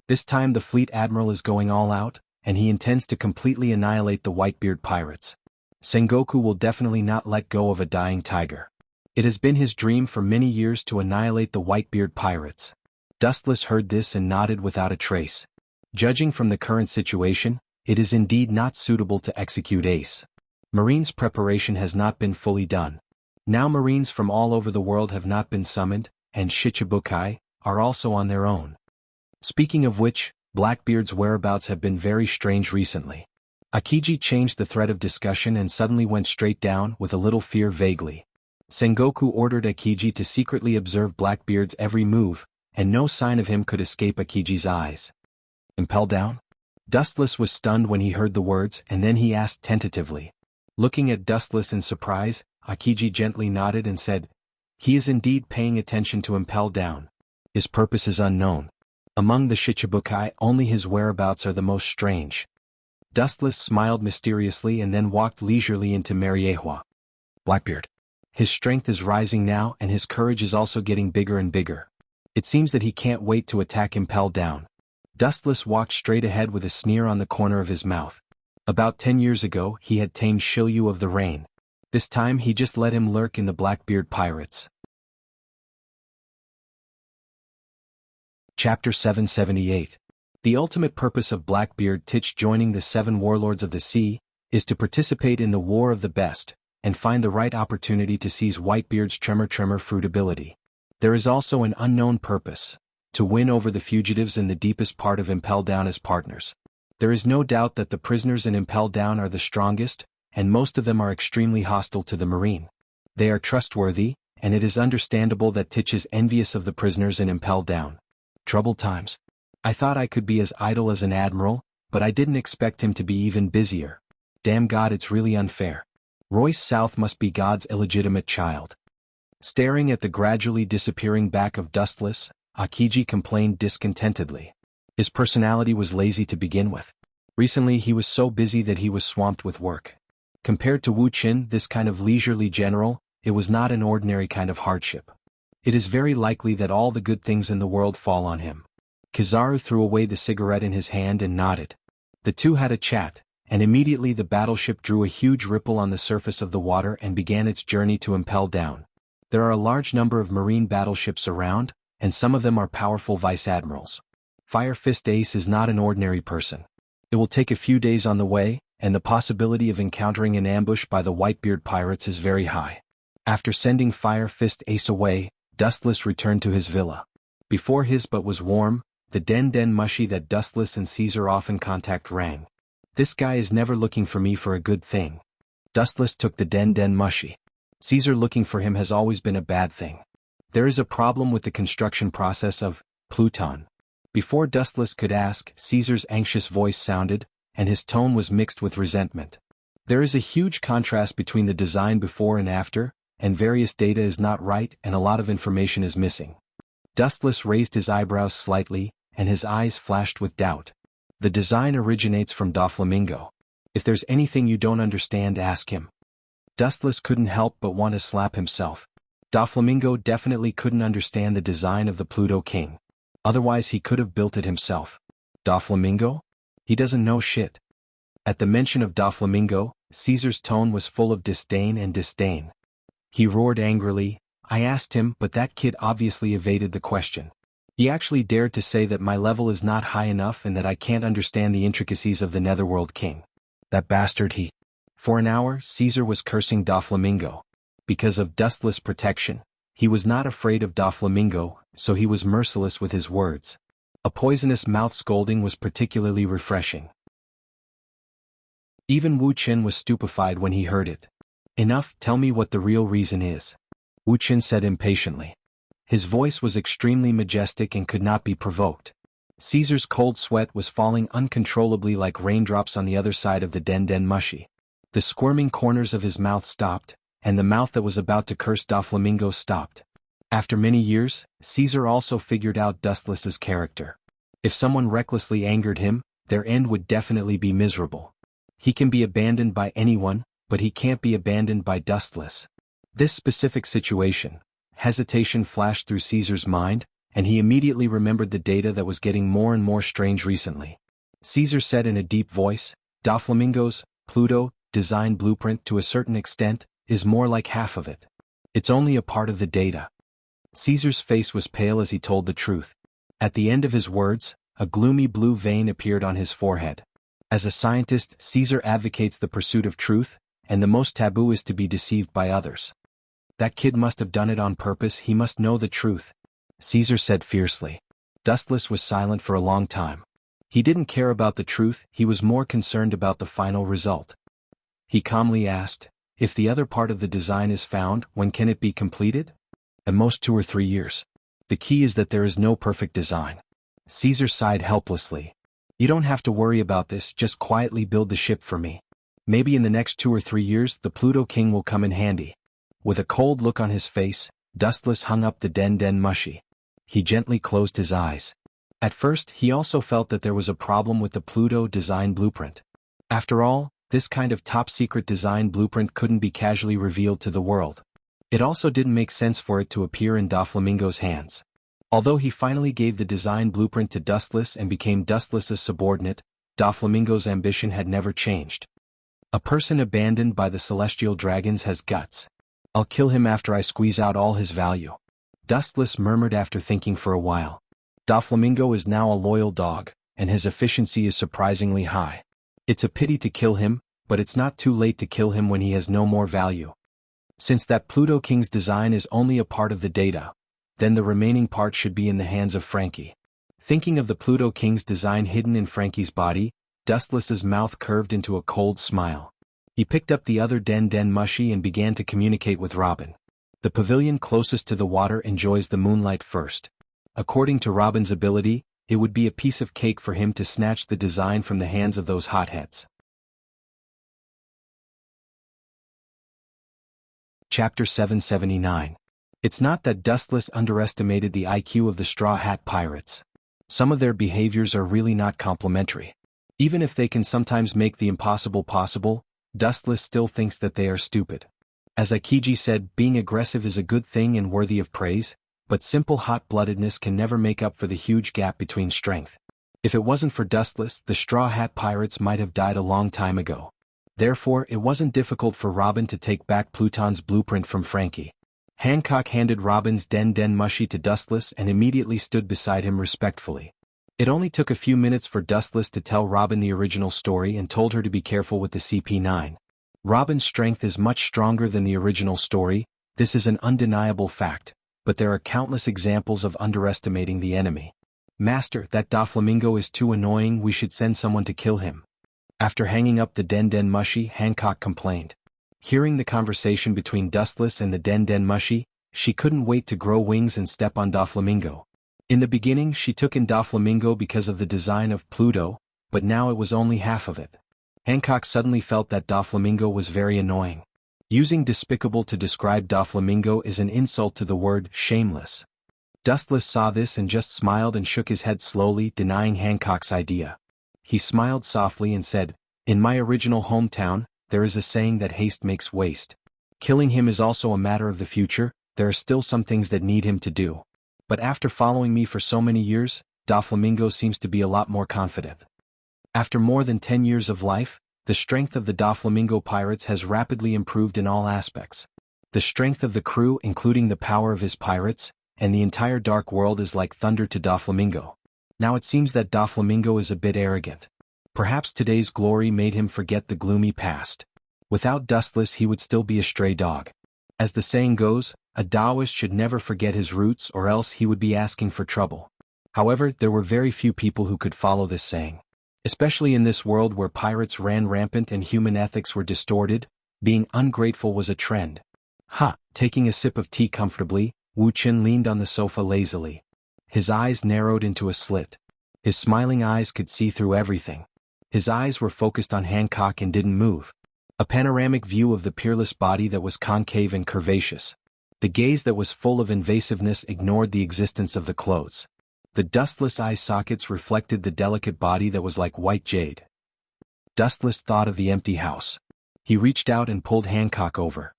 This time the fleet admiral is going all out, and he intends to completely annihilate the Whitebeard pirates. Sengoku will definitely not let go of a dying tiger. It has been his dream for many years to annihilate the Whitebeard pirates. Dustless heard this and nodded without a trace. Judging from the current situation, it is indeed not suitable to execute Ace. Marines' preparation has not been fully done. Now Marines from all over the world have not been summoned, and Shichibukai are also on their own. Speaking of which, Blackbeard's whereabouts have been very strange recently. Akiji changed the thread of discussion and suddenly went straight down with a little fear vaguely. Sengoku ordered Akiji to secretly observe Blackbeard's every move, and no sign of him could escape Akiji's eyes. Impel down? Dustless was stunned when he heard the words, and then he asked tentatively. Looking at Dustless in surprise, Akiji gently nodded and said, he is indeed paying attention to impel down. His purpose is unknown. Among the Shichibukai, only his whereabouts are the most strange. Dustless smiled mysteriously and then walked leisurely into Mariehua. Blackbeard. His strength is rising now and his courage is also getting bigger and bigger. It seems that he can't wait to attack impel down. Dustless walked straight ahead with a sneer on the corner of his mouth. About 10 years ago he had tamed Shilyu of the Rain. This time he just let him lurk in the Blackbeard pirates. Chapter 778. The ultimate purpose of Blackbeard Titch joining the 7 warlords of the sea is to participate in the War of the Best, and find the right opportunity to seize Whitebeard's tremor fruit ability. There is also an unknown purpose, to win over the fugitives in the deepest part of Impel Down as partners. There is no doubt that the prisoners in Impel Down are the strongest, and most of them are extremely hostile to the Marine. They are trustworthy, and it is understandable that Titch is envious of the prisoners in Impel Down. Troubled times. I thought I could be as idle as an admiral, but I didn't expect him to be even busier. Damn God, it's really unfair. Royce South must be God's illegitimate child. Staring at the gradually disappearing back of Dustless, Akiji complained discontentedly. His personality was lazy to begin with. Recently he was so busy that he was swamped with work. Compared to Wu Qin, this kind of leisurely general, it was not an ordinary kind of hardship. It is very likely that all the good things in the world fall on him. Kizaru threw away the cigarette in his hand and nodded. The two had a chat, and immediately the battleship drew a huge ripple on the surface of the water and began its journey to impel down. There are a large number of marine battleships around, and some of them are powerful vice-admirals. Fire Fist Ace is not an ordinary person. It will take a few days on the way, and the possibility of encountering an ambush by the Whitebeard pirates is very high. After sending Fire Fist Ace away, Dustless returned to his villa. Before his but was warm, the Den Den Mushi that Dustless and Caesar often contact rang. This guy is never looking for me for a good thing. Dustless took the Den Den Mushi. Caesar looking for him has always been a bad thing. There is a problem with the construction process of Pluton. Before Dustless could ask, Caesar's anxious voice sounded, and his tone was mixed with resentment. There is a huge contrast between the design before and after, and various data is not right and a lot of information is missing. Dustless raised his eyebrows slightly, and his eyes flashed with doubt. The design originates from Doflamingo. If there's anything you don't understand, ask him. Dustless couldn't help but want to slap himself. Doflamingo definitely couldn't understand the design of the Pluto King. Otherwise he could have built it himself. Doflamingo? He doesn't know shit. At the mention of Doflamingo, Caesar's tone was full of disdain and disdain. He roared angrily, "I asked him, but that kid obviously evaded the question. He actually dared to say that my level is not high enough and that I can't understand the intricacies of the Netherworld King. That bastard he." For an hour, Caesar was cursing Doflamingo. Because of Dustless' protection, he was not afraid of Doflamingo, so he was merciless with his words. A poisonous mouth scolding was particularly refreshing. Even Wu Qin was stupefied when he heard it. "Enough, tell me what the real reason is," Wu Qin said impatiently. His voice was extremely majestic and could not be provoked. Caesar's cold sweat was falling uncontrollably like raindrops on the other side of the Den Den Mushi. The squirming corners of his mouth stopped, and the mouth that was about to curse Doflamingo stopped. After many years, Caesar also figured out Dustless's character. If someone recklessly angered him, their end would definitely be miserable. He can be abandoned by anyone, but he can't be abandoned by Dustless. This specific situation, hesitation flashed through Caesar's mind, and he immediately remembered the data that was getting more and more strange recently. Caesar said in a deep voice, "Doflamingo's Pluto design blueprint to a certain extent is more like half of it. It's only a part of the data." Caesar's face was pale as he told the truth. At the end of his words, a gloomy blue vein appeared on his forehead. As a scientist, Caesar advocates the pursuit of truth, and the most taboo is to be deceived by others. "That kid must have done it on purpose, he must know the truth," Caesar said fiercely. Dustless was silent for a long time. He didn't care about the truth, he was more concerned about the final result. He calmly asked, "If the other part of the design is found, when can it be completed?" "At most 2 or 3 years. The key is that there is no perfect design." Caesar sighed helplessly. "You don't have to worry about this, just quietly build the ship for me. Maybe in the next 2 or 3 years the Pluto King will come in handy." With a cold look on his face, Dustless hung up the Den Den Mushi. He gently closed his eyes. At first he also felt that there was a problem with the Pluto design blueprint. After all, this kind of top-secret design blueprint couldn't be casually revealed to the world. It also didn't make sense for it to appear in Doflamingo's hands. Although he finally gave the design blueprint to Dustless and became Dustless's subordinate, Doflamingo's ambition had never changed. A person abandoned by the celestial dragons has guts. "I'll kill him after I squeeze out all his value," Dustless murmured after thinking for a while. Doflamingo is now a loyal dog, and his efficiency is surprisingly high. It's a pity to kill him, but it's not too late to kill him when he has no more value. Since that Pluto King's design is only a part of the data, then the remaining part should be in the hands of Frankie. Thinking of the Pluto King's design hidden in Frankie's body, Dustless's mouth curved into a cold smile. He picked up the other Den Den Mushi and began to communicate with Robin. The pavilion closest to the water enjoys the moonlight first. According to Robin's ability, it would be a piece of cake for him to snatch the design from the hands of those hotheads. Chapter 779. It's not that Dustless underestimated the IQ of the Straw Hat Pirates. Some of their behaviors are really not complimentary. Even if they can sometimes make the impossible possible, Dustless still thinks that they are stupid. As Akiji said, being aggressive is a good thing and worthy of praise, but simple hot-bloodedness can never make up for the huge gap between strength. If it wasn't for Dustless, the Straw Hat Pirates might have died a long time ago. Therefore, it wasn't difficult for Robin to take back Pluton's blueprint from Frankie. Hancock handed Robin's Den Den Mushi to Dustless and immediately stood beside him respectfully. It only took a few minutes for Dustless to tell Robin the original story and told her to be careful with the CP9. Robin's strength is much stronger than the original story, this is an undeniable fact, but there are countless examples of underestimating the enemy. Master, that Doflamingo is too annoying, we should send someone to kill him. After hanging up the Den Den Mushi, Hancock complained. Hearing the conversation between Dustless and the Den Den Mushi, she couldn't wait to grow wings and step on Doflamingo. In the beginning she took in Doflamingo because of the design of Pluto, but now it was only half of it. Hancock suddenly felt that Doflamingo was very annoying. Using despicable to describe Doflamingo is an insult to the word shameless. Dustless saw this and just smiled and shook his head slowly, denying Hancock's idea. He smiled softly and said, "In my original hometown, there is a saying that haste makes waste. Killing him is also a matter of the future, there are still some things that need him to do. But after following me for so many years, Doflamingo seems to be a lot more confident." After more than 10 years of life, the strength of the Doflamingo pirates has rapidly improved in all aspects. The strength of the crew, including the power of his pirates, and the entire dark world is like thunder to Doflamingo. Now it seems that Doflamingo is a bit arrogant. Perhaps today's glory made him forget the gloomy past. Without Dustless he would still be a stray dog. As the saying goes, a Taoist should never forget his roots or else he would be asking for trouble. However, there were very few people who could follow this saying. Especially in this world where pirates ran rampant and human ethics were distorted, being ungrateful was a trend. Taking a sip of tea comfortably, Wu Qin leaned on the sofa lazily. His eyes narrowed into a slit. His smiling eyes could see through everything. His eyes were focused on Hancock and didn't move. A panoramic view of the peerless body that was concave and curvaceous. The gaze that was full of invasiveness ignored the existence of the clothes. The dustless eye sockets reflected the delicate body that was like white jade. Dustless thought of the empty house. He reached out and pulled Hancock over.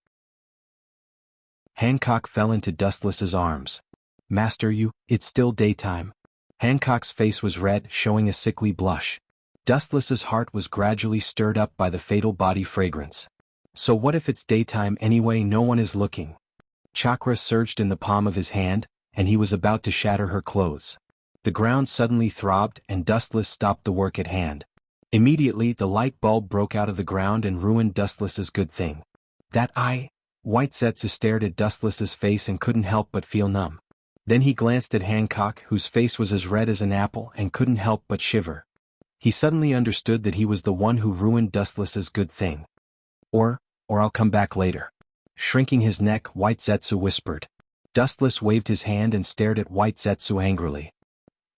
Hancock fell into Dustless's arms. "Master, it's still daytime." Hancock's face was red, showing a sickly blush. Dustless's heart was gradually stirred up by the fatal body fragrance. So what if it's daytime anyway, no one is looking? Chakra surged in the palm of his hand, and he was about to shatter her clothes. The ground suddenly throbbed and Dustless stopped the work at hand. Immediately the light bulb broke out of the ground and ruined Dustless's good thing. That eye? White Zetsu stared at Dustless's face and couldn't help but feel numb. Then he glanced at Hancock, whose face was as red as an apple, and couldn't help but shiver. He suddenly understood that he was the one who ruined Dustless's good thing. Or I'll come back later. Shrinking his neck, White Zetsu whispered. Dustless waved his hand and stared at White Zetsu angrily.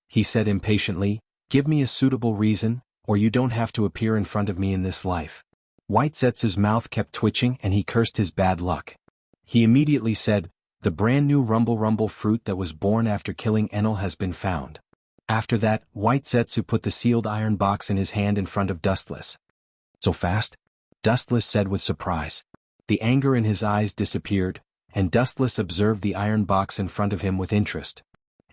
He said impatiently, "Give me a suitable reason, or you don't have to appear in front of me in this life." White Zetsu's mouth kept twitching and he cursed his bad luck. He immediately said, "The brand new Rumble fruit that was born after killing Enel has been found." After that, White Zetsu put the sealed iron box in his hand in front of Dustless. "So fast?" Dustless said with surprise. The anger in his eyes disappeared, and Dustless observed the iron box in front of him with interest.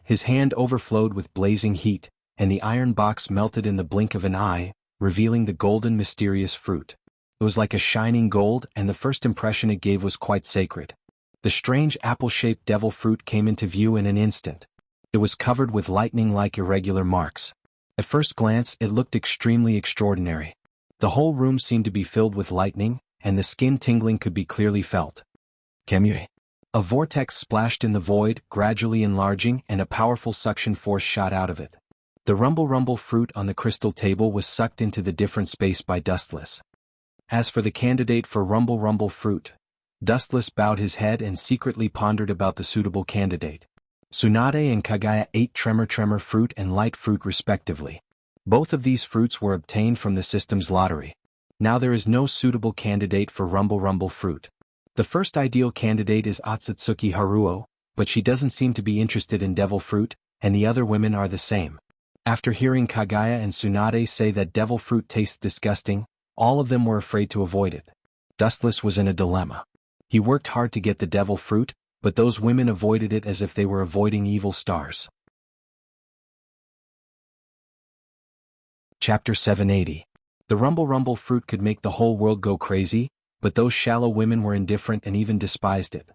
His hand overflowed with blazing heat, and the iron box melted in the blink of an eye, revealing the golden mysterious fruit. It was like a shining gold, and the first impression it gave was quite sacred. The strange apple-shaped devil fruit came into view in an instant. It was covered with lightning-like irregular marks. At first glance it looked extremely extraordinary. The whole room seemed to be filled with lightning, and the skin tingling could be clearly felt. Kemue. A vortex splashed in the void, gradually enlarging, and a powerful suction force shot out of it. The rumble fruit on the crystal table was sucked into the different space by Dustless. As for the candidate for rumble fruit, Dustless bowed his head and secretly pondered about the suitable candidate. Tsunade and Kagaya ate tremor fruit and light fruit respectively. Both of these fruits were obtained from the system's lottery. Now there is no suitable candidate for rumble fruit. The first ideal candidate is Otsutsuki Haruo, but she doesn't seem to be interested in devil fruit, and the other women are the same. After hearing Kagaya and Tsunade say that devil fruit tastes disgusting, all of them were afraid to avoid it. Dustless was in a dilemma. He worked hard to get the devil fruit, but those women avoided it as if they were avoiding evil stars. Chapter 780. The rumble fruit could make the whole world go crazy, but those shallow women were indifferent and even despised it.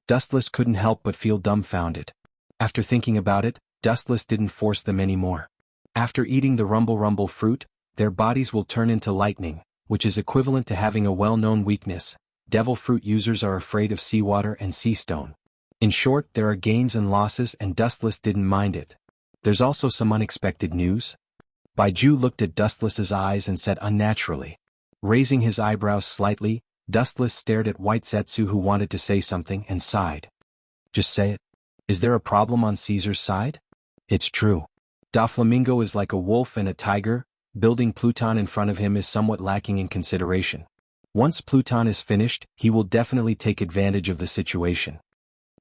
Dustless couldn't help but feel dumbfounded. After thinking about it, Dustless didn't force them anymore. After eating the rumble fruit, their bodies will turn into lightning, which is equivalent to having a well-known weakness. Devil fruit users are afraid of seawater and sea stone. In short, there are gains and losses, and Dustless didn't mind it. There's also some unexpected news. Baiju looked at Dustless's eyes and said unnaturally. Raising his eyebrows slightly, Dustless stared at White Zetsu, who wanted to say something, and sighed. Just say it. Is there a problem on Caesar's side? It's true. Doflamingo is like a wolf and a tiger. Building Pluton in front of him is somewhat lacking in consideration. Once Pluton is finished, he will definitely take advantage of the situation.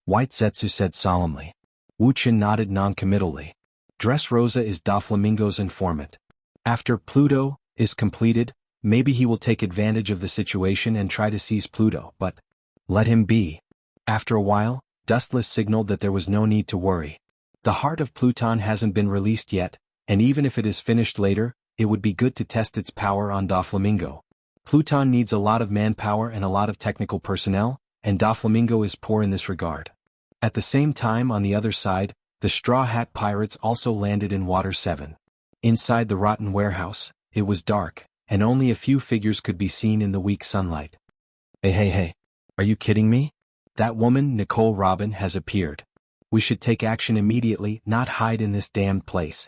White Zetsu said solemnly. Wuxia nodded noncommittally. Dressrosa is Doflamingo's informant. After Pluto is completed, maybe he will take advantage of the situation and try to seize Pluto, but let him be. After a while, Dustless signaled that there was no need to worry. The heart of Pluton hasn't been released yet, and even if it is finished later, it would be good to test its power on Doflamingo. Pluton needs a lot of manpower and a lot of technical personnel, and Doflamingo is poor in this regard. At the same time, on the other side, the Straw Hat Pirates also landed in Water 7. Inside the rotten warehouse, it was dark, and only a few figures could be seen in the weak sunlight. Hey, are you kidding me? That woman, Nicole Robin, has appeared. We should take action immediately, not hide in this damned place.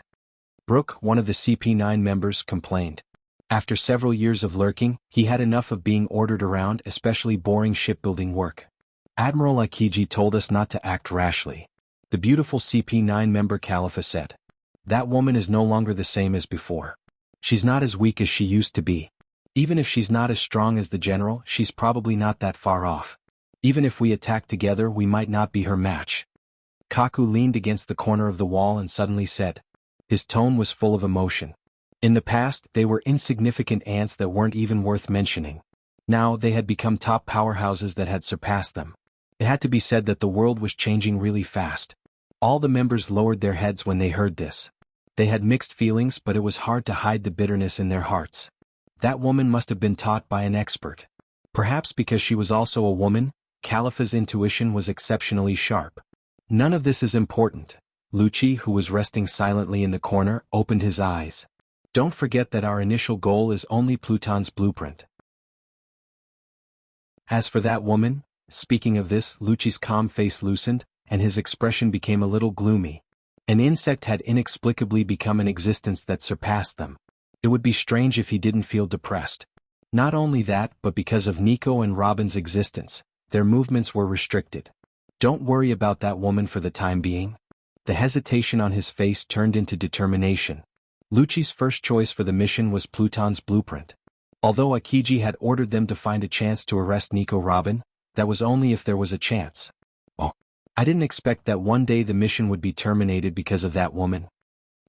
Brooke, one of the CP9 members, complained. After several years of lurking, he had enough of being ordered around, especially boring shipbuilding work. Admiral Akiji told us not to act rashly. The beautiful CP9 member Khalifa said. That woman is no longer the same as before. She's not as weak as she used to be. Even if she's not as strong as the general, she's probably not that far off. Even if we attack together, we might not be her match. Kaku leaned against the corner of the wall and suddenly said. His tone was full of emotion. In the past, they were insignificant ants that weren't even worth mentioning. Now, they had become top powerhouses that had surpassed them. It had to be said that the world was changing really fast. All the members lowered their heads when they heard this. They had mixed feelings, but it was hard to hide the bitterness in their hearts. That woman must have been taught by an expert. Perhaps because she was also a woman, Khalifa's intuition was exceptionally sharp. None of this is important. Lucci, who was resting silently in the corner, opened his eyes. Don't forget that our initial goal is only Pluton's blueprint. As for that woman, speaking of this, Lucci's calm face loosened, and his expression became a little gloomy. An insect had inexplicably become an existence that surpassed them. It would be strange if he didn't feel depressed. Not only that, but because of Nico and Robin's existence, their movements were restricted. Don't worry about that woman for the time being. The hesitation on his face turned into determination. Lucci's first choice for the mission was Pluton's blueprint. Although Akiji had ordered them to find a chance to arrest Nico Robin, that was only if there was a chance. Oh, I didn't expect that one day the mission would be terminated because of that woman.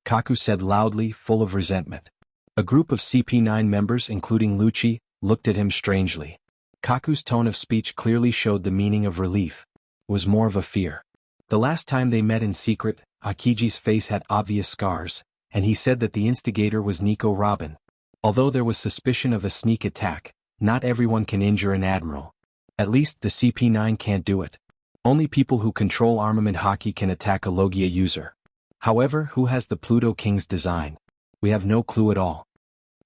Kaku said loudly, full of resentment. A group of CP9 members, including Lucci, looked at him strangely. Kaku's tone of speech clearly showed the meaning of relief. It was more of a fear. The last time they met in secret, Akiji's face had obvious scars, and he said that the instigator was Nico Robin. Although there was suspicion of a sneak attack, not everyone can injure an admiral. At least the CP9 can't do it. Only people who control armament hockey can attack a Logia user. However, who has the Pluto King's design? We have no clue at all.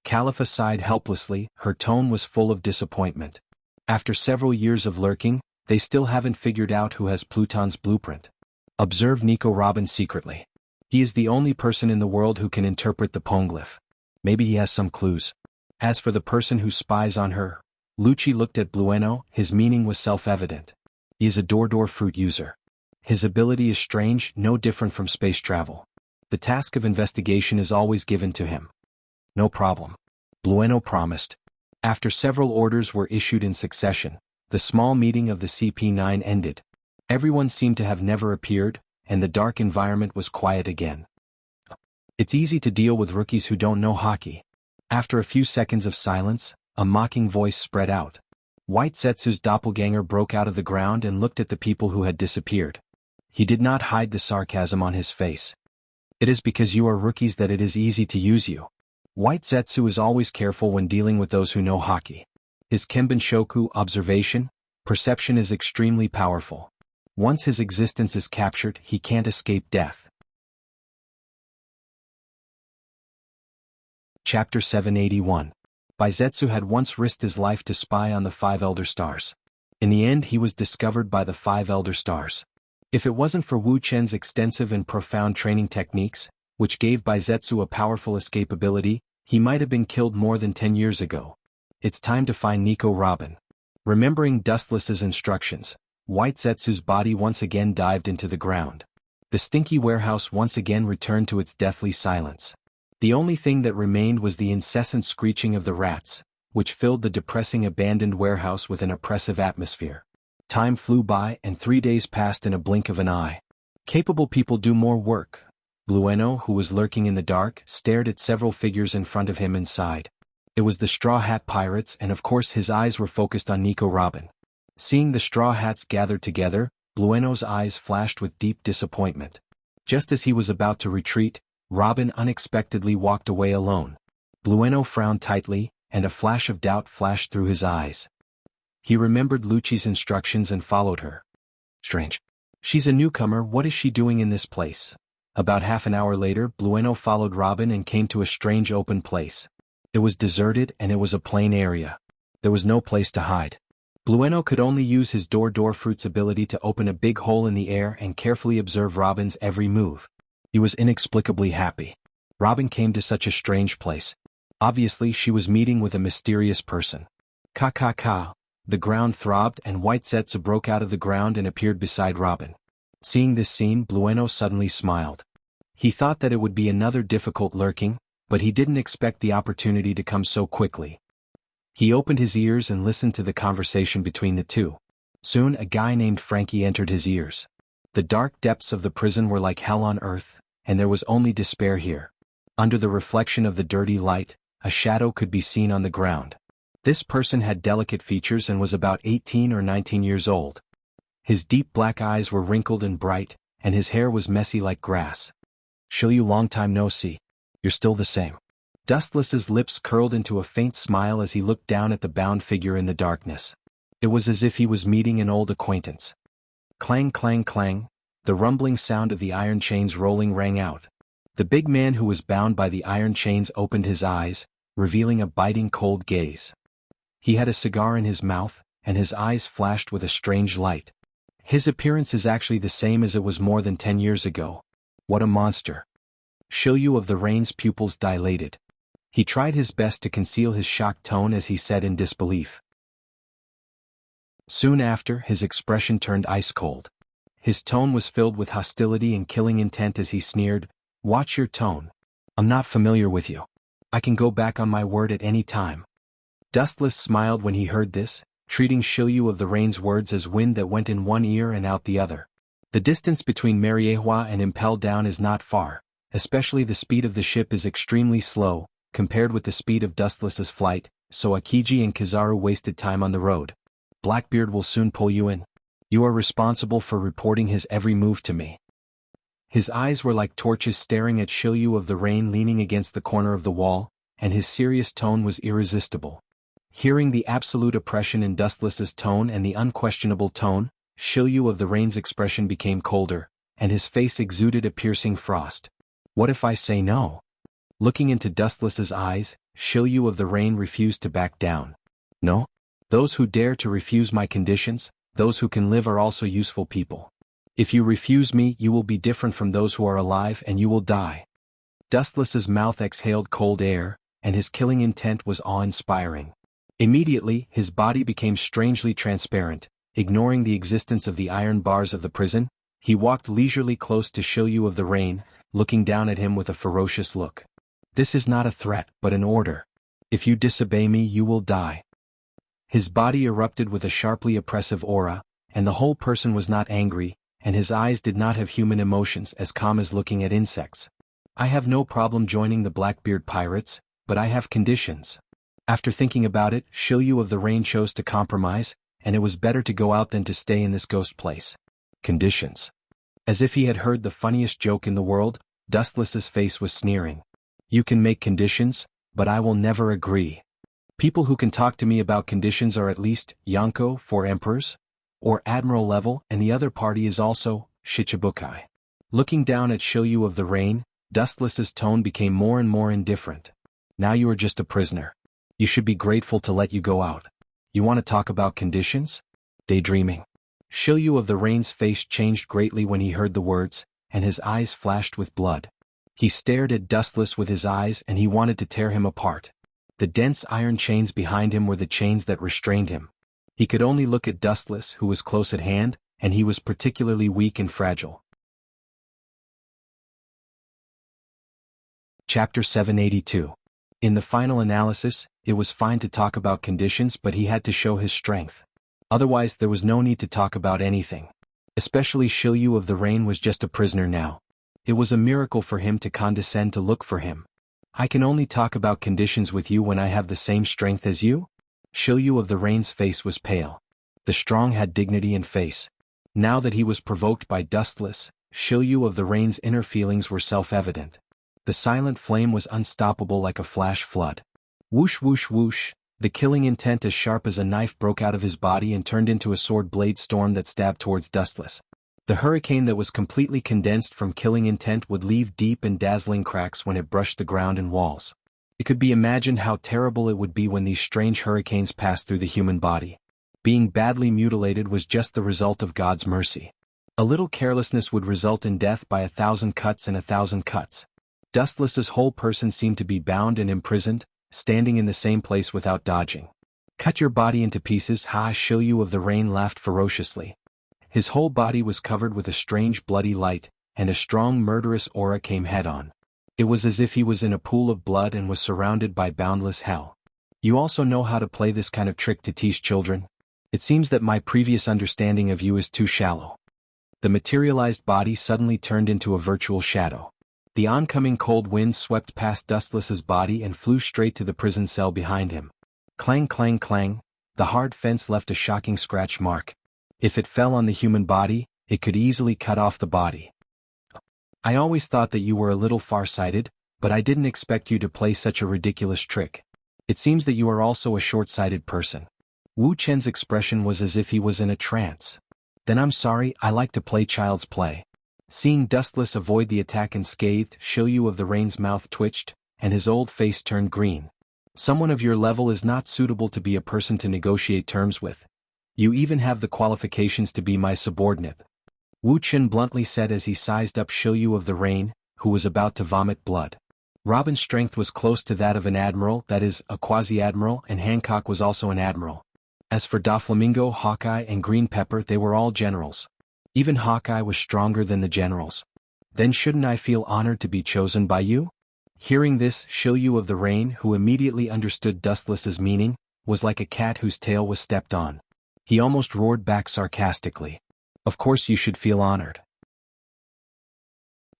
Khalifa sighed helplessly, her tone was full of disappointment. After several years of lurking, they still haven't figured out who has Pluton's blueprint. Observe Nico Robin secretly. He is the only person in the world who can interpret the poneglyph. Maybe he has some clues. As for the person who spies on her, Lucci looked at Blueno, his meaning was self-evident. He is a door fruit user. His ability is strange, no different from space travel. The task of investigation is always given to him. No problem. Blueno promised. After several orders were issued in succession, the small meeting of the CP9 ended. Everyone seemed to have never appeared, and the dark environment was quiet again. It's easy to deal with rookies who don't know hockey. After a few seconds of silence, a mocking voice spread out. White Zetsu's doppelganger broke out of the ground and looked at the people who had disappeared. He did not hide the sarcasm on his face. It is because you are rookies that it is easy to use you. White Zetsu is always careful when dealing with those who know hockey. His Kenbun Shoku observation, perception is extremely powerful. Once his existence is captured, he can't escape death. Chapter 781. Baizetsu had once risked his life to spy on the 5 Elder Stars. In the end he was discovered by the 5 Elder Stars. If it wasn't for Wu Chen's extensive and profound training techniques, which gave Baizetsu a powerful escape ability, he might have been killed more than 10 years ago. It's time to find Nico Robin. Remembering Dustless's instructions, White Zetsu's body once again dived into the ground. The stinky warehouse once again returned to its deathly silence. The only thing that remained was the incessant screeching of the rats, which filled the depressing abandoned warehouse with an oppressive atmosphere. Time flew by and 3 days passed in a blink of an eye. Capable people do more work. Blueno, who was lurking in the dark, stared at several figures in front of him and sighed. It was the Straw Hat Pirates, and of course his eyes were focused on Nico Robin. Seeing the Straw Hats gathered together, Blueno's eyes flashed with deep disappointment. Just as he was about to retreat, Robin unexpectedly walked away alone. Blueno frowned tightly, and a flash of doubt flashed through his eyes. He remembered Lucci's instructions and followed her. Strange. She's a newcomer, what is she doing in this place? About half an hour later, Blueno followed Robin and came to a strange open place. It was deserted and it was a plain area. There was no place to hide. Blueno could only use his door fruit's ability to open a big hole in the air and carefully observe Robin's every move. He was inexplicably happy. Robin came to such a strange place. Obviously she was meeting with a mysterious person. Ka. The ground throbbed and White Zetsu broke out of the ground and appeared beside Robin. Seeing this scene, Blueno suddenly smiled. He thought that it would be another difficult lurking, but he didn't expect the opportunity to come so quickly. He opened his ears and listened to the conversation between the two. Soon a guy named Frankie entered his ears. The dark depths of the prison were like hell on earth, and there was only despair here. Under the reflection of the dirty light, a shadow could be seen on the ground. This person had delicate features and was about 18 or 19 years old. His deep black eyes were wrinkled and bright, and his hair was messy like grass. Shiryu, long time no see. You're still the same. Dustless's lips curled into a faint smile as he looked down at the bound figure in the darkness. It was as if he was meeting an old acquaintance. Clang, clang, clang, the rumbling sound of the iron chains rolling rang out. The big man who was bound by the iron chains opened his eyes, revealing a biting cold gaze. He had a cigar in his mouth, and his eyes flashed with a strange light. His appearance is actually the same as it was more than 10 years ago. What a monster. Shiryu of the Rain's pupils dilated. He tried his best to conceal his shocked tone as he said in disbelief. Soon after, his expression turned ice-cold. His tone was filled with hostility and killing intent as he sneered, "Watch your tone. I'm not familiar with you. I can go back on my word at any time." Dustless smiled when he heard this, treating Shiryu of the Rain's words as wind that went in one ear and out the other. The distance between Mariehua and Impel Down is not far, especially the speed of the ship is extremely slow, compared with the speed of Dustless's flight, so Akiji and Kizaru wasted time on the road. "Blackbeard will soon pull you in. You are responsible for reporting his every move to me." His eyes were like torches staring at Shiryu of the Rain leaning against the corner of the wall, and his serious tone was irresistible. Hearing the absolute oppression in Dustless's tone and the unquestionable tone, Shiryu of the Rain's expression became colder, and his face exuded a piercing frost. "What if I say no?" Looking into Dustless's eyes, Shiryu of the Rain refused to back down. "No? Those who dare to refuse my conditions, those who can live are also useful people. If you refuse me, you will be different from those who are alive and you will die." Dustless's mouth exhaled cold air, and his killing intent was awe-inspiring. Immediately, his body became strangely transparent. Ignoring the existence of the iron bars of the prison, he walked leisurely close to Shiryu of the Rain, looking down at him with a ferocious look. "This is not a threat, but an order. If you disobey me, you will die." His body erupted with a sharply oppressive aura, and the whole person was not angry, and his eyes did not have human emotions, as calm as looking at insects. I have no problem joining the Blackbeard pirates, but I have conditions. After thinking about it, Shilyu of the Rain chose to compromise, and it was better to go out than to stay in this ghost place. Conditions. As if he had heard the funniest joke in the world, Dustless's face was sneering. You can make conditions, but I will never agree. People who can talk to me about conditions are at least Yonko for emperors, or admiral level, and the other party is also Shichibukai. Looking down at Shilyu of the Rain, Dustless's tone became more and more indifferent. Now you are just a prisoner. You should be grateful to let you go out. You want to talk about conditions? Daydreaming. Shilyu of the Rain's face changed greatly when he heard the words, and his eyes flashed with blood. He stared at Dustless with his eyes and he wanted to tear him apart. The dense iron chains behind him were the chains that restrained him. He could only look at Dustless, who was close at hand, and he was particularly weak and fragile. Chapter 782. In the final analysis, it was fine to talk about conditions, but he had to show his strength. Otherwise there was no need to talk about anything. Especially Shilyu of the Rain was just a prisoner now. It was a miracle for him to condescend to look for him. I can only talk about conditions with you when I have the same strength as you? Shilyu of the Rain's face was pale. The strong had dignity in face. Now that he was provoked by Dustless, Shilyu of the Rain's inner feelings were self-evident. The silent flame was unstoppable like a flash flood. Whoosh whoosh whoosh, the killing intent as sharp as a knife broke out of his body and turned into a sword blade storm that stabbed towards Dustless. The hurricane that was completely condensed from killing intent would leave deep and dazzling cracks when it brushed the ground and walls. It could be imagined how terrible it would be when these strange hurricanes passed through the human body. Being badly mutilated was just the result of God's mercy. A little carelessness would result in death by 1,000 cuts and 1,000 cuts. Dustless's whole person seemed to be bound and imprisoned, standing in the same place without dodging. Cut your body into pieces, ha! Shilyu of the Rain laughed ferociously. His whole body was covered with a strange bloody light, and a strong murderous aura came head-on. It was as if he was in a pool of blood and was surrounded by boundless hell. You also know how to play this kind of trick to teach children? It seems that my previous understanding of you is too shallow. The materialized body suddenly turned into a virtual shadow. The oncoming cold wind swept past Dustless's body and flew straight to the prison cell behind him. Clang clang clang, the hard fence left a shocking scratch mark. If it fell on the human body, it could easily cut off the body. I always thought that you were a little far-sighted, but I didn't expect you to play such a ridiculous trick. It seems that you are also a short-sighted person. Wu Chen's expression was as if he was in a trance. Then I'm sorry, I like to play child's play. Seeing Dustless avoid the attack unscathed, Shilyu of the Rain's mouth twitched, and his old face turned green. Someone of your level is not suitable to be a person to negotiate terms with. You even have the qualifications to be my subordinate. Wu Chen bluntly said as he sized up Shilyu of the Rain, who was about to vomit blood. Robin's strength was close to that of an admiral, that is, a quasi-admiral, and Hancock was also an admiral. As for Doflamingo, Hawkeye, and Green Pepper, they were all generals. Even Hawkeye was stronger than the generals. Then shouldn't I feel honored to be chosen by you? Hearing this, Shilyu of the Rain, who immediately understood Dustless's meaning, was like a cat whose tail was stepped on. He almost roared back sarcastically. Of course you should feel honored.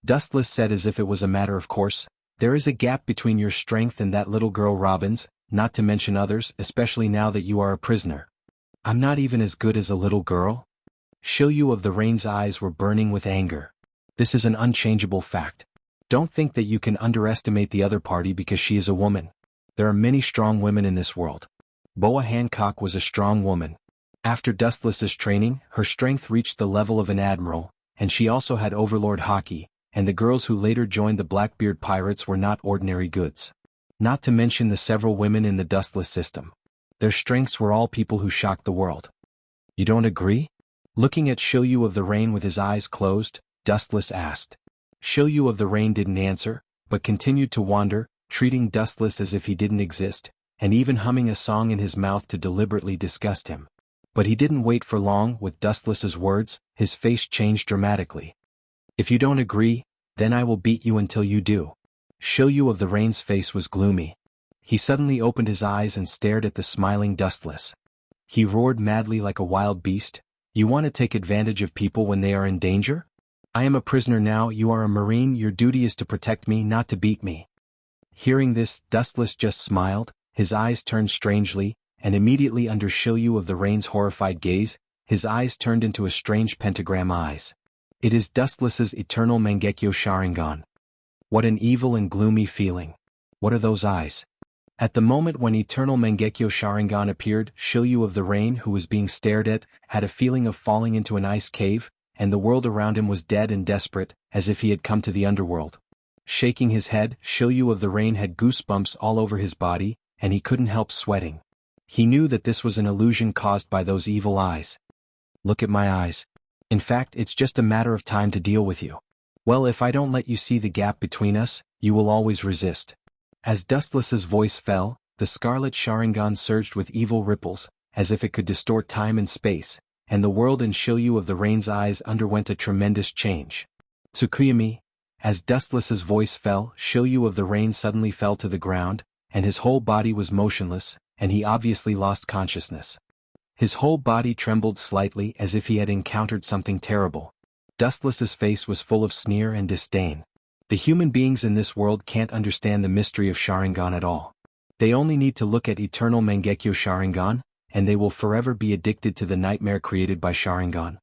Dustless said as if it was a matter of course, there is a gap between your strength and that little girl Robin's, not to mention others, especially now that you are a prisoner. I'm not even as good as a little girl? Shilyu of the Rain's eyes were burning with anger. This is an unchangeable fact. Don't think that you can underestimate the other party because she is a woman. There are many strong women in this world. Boa Hancock was a strong woman. After Dustless's training, her strength reached the level of an admiral, and she also had Overlord Haki, and the girls who later joined the Blackbeard pirates were not ordinary goods. Not to mention the several women in the Dustless system. Their strengths were all people who shocked the world. You don't agree? Looking at Shilyu of the Rain with his eyes closed, Dustless asked. Shilyu of the Rain didn't answer, but continued to wander, treating Dustless as if he didn't exist, and even humming a song in his mouth to deliberately disgust him. But he didn't wait for long. With Dustless's words, his face changed dramatically. If you don't agree, then I will beat you until you do. Shilyu of the Rain's face was gloomy. He suddenly opened his eyes and stared at the smiling Dustless. He roared madly like a wild beast. You want to take advantage of people when they are in danger? I am a prisoner now, you are a marine, your duty is to protect me, not to beat me. Hearing this, Dustless just smiled, his eyes turned strangely, and immediately under Shilyu of the Rain's horrified gaze, his eyes turned into a strange pentagram eyes. It is Dustless's eternal Mangekyo Sharingan. What an evil and gloomy feeling. What are those eyes? At the moment when Eternal Mangekyo Sharingan appeared, Shilyu of the Rain, who was being stared at, had a feeling of falling into an ice cave, and the world around him was dead and desperate, as if he had come to the underworld. Shaking his head, Shilyu of the Rain had goosebumps all over his body, and he couldn't help sweating. He knew that this was an illusion caused by those evil eyes. Look at my eyes. In fact, it's just a matter of time to deal with you. Well, if I don't let you see the gap between us, you will always resist. As Dustless's voice fell, the scarlet Sharingan surged with evil ripples, as if it could distort time and space, and the world in Shilyu of the Rain's eyes underwent a tremendous change. Tsukuyomi. As Dustless's voice fell, Shilyu of the Rain suddenly fell to the ground, and his whole body was motionless, and he obviously lost consciousness. His whole body trembled slightly as if he had encountered something terrible. Dustless's face was full of sneer and disdain. The human beings in this world can't understand the mystery of Sharingan at all. They only need to look at Eternal Mangekyo Sharingan, and they will forever be addicted to the nightmare created by Sharingan.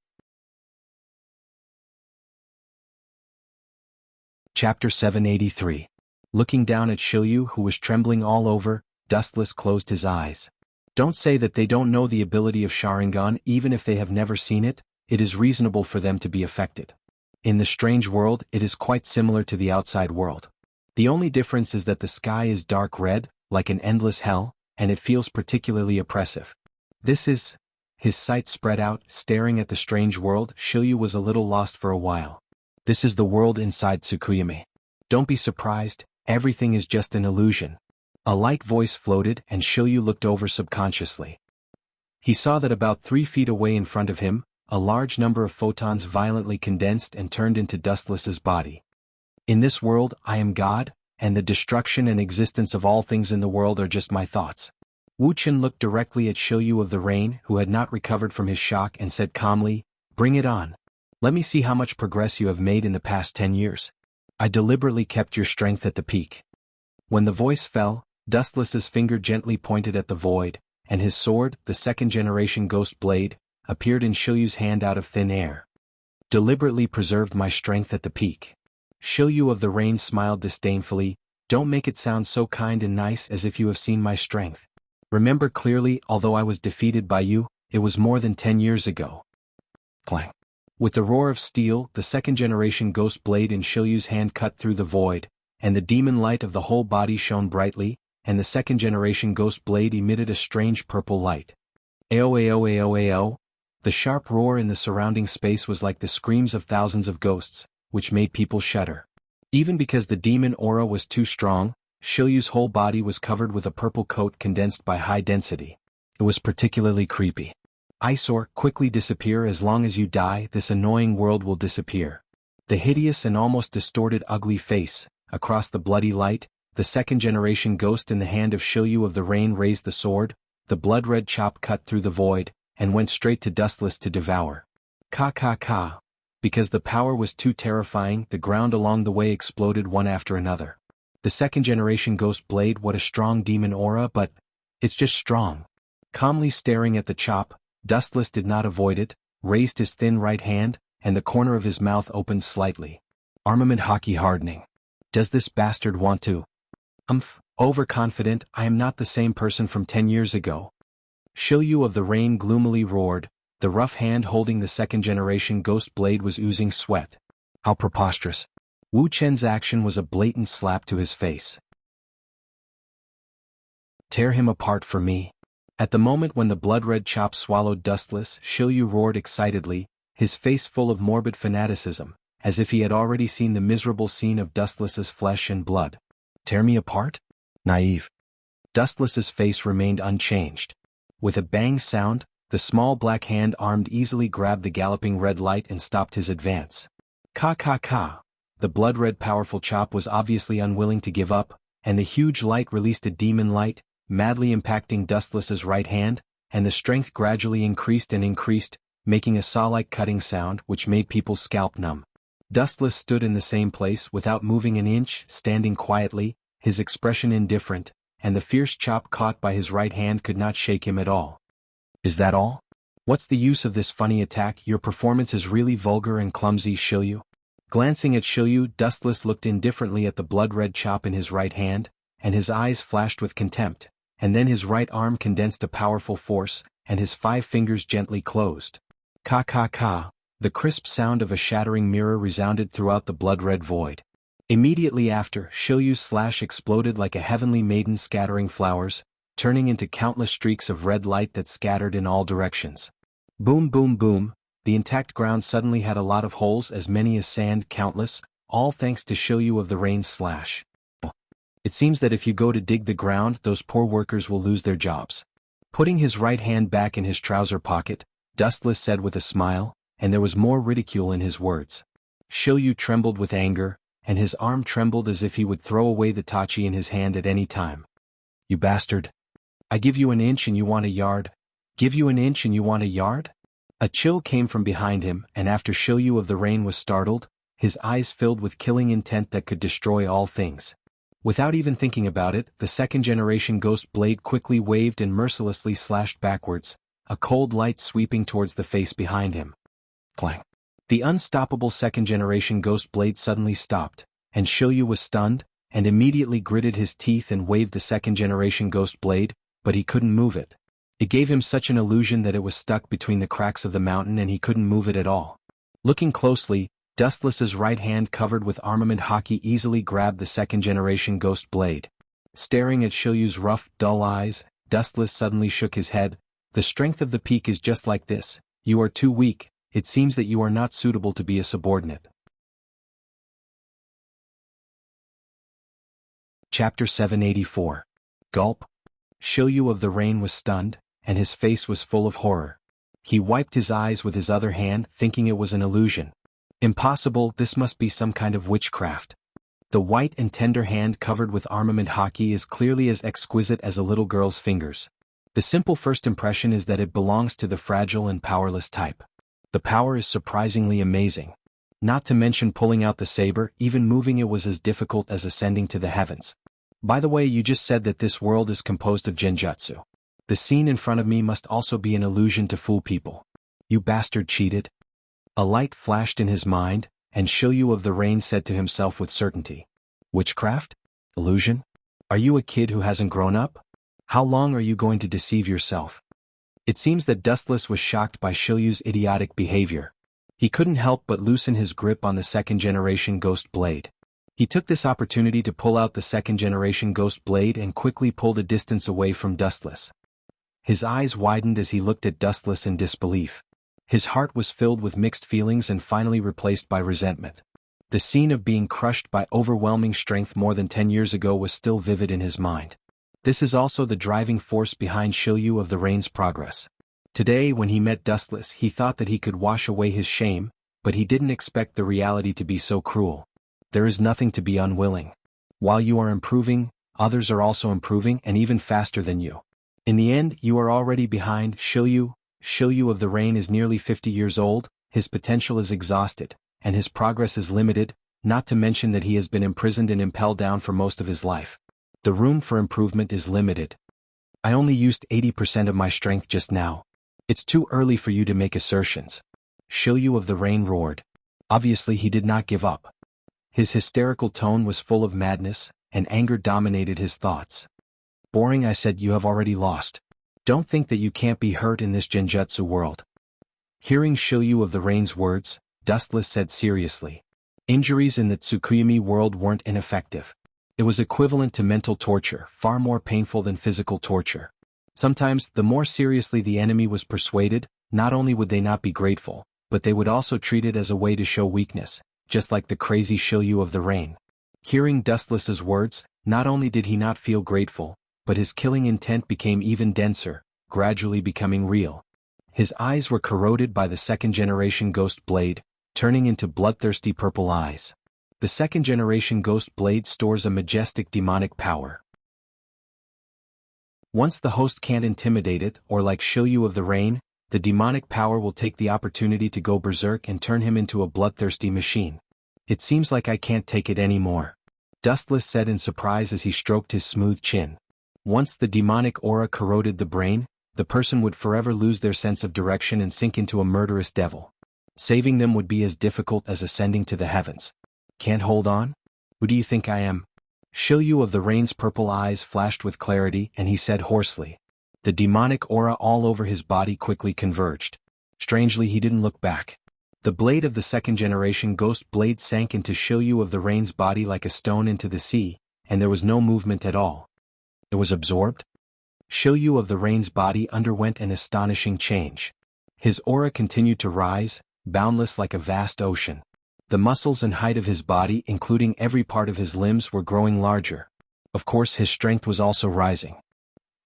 Chapter 783. Looking down at Shilyu, who was trembling all over, Dustless closed his eyes. Don't say that they don't know the ability of Sharingan, even if they have never seen it. It is reasonable for them to be affected. In the strange world, it is quite similar to the outside world. The only difference is that the sky is dark red, like an endless hell, and it feels particularly oppressive. This is... His sight spread out, staring at the strange world. Shilyu was a little lost for a while. This is the world inside Tsukuyomi. Don't be surprised, everything is just an illusion. A light voice floated, and Shilyu looked over subconsciously. He saw that about 3 feet away in front of him, a large number of photons violently condensed and turned into Dustless's body. In this world, I am God, and the destruction and existence of all things in the world are just my thoughts. Wuchen looked directly at Shilyu of the Rain, who had not recovered from his shock, and said calmly, "Bring it on. Let me see how much progress you have made in the past 10 years. I deliberately kept your strength at the peak." When the voice fell, Dustless's finger gently pointed at the void, and his sword, the second-generation Ghost Blade, appeared in Shilyu's hand out of thin air. "Deliberately preserved my strength at the peak." Shilyu of the Rain smiled disdainfully. "Don't make it sound so kind and nice as if you have seen my strength. Remember clearly, although I was defeated by you, it was more than 10 years ago." Clang. With the roar of steel, the second-generation Ghost Blade in Shilyu's hand cut through the void, and the demon light of the whole body shone brightly, and the second-generation Ghost Blade emitted a strange purple light. Ao ao ao ao. The sharp roar in the surrounding space was like the screams of thousands of ghosts, which made people shudder. Even because the demon aura was too strong, Shilyu's whole body was covered with a purple coat condensed by high density. It was particularly creepy. "Eyesore, quickly disappear. As long as you die, this annoying world will disappear." The hideous and almost distorted ugly face, across the bloody light, the second-generation ghost in the hand of Shilyu of the Rain raised the sword, the blood-red chop cut through the void, and went straight to Dustless to devour. Ka ka ka. Because the power was too terrifying, the ground along the way exploded one after another. The second-generation Ghost Blade, what a strong demon aura, but it's just strong. Calmly staring at the chop, Dustless did not avoid it, raised his thin right hand, and the corner of his mouth opened slightly. Armament hockey hardening. Does this bastard want to? Overconfident, I am not the same person from 10 years ago. Shilyu of the Rain gloomily roared, the rough hand holding the second-generation Ghost Blade was oozing sweat. How preposterous. Wu Chen's action was a blatant slap to his face. Tear him apart for me. At the moment when the blood-red chop swallowed Dustless, Shilyu roared excitedly, his face full of morbid fanaticism, as if he had already seen the miserable scene of Dustless's flesh and blood. Tear me apart? Naive. Dustless's face remained unchanged. With a bang sound, the small black hand armed easily grabbed the galloping red light and stopped his advance. Ka ka ka. The blood-red powerful chop was obviously unwilling to give up, and the huge light released a demon light, madly impacting Dustless's right hand, and the strength gradually increased and increased, making a saw-like cutting sound which made people's scalp numb. Dustless stood in the same place without moving an inch, standing quietly, his expression indifferent, and the fierce chop caught by his right hand could not shake him at all. Is that all? What's the use of this funny attack? Your performance is really vulgar and clumsy, Shilyu. Glancing at Shilyu, Dustless looked indifferently at the blood-red chop in his right hand, and his eyes flashed with contempt, and then his right arm condensed a powerful force, and his 5 fingers gently closed. Ka ka ka, the crisp sound of a shattering mirror resounded throughout the blood-red void. Immediately after, Shilyu's slash exploded like a heavenly maiden scattering flowers, turning into countless streaks of red light that scattered in all directions. Boom boom boom, the intact ground suddenly had a lot of holes, as many as sand, countless, all thanks to Shilyu of the Rain's slash. It seems that if you go to dig the ground, those poor workers will lose their jobs. Putting his right hand back in his trouser pocket, Dustless said with a smile, and there was more ridicule in his words. Shilyu trembled with anger, and his arm trembled as if he would throw away the tachi in his hand at any time. You bastard. I give you an inch and you want a yard? Give you an inch and you want a yard? A chill came from behind him, and after Shilyu of the Rain was startled, his eyes filled with killing intent that could destroy all things. Without even thinking about it, the second-generation ghost blade quickly waved and mercilessly slashed backwards, a cold light sweeping towards the face behind him. Clang. The unstoppable second-generation ghost blade suddenly stopped, and Shilyu was stunned, and immediately gritted his teeth and waved the second-generation ghost blade, but he couldn't move it. It gave him such an illusion that it was stuck between the cracks of the mountain and he couldn't move it at all. Looking closely, Dustless's right hand covered with armament hockey easily grabbed the second-generation ghost blade. Staring at Shilyu's rough, dull eyes, Dustless suddenly shook his head. The strength of the peak is just like this. You are too weak. It seems that you are not suitable to be a subordinate. Chapter 784. Gulp. Shilyu of the Rain was stunned, and his face was full of horror. He wiped his eyes with his other hand, thinking it was an illusion. Impossible, this must be some kind of witchcraft. The white and tender hand covered with armament hockey is clearly as exquisite as a little girl's fingers. The simple first impression is that it belongs to the fragile and powerless type. The power is surprisingly amazing. Not to mention pulling out the saber, even moving it was as difficult as ascending to the heavens. By the way, you just said that this world is composed of genjutsu. The scene in front of me must also be an illusion to fool people. You bastard cheated. A light flashed in his mind, and Shilyu of the Rain said to himself with certainty. Witchcraft? Illusion? Are you a kid who hasn't grown up? How long are you going to deceive yourself? It seems that Dustless was shocked by Shilyu's idiotic behavior. He couldn't help but loosen his grip on the second-generation ghost blade. He took this opportunity to pull out the second-generation ghost blade and quickly pulled a distance away from Dustless. His eyes widened as he looked at Dustless in disbelief. His heart was filled with mixed feelings and finally replaced by resentment. The scene of being crushed by overwhelming strength more than 10 years ago was still vivid in his mind. This is also the driving force behind Shilyu of the Rain's progress. Today, when he met Dustless, he thought that he could wash away his shame, but he didn't expect the reality to be so cruel. There is nothing to be unwilling. While you are improving, others are also improving and even faster than you. In the end, you are already behind. Shilyu of the Rain is nearly 50 years old, his potential is exhausted, and his progress is limited, not to mention that he has been imprisoned and impelled down for most of his life. The room for improvement is limited. I only used 80% of my strength just now. It's too early for you to make assertions. Shilyu of the Rain roared. Obviously he did not give up. His hysterical tone was full of madness, and anger dominated his thoughts. Boring, I said. You have already lost. Don't think that you can't be hurt in this genjutsu world. Hearing Shilyu of the Rain's words, Dustless said seriously. Injuries in the Tsukuyami world weren't ineffective. It was equivalent to mental torture, far more painful than physical torture. Sometimes, the more seriously the enemy was persuaded, not only would they not be grateful, but they would also treat it as a way to show weakness, just like the crazy Shilyu of the Rain. Hearing Dustless's words, not only did he not feel grateful, but his killing intent became even denser, gradually becoming real. His eyes were corroded by the second-generation ghost blade, turning into bloodthirsty purple eyes. The second-generation ghost blade stores a majestic demonic power. Once the host can't intimidate it, or like Shilyu of the Rain, the demonic power will take the opportunity to go berserk and turn him into a bloodthirsty machine. It seems like I can't take it anymore. Dustless said in surprise as he stroked his smooth chin. Once the demonic aura corroded the brain, the person would forever lose their sense of direction and sink into a murderous devil. Saving them would be as difficult as ascending to the heavens. Can't hold on? Who do you think I am? Shilyu of the Rain's purple eyes flashed with clarity and he said hoarsely. The demonic aura all over his body quickly converged. Strangely, he didn't look back. The blade of the second-generation ghost blade sank into Shilyu of the Rain's body like a stone into the sea, and there was no movement at all. It was absorbed? Shilyu of the Rain's body underwent an astonishing change. His aura continued to rise, boundless like a vast ocean. The muscles and height of his body, including every part of his limbs, were growing larger. Of course, his strength was also rising.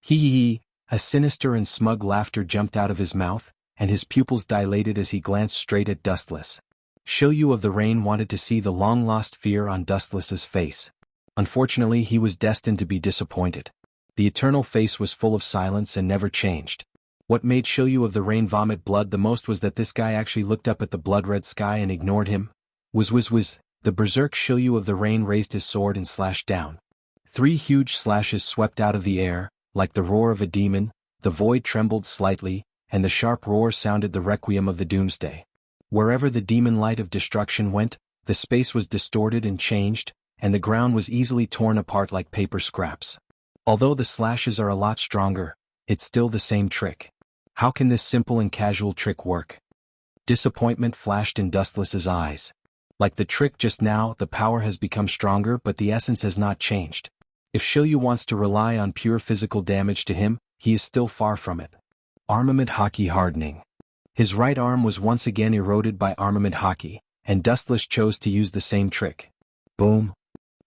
Hee. A sinister and smug laughter jumped out of his mouth, and his pupils dilated as he glanced straight at Dustless. Shilyu of the Rain wanted to see the long-lost fear on Dustless's face. Unfortunately, he was destined to be disappointed. The eternal face was full of silence and never changed. What made Shilyu of the Rain vomit blood the most was that this guy actually looked up at the blood-red sky and ignored him. Whiz. The berserk Shilyu of the Rain raised his sword and slashed down. 3 huge slashes swept out of the air, like the roar of a demon. The void trembled slightly, and the sharp roar sounded the requiem of the doomsday. Wherever the demon light of destruction went, the space was distorted and changed, and the ground was easily torn apart like paper scraps. Although the slashes are a lot stronger, it's still the same trick. How can this simple and casual trick work? Disappointment flashed in Dustless's eyes. Like the trick just now, the power has become stronger but the essence has not changed. If Shilyu wants to rely on pure physical damage to him, he is still far from it. Armament Haki hardening. His right arm was once again eroded by Armament Haki, and Dustless chose to use the same trick. Boom.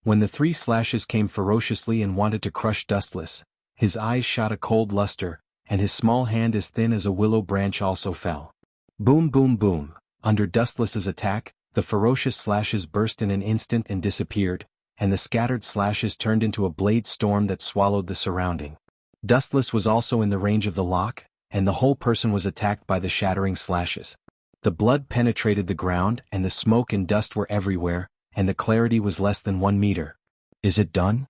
When the 3 slashes came ferociously and wanted to crush Dustless, his eyes shot a cold luster, and his small hand as thin as a willow branch also fell. Boom. Under Dustless's attack, the ferocious slashes burst in an instant and disappeared, and the scattered slashes turned into a blade storm that swallowed the surrounding. Dustless was also in the range of the lock, and the whole person was attacked by the shattering slashes. The blood penetrated the ground and the smoke and dust were everywhere, and the clarity was less than 1 meter. Is it done?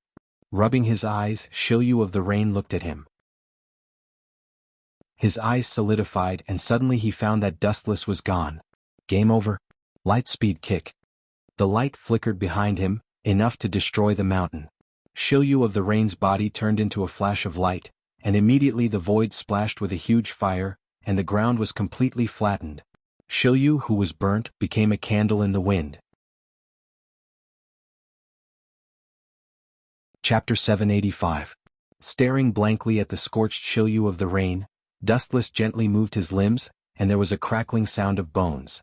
Rubbing his eyes, Shilyu of the Rain looked at him. His eyes solidified and suddenly he found that Dustless was gone. Game over? Light speed kick. The light flickered behind him, enough to destroy the mountain. Shilyu of the Rain's body turned into a flash of light, and immediately the void splashed with a huge fire, and the ground was completely flattened. Shilyu, who was burnt, became a candle in the wind. Chapter 785. Staring blankly at the scorched Shilyu of the Rain, Dustless gently moved his limbs, and there was a crackling sound of bones.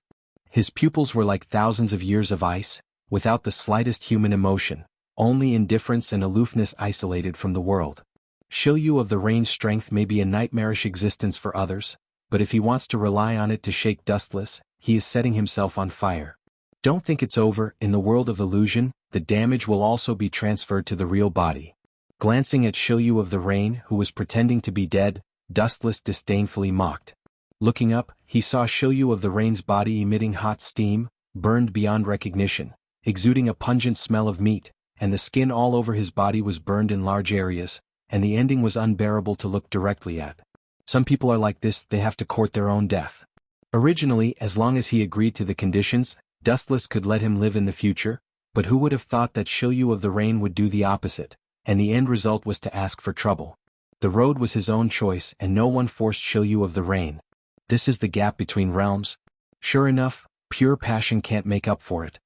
His pupils were like thousands of years of ice, without the slightest human emotion, only indifference and aloofness isolated from the world. Shilyu of the Rain's strength may be a nightmarish existence for others, but if he wants to rely on it to shake Dustless, he is setting himself on fire. Don't think it's over. In the world of illusion, the damage will also be transferred to the real body. Glancing at Shilyu of the Rain, who was pretending to be dead, Dustless disdainfully mocked. Looking up, he saw Shilyu of the Rain's body emitting hot steam, burned beyond recognition, exuding a pungent smell of meat, and the skin all over his body was burned in large areas, and the ending was unbearable to look directly at. Some people are like this, they have to court their own death. Originally, as long as he agreed to the conditions, Dustless could let him live in the future, but who would have thought that Shilyu of the Rain would do the opposite, and the end result was to ask for trouble. The road was his own choice and no one forced Shilyu of the Rain. This is the gap between realms. Sure enough, pure passion can't make up for it.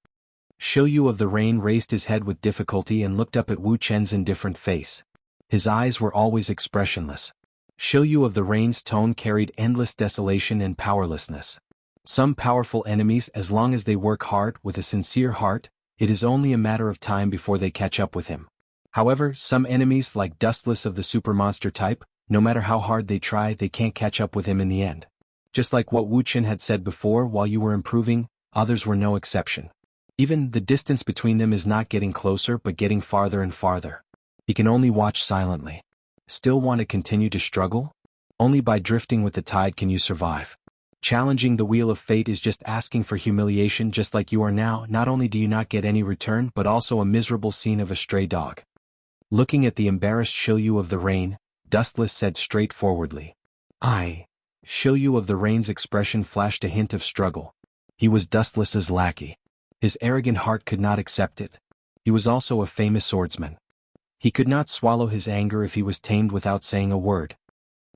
Shilyu of the Rain raised his head with difficulty and looked up at Wu Chen's indifferent face. His eyes were always expressionless. Shilyu of the Rain's tone carried endless desolation and powerlessness. Some powerful enemies, as long as they work hard with a sincere heart, it is only a matter of time before they catch up with him. However, some enemies like Dustless of the super monster type, no matter how hard they try, they can't catch up with him in the end. Just like what Wu Chen had said before, while you were improving, others were no exception. Even the distance between them is not getting closer but getting farther and farther. He can only watch silently. Still want to continue to struggle? Only by drifting with the tide can you survive. Challenging the wheel of fate is just asking for humiliation, just like you are now. Not only do you not get any return, but also a miserable scene of a stray dog. Looking at the embarrassed Shilyu of the Rain, Dustless said straightforwardly. Shilyu of the Rain's expression flashed a hint of struggle. He was Dustless's lackey. His arrogant heart could not accept it. He was also a famous swordsman. He could not swallow his anger if he was tamed without saying a word.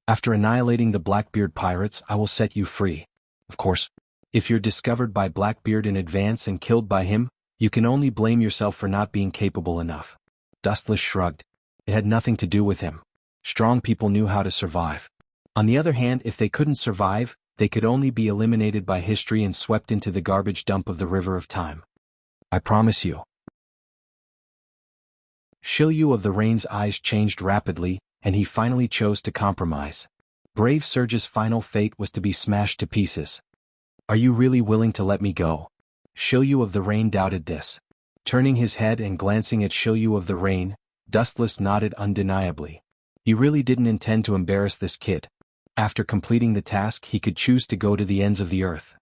After annihilating the Blackbeard pirates, I will set you free. Of course, if you're discovered by Blackbeard in advance and killed by him, you can only blame yourself for not being capable enough. Dustless shrugged. It had nothing to do with him. Strong people knew how to survive. On the other hand, if they couldn't survive, they could only be eliminated by history and swept into the garbage dump of the river of time. I promise you. Shilyu of the Rain's eyes changed rapidly, and he finally chose to compromise. Brave Surge's final fate was to be smashed to pieces. Are you really willing to let me go? Shilyu of the Rain doubted this. Turning his head and glancing at Shilyu of the Rain, Dustless nodded undeniably. He really didn't intend to embarrass this kid. After completing the task, he could choose to go to the ends of the earth.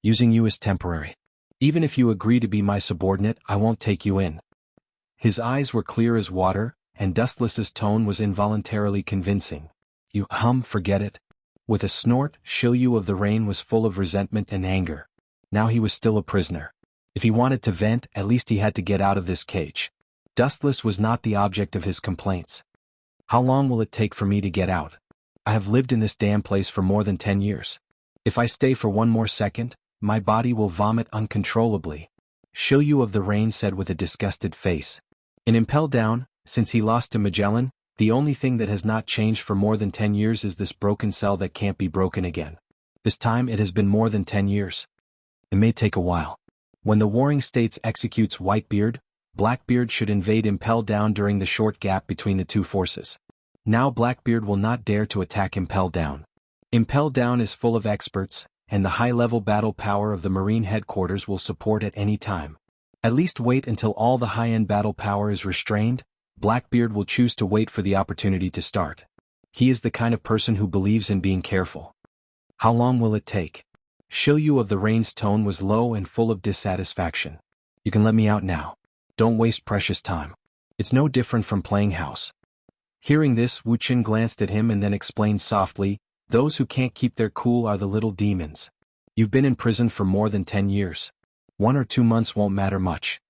Using you is temporary. Even if you agree to be my subordinate, I won't take you in. His eyes were clear as water, and Dustless's tone was involuntarily convincing. Forget it. With a snort, Shilyu of the Rain was full of resentment and anger. Now he was still a prisoner. If he wanted to vent, at least he had to get out of this cage. Dustless was not the object of his complaints. How long will it take for me to get out? I have lived in this damn place for more than 10 years. If I stay for one more second, my body will vomit uncontrollably. Shilyu of the Rain said with a disgusted face. In Impel Down, since he lost to Magellan, the only thing that has not changed for more than 10 years is this broken cell that can't be broken again. This time it has been more than 10 years. It may take a while. When the Warring States executes Whitebeard, Blackbeard should invade Impel Down during the short gap between the two forces. Now Blackbeard will not dare to attack Impel Down. Impel Down is full of experts, and the high-level battle power of the Marine headquarters will support at any time. At least wait until all the high-end battle power is restrained. Blackbeard will choose to wait for the opportunity to start. He is the kind of person who believes in being careful. How long will it take? Shilyu of the Rain's tone was low and full of dissatisfaction. You can let me out now. Don't waste precious time. It's no different from playing house. Hearing this, Wuxia glanced at him and then explained softly, those who can't keep their cool are the little demons. You've been in prison for more than 10 years. 1 or 2 months won't matter much.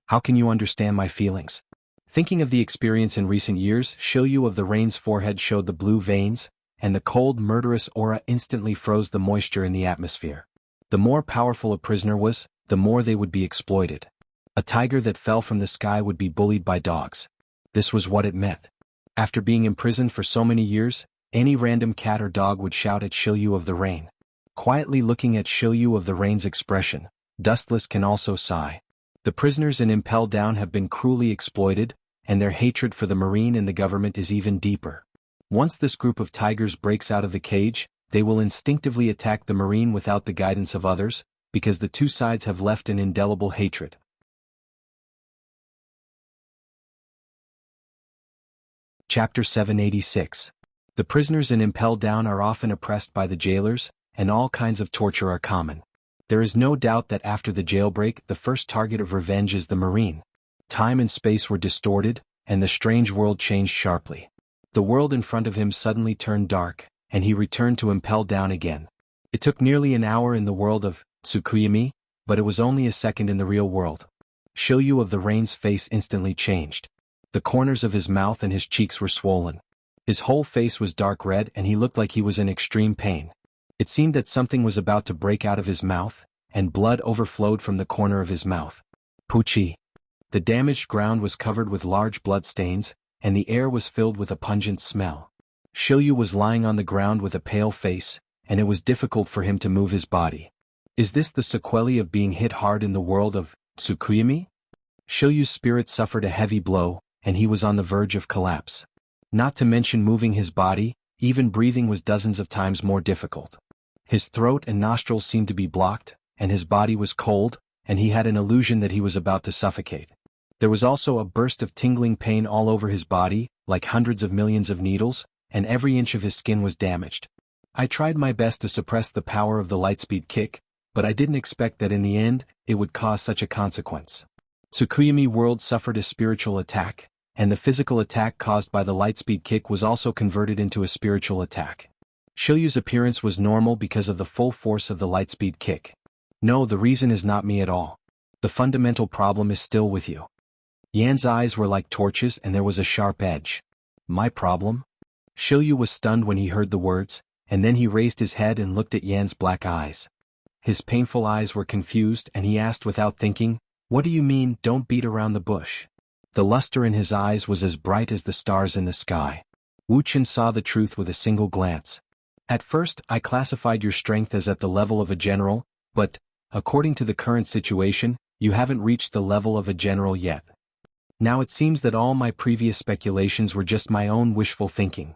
How can you understand my feelings? Thinking of the experience in recent years, Shilyu of the Rain's forehead showed the blue veins, and the cold, murderous aura instantly froze the moisture in the atmosphere. The more powerful a prisoner was, the more they would be exploited. A tiger that fell from the sky would be bullied by dogs. This was what it meant. After being imprisoned for so many years, any random cat or dog would shout at Shilyu of the Rain. Quietly looking at Shilyu of the Rain's expression, Dustless can also sigh. The prisoners in Impel Down have been cruelly exploited, and their hatred for the Marine and the government is even deeper. Once this group of tigers breaks out of the cage, they will instinctively attack the Marine without the guidance of others, because the two sides have left an indelible hatred. Chapter 786. The prisoners in Impel Down are often oppressed by the jailers, and all kinds of torture are common. There is no doubt that after the jailbreak, the first target of revenge is the Marine. Time and space were distorted, and the strange world changed sharply. The world in front of him suddenly turned dark, and he returned to Impel Down again. It took nearly an hour in the world of Tsukuyami, but it was only a second in the real world. Shilyu of the Rain's face instantly changed. The corners of his mouth and his cheeks were swollen. His whole face was dark red and he looked like he was in extreme pain. It seemed that something was about to break out of his mouth, and blood overflowed from the corner of his mouth. Puchi. The damaged ground was covered with large blood stains, and the air was filled with a pungent smell. Shilyu was lying on the ground with a pale face, and it was difficult for him to move his body. Is this the sequelae of being hit hard in the world of Tsukuyami? Shilyu's spirit suffered a heavy blow, and he was on the verge of collapse. Not to mention moving his body, even breathing was dozens of times more difficult. His throat and nostrils seemed to be blocked, and his body was cold, and he had an illusion that he was about to suffocate. There was also a burst of tingling pain all over his body, like hundreds of millions of needles, and every inch of his skin was damaged. I tried my best to suppress the power of the lightspeed kick, but I didn't expect that in the end, it would cause such a consequence. Tsukuyami World suffered a spiritual attack, and the physical attack caused by the lightspeed kick was also converted into a spiritual attack. Shiryu's appearance was normal because of the full force of the lightspeed kick. No, the reason is not me at all. The fundamental problem is still with you. Yan's eyes were like torches and there was a sharp edge. My problem? Shiryu was stunned when he heard the words, and then he raised his head and looked at Yan's black eyes. His painful eyes were confused and he asked without thinking, "What do you mean, don't beat around the bush?" The luster in his eyes was as bright as the stars in the sky. Wuchen saw the truth with a single glance. At first, I classified your strength as at the level of a general, but, according to the current situation, you haven't reached the level of a general yet. Now it seems that all my previous speculations were just my own wishful thinking.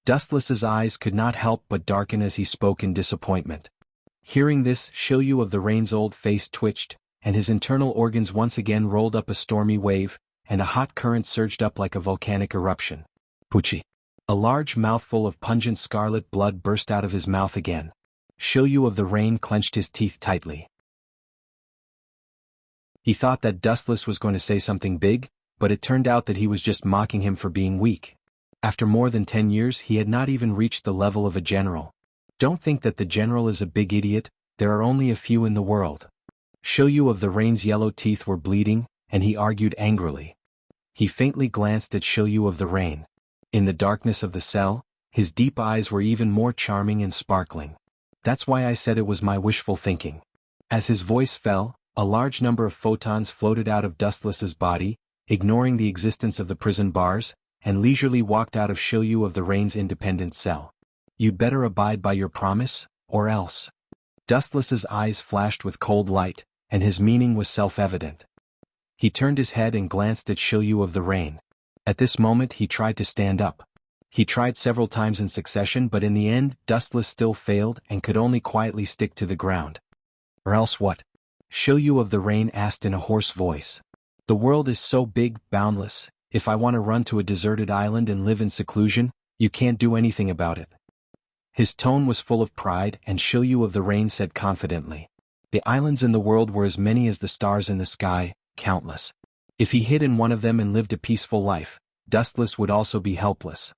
Dustless's eyes could not help but darken as he spoke in disappointment. Hearing this, Shiryu of the Rain's old face twitched, and his internal organs once again rolled up a stormy wave, and a hot current surged up like a volcanic eruption. Puchi. A large mouthful of pungent scarlet blood burst out of his mouth again. Shiryu of the Rain clenched his teeth tightly. He thought that Dustless was going to say something big, but it turned out that he was just mocking him for being weak. After more than 10 years he had not even reached the level of a general. Don't think that the general is a big idiot, there are only a few in the world. Shiryu of the Rain's yellow teeth were bleeding, and he argued angrily. He faintly glanced at Shiryu of the Rain. In the darkness of the cell, his deep eyes were even more charming and sparkling. That's why I said it was my wishful thinking. As his voice fell, a large number of photons floated out of Dustless's body, ignoring the existence of the prison bars, and leisurely walked out of Shiryu of the Rain's independent cell. You'd better abide by your promise, or else. Dustless's eyes flashed with cold light, and his meaning was self-evident. He turned his head and glanced at Shiryu of the Rain. At this moment he tried to stand up. He tried several times in succession but in the end Dustless still failed and could only quietly stick to the ground. Or else what? Shiryu of the Rain asked in a hoarse voice. The world is so big, boundless, if I want to run to a deserted island and live in seclusion, you can't do anything about it. His tone was full of pride and Shiryu of the Rain said confidently. The islands in the world were as many as the stars in the sky, countless. If he hid in one of them and lived a peaceful life, Dustless would also be helpless.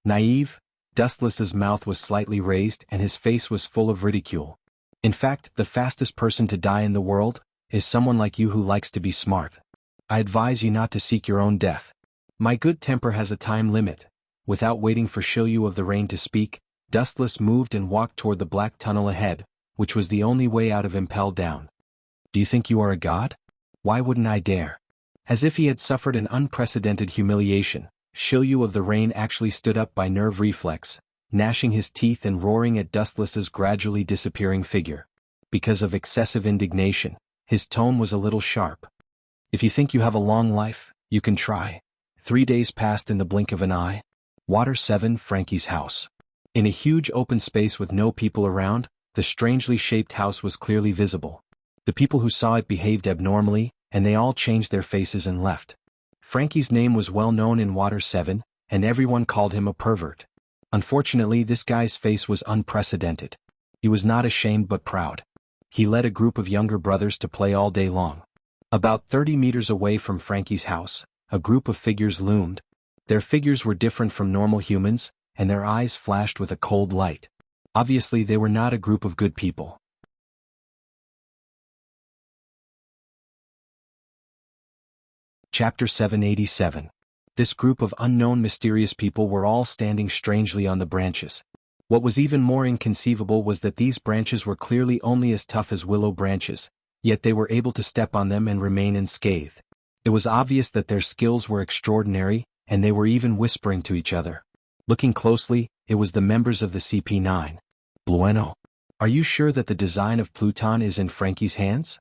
Naive, Dustless's mouth was slightly raised and his face was full of ridicule. In fact, the fastest person to die in the world is someone like you who likes to be smart. I advise you not to seek your own death. My good temper has a time limit. Without waiting for Shiryu of the Rain to speak, Dustless moved and walked toward the black tunnel ahead, which was the only way out of Impel Down. Do you think you are a god? Why wouldn't I dare? As if he had suffered an unprecedented humiliation, Shiryu of the Rain actually stood up by nerve reflex, gnashing his teeth and roaring at Dustless's gradually disappearing figure. Because of excessive indignation, his tone was a little sharp. If you think you have a long life, you can try. 3 days passed in the blink of an eye. Water 7, Frankie's house. In a huge open space with no people around, the strangely shaped house was clearly visible. The people who saw it behaved abnormally, and they all changed their faces and left. Frankie's name was well known in Water 7, and everyone called him a pervert. Unfortunately, this guy's face was unprecedented. He was not ashamed but proud. He led a group of younger brothers to play all day long. About 30 meters away from Frankie's house, a group of figures loomed. Their figures were different from normal humans, and their eyes flashed with a cold light. Obviously, they were not a group of good people. Chapter 787. This group of unknown mysterious people were all standing strangely on the branches. What was even more inconceivable was that these branches were clearly only as tough as willow branches, yet they were able to step on them and remain unscathed. It was obvious that their skills were extraordinary, and they were even whispering to each other. Looking closely, it was the members of the CP9. Bueno. Are you sure that the design of Pluton is in Frankie's hands?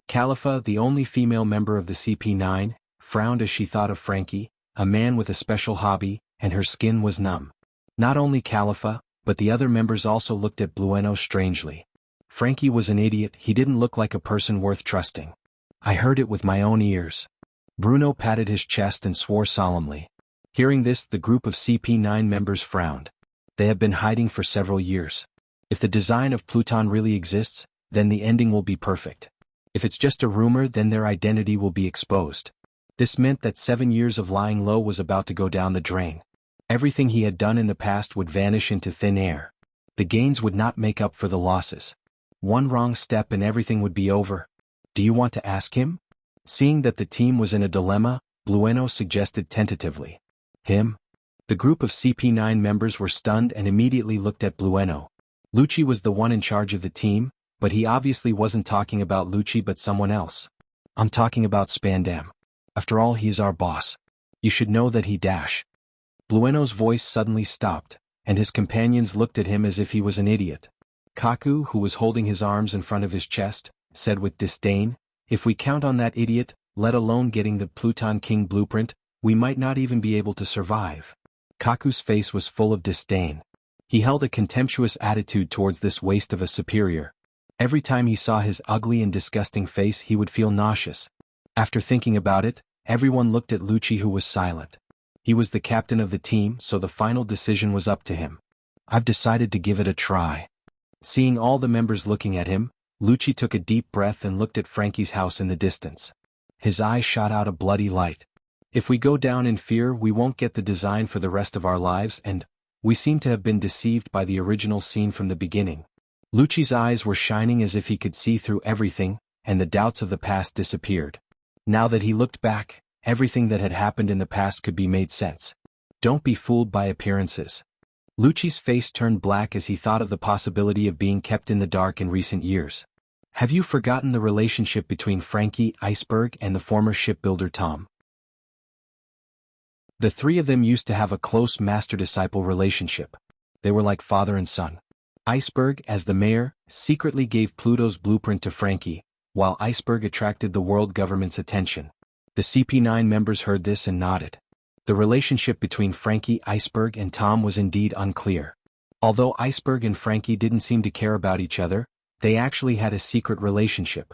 Khalifa, the only female member of the CP9, frowned as she thought of Frankie, a man with a special hobby, and her skin was numb. Not only Khalifa, but the other members also looked at Bueno strangely. Frankie was an idiot, he didn't look like a person worth trusting. I heard it with my own ears. Bruno patted his chest and swore solemnly. Hearing this, the group of CP9 members frowned. They have been hiding for several years. If the design of Pluton really exists, then the ending will be perfect. If it's just a rumor, then their identity will be exposed. This meant that 7 years of lying low was about to go down the drain. Everything he had done in the past would vanish into thin air. The gains would not make up for the losses. One wrong step and everything would be over. Do you want to ask him? Seeing that the team was in a dilemma, Blueno suggested tentatively. Him? The group of CP9 members were stunned and immediately looked at Blueno. Lucci was the one in charge of the team, but he obviously wasn't talking about Lucci but someone else. I'm talking about Spandam. After all, he is our boss. You should know that he dash. Blueno's voice suddenly stopped, and his companions looked at him as if he was an idiot. Kaku, who was holding his arms in front of his chest, said with disdain, if we count on that idiot, let alone getting the Pluton King blueprint, we might not even be able to survive. Kaku's face was full of disdain. He held a contemptuous attitude towards this waste of a superior. Every time he saw his ugly and disgusting face he would feel nauseous. After thinking about it, everyone looked at Lucci, who was silent. He was the captain of the team, so the final decision was up to him. I've decided to give it a try. Seeing all the members looking at him, Lucci took a deep breath and looked at Frankie's house in the distance. His eyes shot out a bloody light. If we go down in fear, we won't get the design for the rest of our lives, and we seem to have been deceived by the original scene from the beginning. Lucci's eyes were shining as if he could see through everything, and the doubts of the past disappeared. Now that he looked back, everything that had happened in the past could be made sense. Don't be fooled by appearances. Lucci's face turned black as he thought of the possibility of being kept in the dark in recent years. Have you forgotten the relationship between Frankie, Iceberg, and the former shipbuilder Tom? The three of them used to have a close master-disciple relationship. They were like father and son. Iceberg, as the mayor, secretly gave Pluto's blueprint to Frankie, while Iceberg attracted the world government's attention. The CP9 members heard this and nodded. The relationship between Frankie, Iceberg, and Tom was indeed unclear. Although Iceberg and Frankie didn't seem to care about each other, they actually had a secret relationship.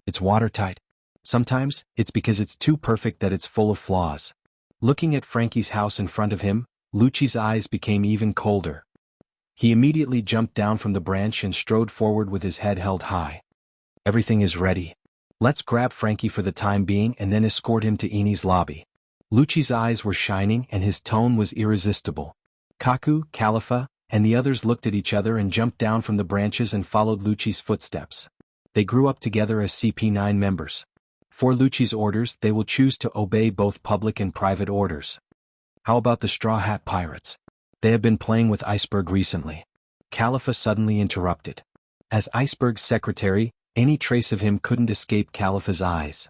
It's watertight. Sometimes, it's because it's too perfect that it's full of flaws. Looking at Frankie's house in front of him, Lucci's eyes became even colder. He immediately jumped down from the branch and strode forward with his head held high. Everything is ready. Let's grab Frankie for the time being and then escort him to Eni's lobby. Lucci's eyes were shining and his tone was irresistible. Kaku, Khalifa, and the others looked at each other and jumped down from the branches and followed Lucci's footsteps. They grew up together as CP9 members. For Lucci's orders, they will choose to obey both public and private orders. How about the Straw Hat Pirates? They have been playing with Iceberg recently. Khalifa suddenly interrupted. As Iceberg's secretary, any trace of him couldn't escape Khalifa's eyes.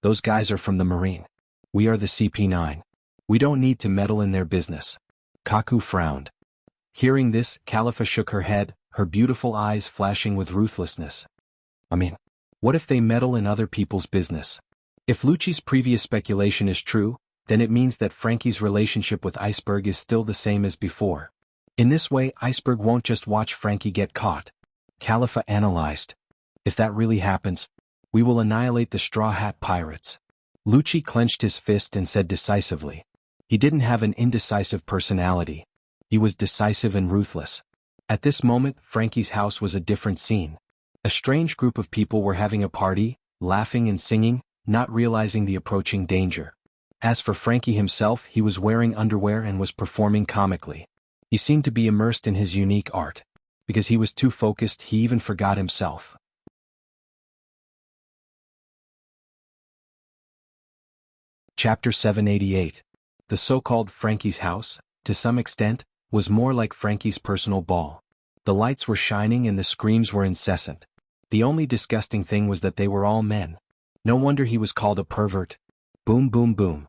Those guys are from the Marine. We are the CP9. We don't need to meddle in their business. Kaku frowned. Hearing this, Khalifa shook her head, her beautiful eyes flashing with ruthlessness. What if they meddle in other people's business? If Lucci's previous speculation is true, then it means that Frankie's relationship with Iceberg is still the same as before. In this way, Iceberg won't just watch Frankie get caught. Khalifa analyzed. If that really happens, we will annihilate the Straw Hat Pirates. Lucci clenched his fist and said decisively. He didn't have an indecisive personality. He was decisive and ruthless. At this moment, Frankie's house was a different scene. A strange group of people were having a party, laughing and singing, not realizing the approaching danger. As for Frankie himself, he was wearing underwear and was performing comically. He seemed to be immersed in his unique art. Because he was too focused, he even forgot himself. Chapter 788. The so-called Frankie's house, to some extent, was more like Frankie's personal ball. The lights were shining and the screams were incessant. The only disgusting thing was that they were all men. No wonder he was called a pervert. Boom, boom, boom.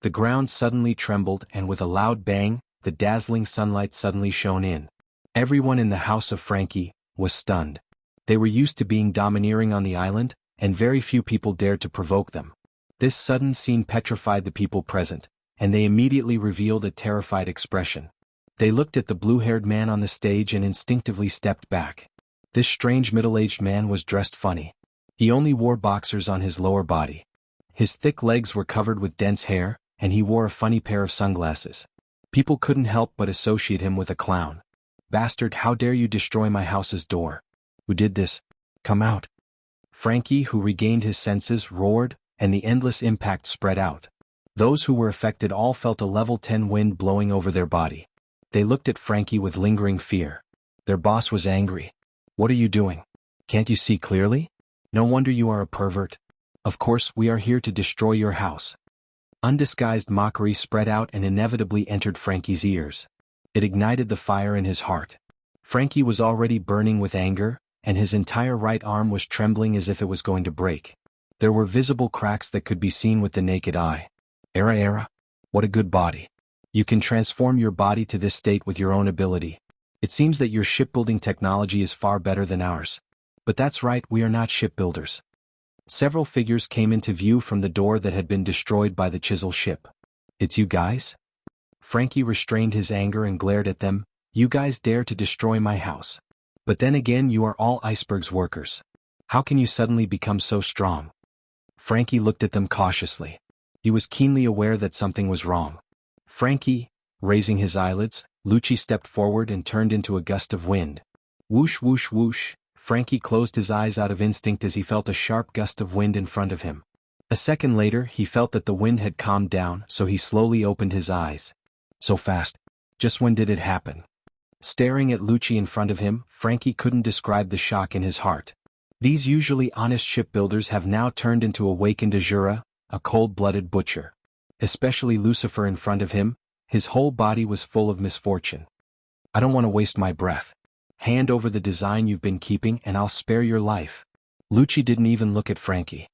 The ground suddenly trembled and with a loud bang, the dazzling sunlight suddenly shone in. Everyone in the house of Frankie was stunned. They were used to being domineering on the island, and very few people dared to provoke them. This sudden scene petrified the people present, and they immediately revealed a terrified expression. They looked at the blue-haired man on the stage and instinctively stepped back. This strange middle-aged man was dressed funny. He only wore boxers on his lower body. His thick legs were covered with dense hair, and he wore a funny pair of sunglasses. People couldn't help but associate him with a clown. "Bastard, how dare you destroy my house's door? Who did this? Come out." Frankie, who regained his senses, roared, and the endless impact spread out. Those who were affected all felt a level 10 wind blowing over their body. They looked at Frankie with lingering fear. Their boss was angry. "What are you doing? Can't you see clearly? No wonder you are a pervert. Of course, we are here to destroy your house." Undisguised mockery spread out and inevitably entered Frankie's ears. It ignited the fire in his heart. Frankie was already burning with anger, and his entire right arm was trembling as if it was going to break. There were visible cracks that could be seen with the naked eye. Era, what a good body. You can transform your body to this state with your own ability. It seems that your shipbuilding technology is far better than ours. But that's right, we are not shipbuilders. Several figures came into view from the door that had been destroyed by the chisel ship. "It's you guys?" Frankie restrained his anger and glared at them. "You guys dare to destroy my house. But then again, you are all Iceberg's workers. How can you suddenly become so strong?" Frankie looked at them cautiously. He was keenly aware that something was wrong. "Frankie," raising his eyelids, Lucci stepped forward and turned into a gust of wind. Whoosh whoosh whoosh. Frankie closed his eyes out of instinct as he felt a sharp gust of wind in front of him. A second later, he felt that the wind had calmed down, so he slowly opened his eyes. So fast. Just when did it happen? Staring at Lucci in front of him, Frankie couldn't describe the shock in his heart. These usually honest shipbuilders have now turned into awakened Azura, a cold-blooded butcher. Especially Lucifer in front of him, his whole body was full of misfortune. "I don't want to waste my breath. Hand over the design you've been keeping and I'll spare your life." Lucci didn't even look at Frankie.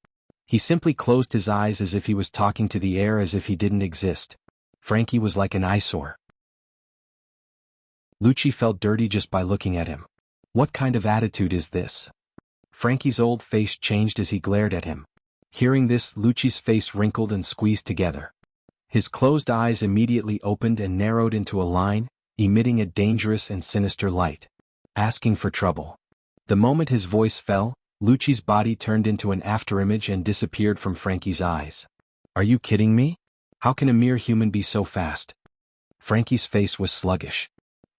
He simply closed his eyes as if he was talking to the air, as if he didn't exist. Frankie was like an eyesore. Lucci felt dirty just by looking at him. What kind of attitude is this? Frankie's old face changed as he glared at him. Hearing this, Lucci's face wrinkled and squeezed together. His closed eyes immediately opened and narrowed into a line, emitting a dangerous and sinister light. "Asking for trouble." The moment his voice fell, Lucci's body turned into an afterimage and disappeared from Frankie's eyes. "Are you kidding me? How can a mere human be so fast?" Frankie's face was sluggish.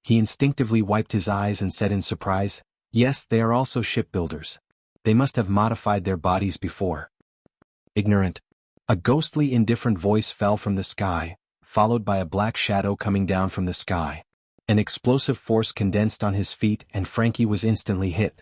He instinctively wiped his eyes and said in surprise, "Yes, they are also shipbuilders. They must have modified their bodies before." "Ignorant." A ghostly, indifferent voice fell from the sky, followed by a black shadow coming down from the sky. An explosive force condensed on his feet and Frankie was instantly hit.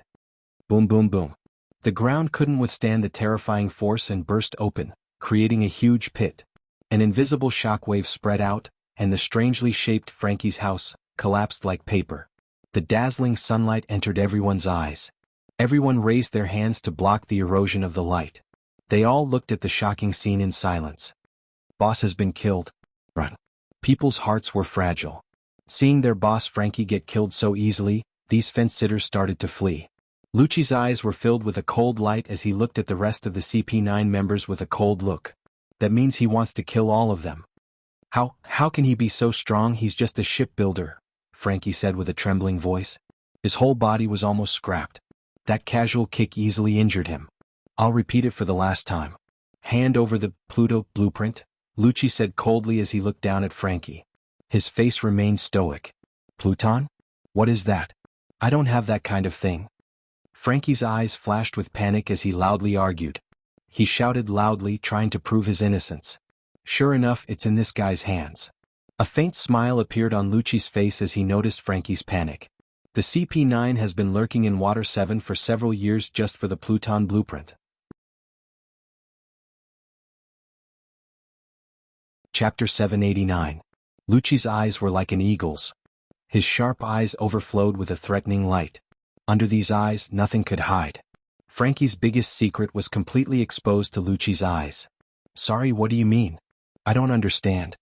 Boom boom boom. The ground couldn't withstand the terrifying force and burst open, creating a huge pit. An invisible shockwave spread out, and the strangely shaped Frankie's house collapsed like paper. The dazzling sunlight entered everyone's eyes. Everyone raised their hands to block the erosion of the light. They all looked at the shocking scene in silence. "Boss has been killed. Run." People's hearts were fragile. Seeing their boss Frankie get killed so easily, these fence-sitters started to flee. Lucci's eyes were filled with a cold light as he looked at the rest of the CP9 members with a cold look. That means he wants to kill all of them. How can he be so strong? He's just a shipbuilder," Frankie said with a trembling voice. His whole body was almost scrapped. That casual kick easily injured him. "I'll repeat it for the last time. Hand over the Pluto blueprint," Lucci said coldly as he looked down at Frankie. His face remained stoic. "Pluton? What is that? I don't have that kind of thing." Frankie's eyes flashed with panic as he loudly argued. He shouted loudly, trying to prove his innocence. "Sure enough, it's in this guy's hands." A faint smile appeared on Lucci's face as he noticed Frankie's panic. "The CP9 has been lurking in Water 7 for several years just for the Pluton blueprint." Chapter 789. Lucci's eyes were like an eagle's. His sharp eyes overflowed with a threatening light. Under these eyes, nothing could hide. Frankie's biggest secret was completely exposed to Lucci's eyes. "Sorry, what do you mean? I don't understand,"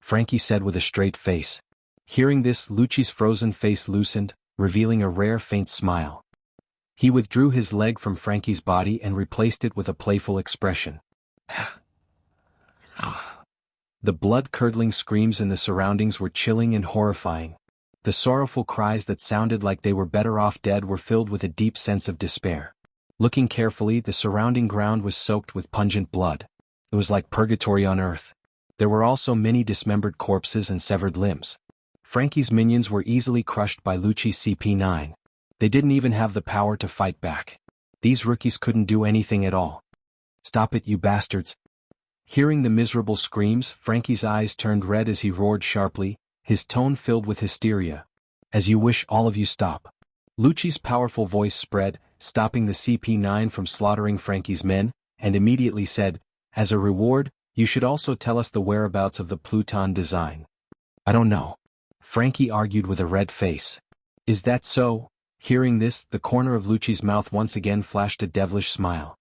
Frankie said with a straight face. Hearing this, Lucci's frozen face loosened, revealing a rare faint smile. He withdrew his leg from Frankie's body and replaced it with a playful expression. The blood-curdling screams in the surroundings were chilling and horrifying. The sorrowful cries that sounded like they were better off dead were filled with a deep sense of despair. Looking carefully, the surrounding ground was soaked with pungent blood. It was like purgatory on earth. There were also many dismembered corpses and severed limbs. Frankie's minions were easily crushed by Lucci's CP9. They didn't even have the power to fight back. These rookies couldn't do anything at all. "Stop it, you bastards." Hearing the miserable screams, Frankie's eyes turned red as he roared sharply, his tone filled with hysteria. "As you wish, all of you stop." Lucci's powerful voice spread, stopping the CP9 from slaughtering Frankie's men, and immediately said, "As a reward, you should also tell us the whereabouts of the Pluton design." "I don't know." Frankie argued with a red face. "Is that so?" Hearing this, the corner of Lucci's mouth once again flashed a devilish smile.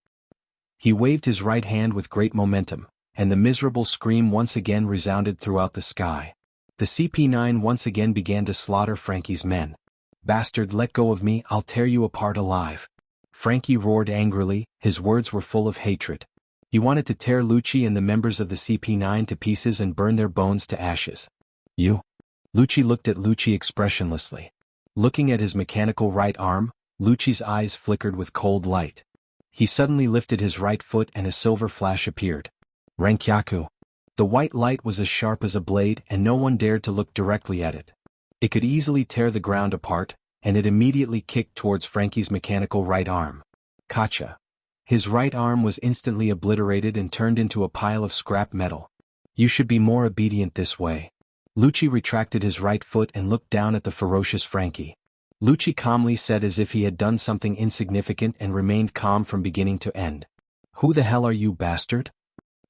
He waved his right hand with great momentum, and the miserable scream once again resounded throughout the sky. The CP9 once again began to slaughter Frankie's men. "Bastard, let go of me, I'll tear you apart alive." Frankie roared angrily, his words were full of hatred. He wanted to tear Lucci and the members of the CP9 to pieces and burn their bones to ashes. "You?" Lucci looked at Lucci expressionlessly. Looking at his mechanical right arm, Lucci's eyes flickered with cold light. He suddenly lifted his right foot and a silver flash appeared. Renkyaku. The white light was as sharp as a blade and no one dared to look directly at it. It could easily tear the ground apart, and it immediately kicked towards Frankie's mechanical right arm. Kacha. His right arm was instantly obliterated and turned into a pile of scrap metal. "You should be more obedient this way." Lucci retracted his right foot and looked down at the ferocious Frankie. Lucci calmly said as if he had done something insignificant and remained calm from beginning to end. "Who the hell are you, bastard?"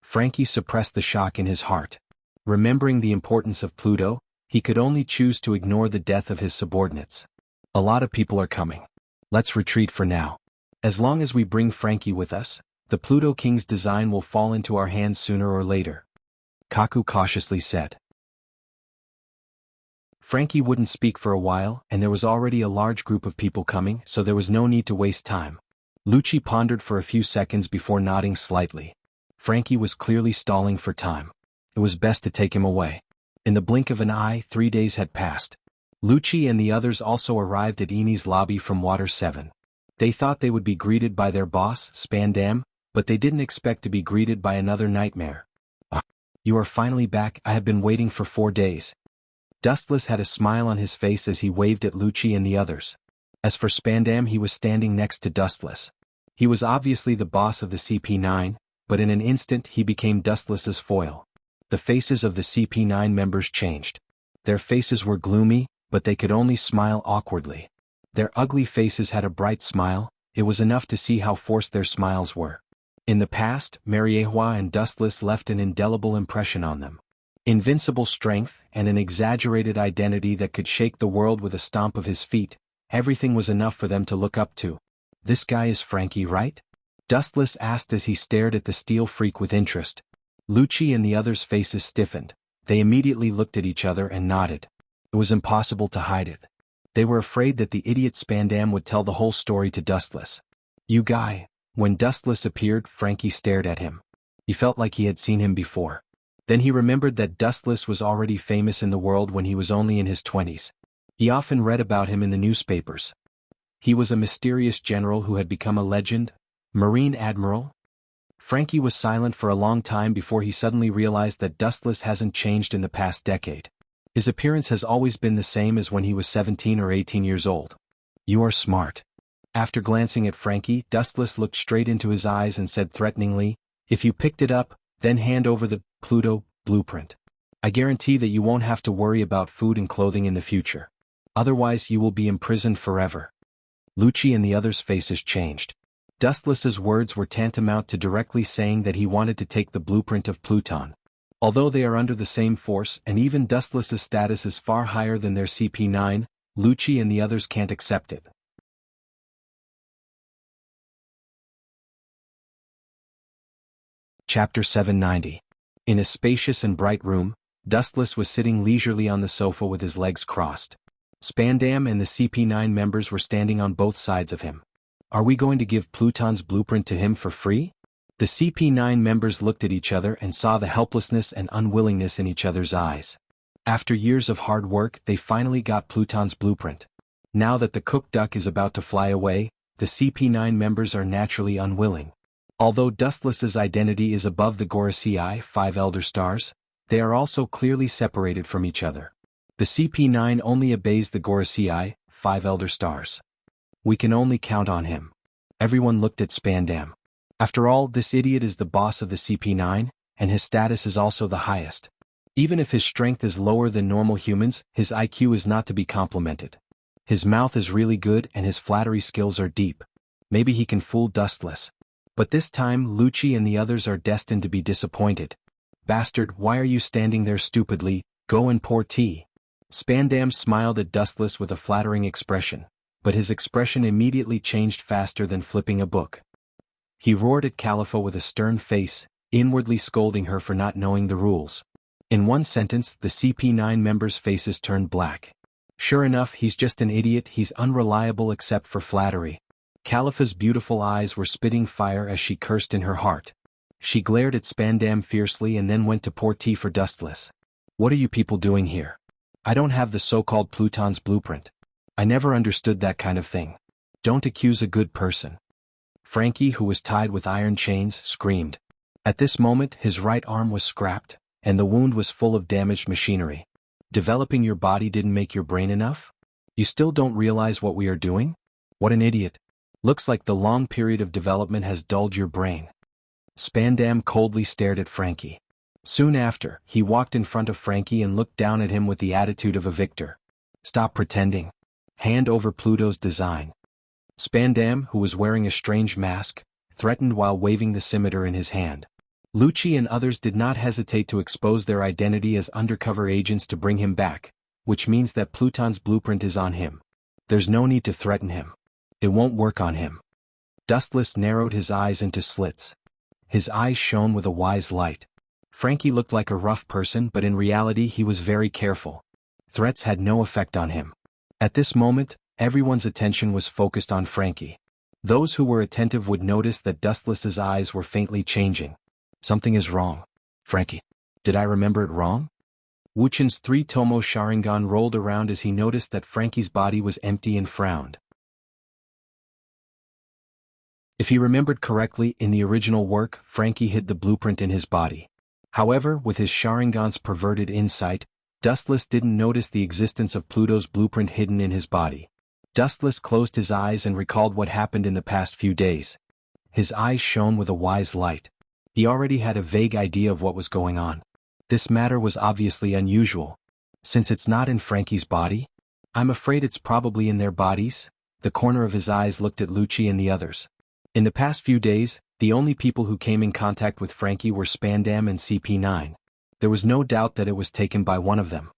Frankie suppressed the shock in his heart. Remembering the importance of Pluto, he could only choose to ignore the death of his subordinates. "A lot of people are coming. Let's retreat for now. As long as we bring Frankie with us, the Pluto King's design will fall into our hands sooner or later," Kaku cautiously said. Frankie wouldn't speak for a while, and there was already a large group of people coming, so there was no need to waste time. Lucci pondered for a few seconds before nodding slightly. Frankie was clearly stalling for time. It was best to take him away. In the blink of an eye, 3 days had passed. Lucci and the others also arrived at Eni's lobby from Water 7. They thought they would be greeted by their boss, Spandam, but they didn't expect to be greeted by another nightmare. "Ah, you are finally back. I have been waiting for 4 days. Dustless had a smile on his face as he waved at Lucci and the others. As for Spandam, he was standing next to Dustless. He was obviously the boss of the CP9, but in an instant he became Dustless's foil. The faces of the CP9 members changed. Their faces were gloomy, but they could only smile awkwardly. Their ugly faces had a bright smile, it was enough to see how forced their smiles were. In the past, Mariehua and Dustless left an indelible impression on them. Invincible strength and an exaggerated identity that could shake the world with a stomp of his feet, everything was enough for them to look up to. "This guy is Frankie, right?" Dustless asked as he stared at the steel freak with interest. Lucci and the others' faces stiffened. They immediately looked at each other and nodded. It was impossible to hide it. They were afraid that the idiot Spandam would tell the whole story to Dustless. "You guy." When Dustless appeared, Frankie stared at him. He felt like he had seen him before. Then he remembered that Dustless was already famous in the world when he was only in his 20s. He often read about him in the newspapers. He was a mysterious general who had become a legend, Marine Admiral. Frankie was silent for a long time before he suddenly realized that Dustless hasn't changed in the past decade. His appearance has always been the same as when he was 17 or 18 years old. "You are smart." After glancing at Frankie, Dustless looked straight into his eyes and said threateningly, "If you picked it up, then hand over the Pluto blueprint. I guarantee that you won't have to worry about food and clothing in the future. Otherwise you will be imprisoned forever." Lucci and the others' faces changed. Dustless's words were tantamount to directly saying that he wanted to take the blueprint of Pluton. Although they are under the same force and even Dustless's status is far higher than their CP9, Lucci and the others can't accept it. Chapter 790. In a spacious and bright room, Dustless was sitting leisurely on the sofa with his legs crossed. Spandam and the CP9 members were standing on both sides of him. "Are we going to give Pluton's blueprint to him for free?" The CP9 members looked at each other and saw the helplessness and unwillingness in each other's eyes. After years of hard work, they finally got Pluton's blueprint. Now that the cooked duck is about to fly away, the CP9 members are naturally unwilling. Although Dustless's identity is above the Gorosei 5 Elder Stars, They are also clearly separated from each other. The CP9 only obeys the Gorosei, 5 Elder Stars. We can only count on him. Everyone looked at Spandam. After all, this idiot is the boss of the CP9, and his status is also the highest. Even if his strength is lower than normal humans, his IQ is not to be complimented. His mouth is really good and his flattery skills are deep. Maybe he can fool Dustless. But this time Lucci and the others are destined to be disappointed. Bastard, why are you standing there stupidly? Go and pour tea. Spandam smiled at Dustless with a flattering expression, but his expression immediately changed faster than flipping a book. He roared at Khalifa with a stern face, inwardly scolding her for not knowing the rules. In one sentence, the CP9 members' faces turned black. Sure enough, he's just an idiot, he's unreliable except for flattery. Khalifa's beautiful eyes were spitting fire as she cursed in her heart. She glared at Spandam fiercely and then went to pour tea for Dustless. What are you people doing here? I don't have the so-called Pluton's blueprint. I never understood that kind of thing. Don't accuse a good person. Frankie, who was tied with iron chains, screamed. At this moment, his right arm was scrapped, and the wound was full of damaged machinery. Developing your body didn't make your brain enough? You still don't realize what we are doing? What an idiot. Looks like the long period of development has dulled your brain. Spandam coldly stared at Frankie. Soon after, he walked in front of Frankie and looked down at him with the attitude of a victor. Stop pretending. Hand over Pluto's design. Spandam, who was wearing a strange mask, threatened while waving the scimitar in his hand. Lucci and others did not hesitate to expose their identity as undercover agents to bring him back, which means that Pluton's blueprint is on him. There's no need to threaten him. It won't work on him. Dustless narrowed his eyes into slits. His eyes shone with a wise light. Frankie looked like a rough person, but in reality he was very careful. Threats had no effect on him. At this moment, everyone's attention was focused on Frankie. Those who were attentive would notice that Dustless's eyes were faintly changing. Something is wrong. Frankie. Did I remember it wrong? Wuchan's 3-tomo Sharingan rolled around as he noticed that Frankie's body was empty and frowned. If he remembered correctly, in the original work, Frankie hid the blueprint in his body. However, with his Sharingan's perverted insight, Dustless didn't notice the existence of Pluto's blueprint hidden in his body. Dustless closed his eyes and recalled what happened in the past few days. His eyes shone with a wise light. He already had a vague idea of what was going on. This matter was obviously unusual. Since it's not in Frankie's body, I'm afraid it's probably in their bodies. The corner of his eyes looked at Lucci and the others. In the past few days, the only people who came in contact with Frankie were Spandam and CP9. There was no doubt that it was taken by one of them.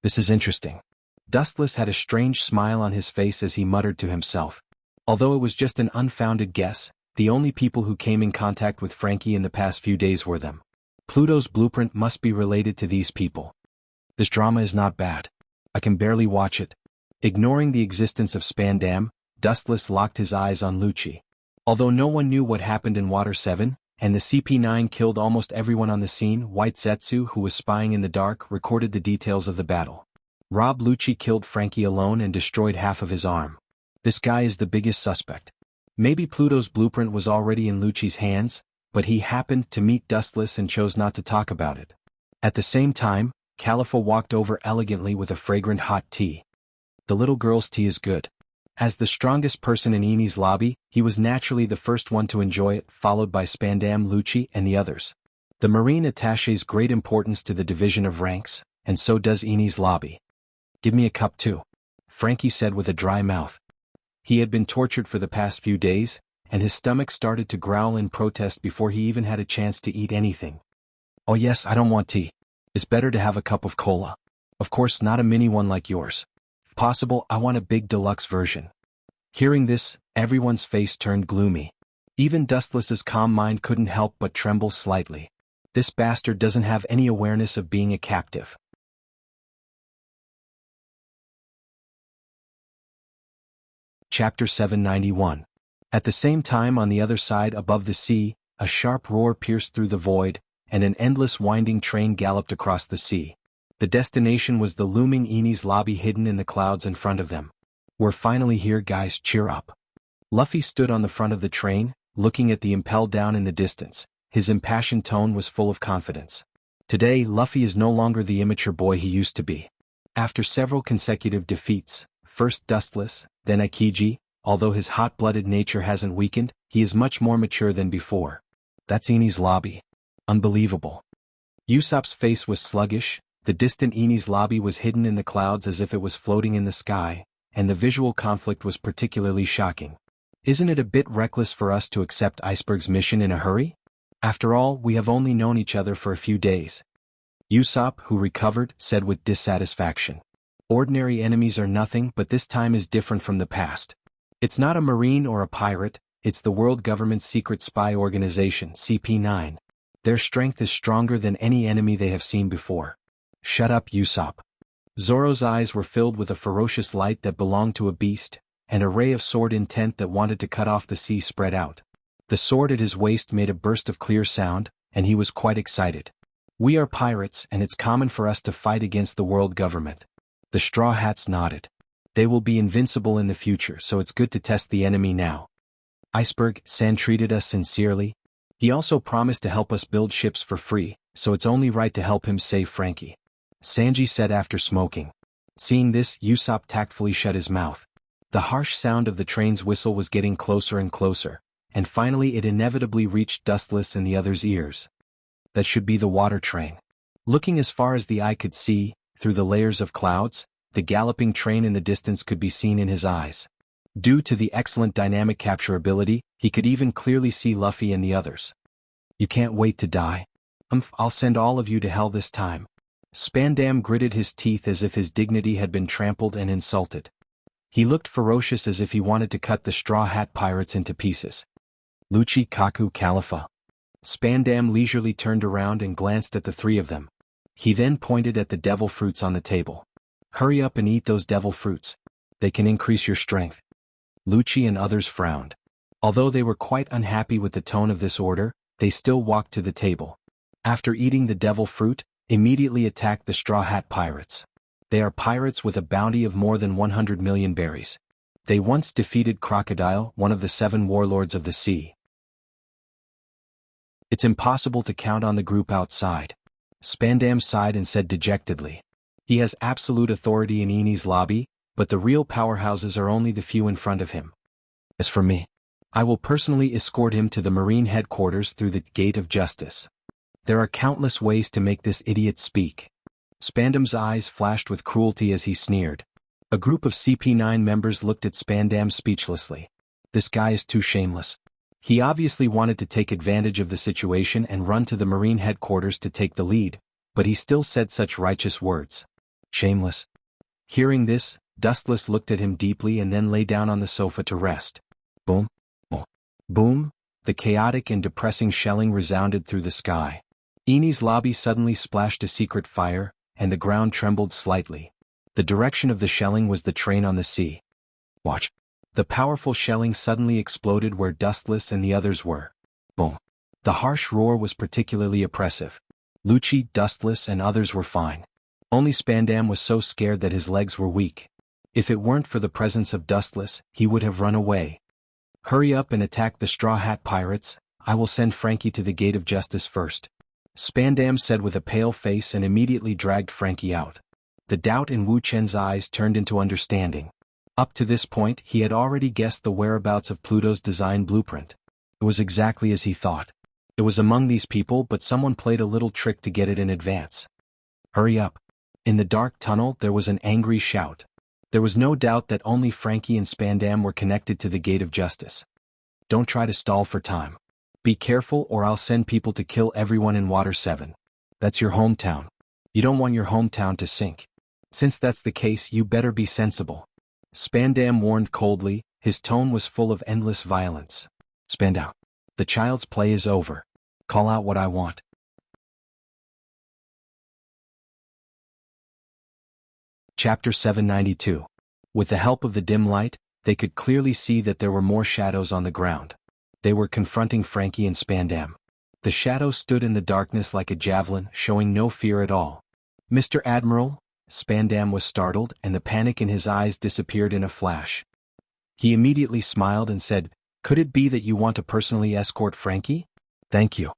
This is interesting. Dustless had a strange smile on his face as he muttered to himself. Although it was just an unfounded guess, the only people who came in contact with Frankie in the past few days were them. Pluto's blueprint must be related to these people. This drama is not bad. I can barely watch it. Ignoring the existence of Spandam, Dustless locked his eyes on Lucci. Although no one knew what happened in Water 7, and the CP9 killed almost everyone on the scene, White Zetsu, who was spying in the dark, recorded the details of the battle. Rob Lucci killed Frankie alone and destroyed half of his arm. This guy is the biggest suspect. Maybe Pluto's blueprint was already in Lucci's hands, but he happened to meet Dustless and chose not to talk about it. At the same time, Khalifa walked over elegantly with a fragrant hot tea. The little girl's tea is good. As the strongest person in Eni's lobby, he was naturally the first one to enjoy it, followed by Spandam, Lucci, and the others. The Marine attaches great importance to the division of ranks, and so does Eni's lobby. Give me a cup too, Frankie said with a dry mouth. He had been tortured for the past few days, and his stomach started to growl in protest before he even had a chance to eat anything. Oh yes, I don't want tea. It's better to have a cup of cola. Of course, not a mini one like yours. If possible, I want a big deluxe version. Hearing this, everyone's face turned gloomy. Even Dustless's calm mind couldn't help but tremble slightly. This bastard doesn't have any awareness of being a captive. Chapter 791. At the same time, on the other side above the sea, a sharp roar pierced through the void, and an endless winding train galloped across the sea. The destination was the looming Eni's lobby hidden in the clouds in front of them. We're finally here, guys, cheer up. Luffy stood on the front of the train, looking at the impel down in the distance. His impassioned tone was full of confidence. Today, Luffy is no longer the immature boy he used to be. After several consecutive defeats, first Dustless, then Ikiji, although his hot-blooded nature hasn't weakened, he is much more mature than before. That's Enies Lobby. Unbelievable. Usopp's face was sluggish, the distant Enies Lobby was hidden in the clouds as if it was floating in the sky, and the visual conflict was particularly shocking. Isn't it a bit reckless for us to accept Iceberg's mission in a hurry? After all, we have only known each other for a few days. Usopp, who recovered, said with dissatisfaction. Ordinary enemies are nothing, but this time is different from the past. It's not a marine or a pirate, it's the world government's secret spy organization, CP9. Their strength is stronger than any enemy they have seen before. Shut up, Usopp. Zoro's eyes were filled with a ferocious light that belonged to a beast, and a ray of sword intent that wanted to cut off the sea spread out. The sword at his waist made a burst of clear sound, and he was quite excited. We are pirates, and it's common for us to fight against the world government. The Straw Hats nodded. They will be invincible in the future, so it's good to test the enemy now. Iceberg-san treated us sincerely. He also promised to help us build ships for free, so it's only right to help him save Frankie. Sanji said after smoking. Seeing this, Usopp tactfully shut his mouth. The harsh sound of the train's whistle was getting closer and closer, and finally it inevitably reached Dustless and the others' ears. That should be the water train. Looking as far as the eye could see, through the layers of clouds, the galloping train in the distance could be seen in his eyes. Due to the excellent dynamic capture ability, he could even clearly see Luffy and the others. You can't wait to die? I'll send all of you to hell this time. Spandam gritted his teeth as if his dignity had been trampled and insulted. He looked ferocious as if he wanted to cut the Straw Hat Pirates into pieces. Lucci Kaku Khalifa. Spandam leisurely turned around and glanced at the three of them. He then pointed at the devil fruits on the table. Hurry up and eat those devil fruits. They can increase your strength. Lucci and others frowned. Although they were quite unhappy with the tone of this order, they still walked to the table. After eating the devil fruit, immediately attacked the Straw Hat Pirates. They are pirates with a bounty of more than 100 million berries. They once defeated Crocodile, one of the 7 warlords of the sea. It's impossible to count on the group outside. Spandam sighed and said dejectedly. He has absolute authority in Enies Lobby, but the real powerhouses are only the few in front of him. As for me, I will personally escort him to the Marine headquarters through the Gate of Justice. There are countless ways to make this idiot speak. Spandam's eyes flashed with cruelty as he sneered. A group of CP9 members looked at Spandam speechlessly. This guy is too shameless. He obviously wanted to take advantage of the situation and run to the Marine headquarters to take the lead, but he still said such righteous words. Shameless. Hearing this, Dustless looked at him deeply and then lay down on the sofa to rest. Boom. Boom. Boom. The chaotic and depressing shelling resounded through the sky. Enies Lobby suddenly splashed a secret fire, and the ground trembled slightly. The direction of the shelling was the train on the sea. Watch. The powerful shelling suddenly exploded where Dustless and the others were. Boom. The harsh roar was particularly oppressive. Lucci, Dustless, and others were fine. Only Spandam was so scared that his legs were weak. If it weren't for the presence of Dustless, he would have run away. Hurry up and attack the Straw Hat Pirates. I will send Frankie to the Gate of Justice first. Spandam said with a pale face and immediately dragged Frankie out. The doubt in Wu Chen's eyes turned into understanding. Up to this point, he had already guessed the whereabouts of Pluto's design blueprint. It was exactly as he thought. It was among these people, but someone played a little trick to get it in advance. Hurry up. In the dark tunnel, there was an angry shout. There was no doubt that only Frankie and Spandam were connected to the Gate of Justice. Don't try to stall for time. Be careful or I'll send people to kill everyone in Water 7. That's your hometown. You don't want your hometown to sink. Since that's the case, you better be sensible. Spandam warned coldly, his tone was full of endless violence. Spandam. The child's play is over. Call out what I want. Chapter 792. With the help of the dim light, they could clearly see that there were more shadows on the ground. They were confronting Frankie and Spandam. The shadow stood in the darkness like a javelin, showing no fear at all. Mr. Admiral? Spandam was startled, and the panic in his eyes disappeared in a flash. He immediately smiled and said, Could it be that you want to personally escort Frankie? Thank you.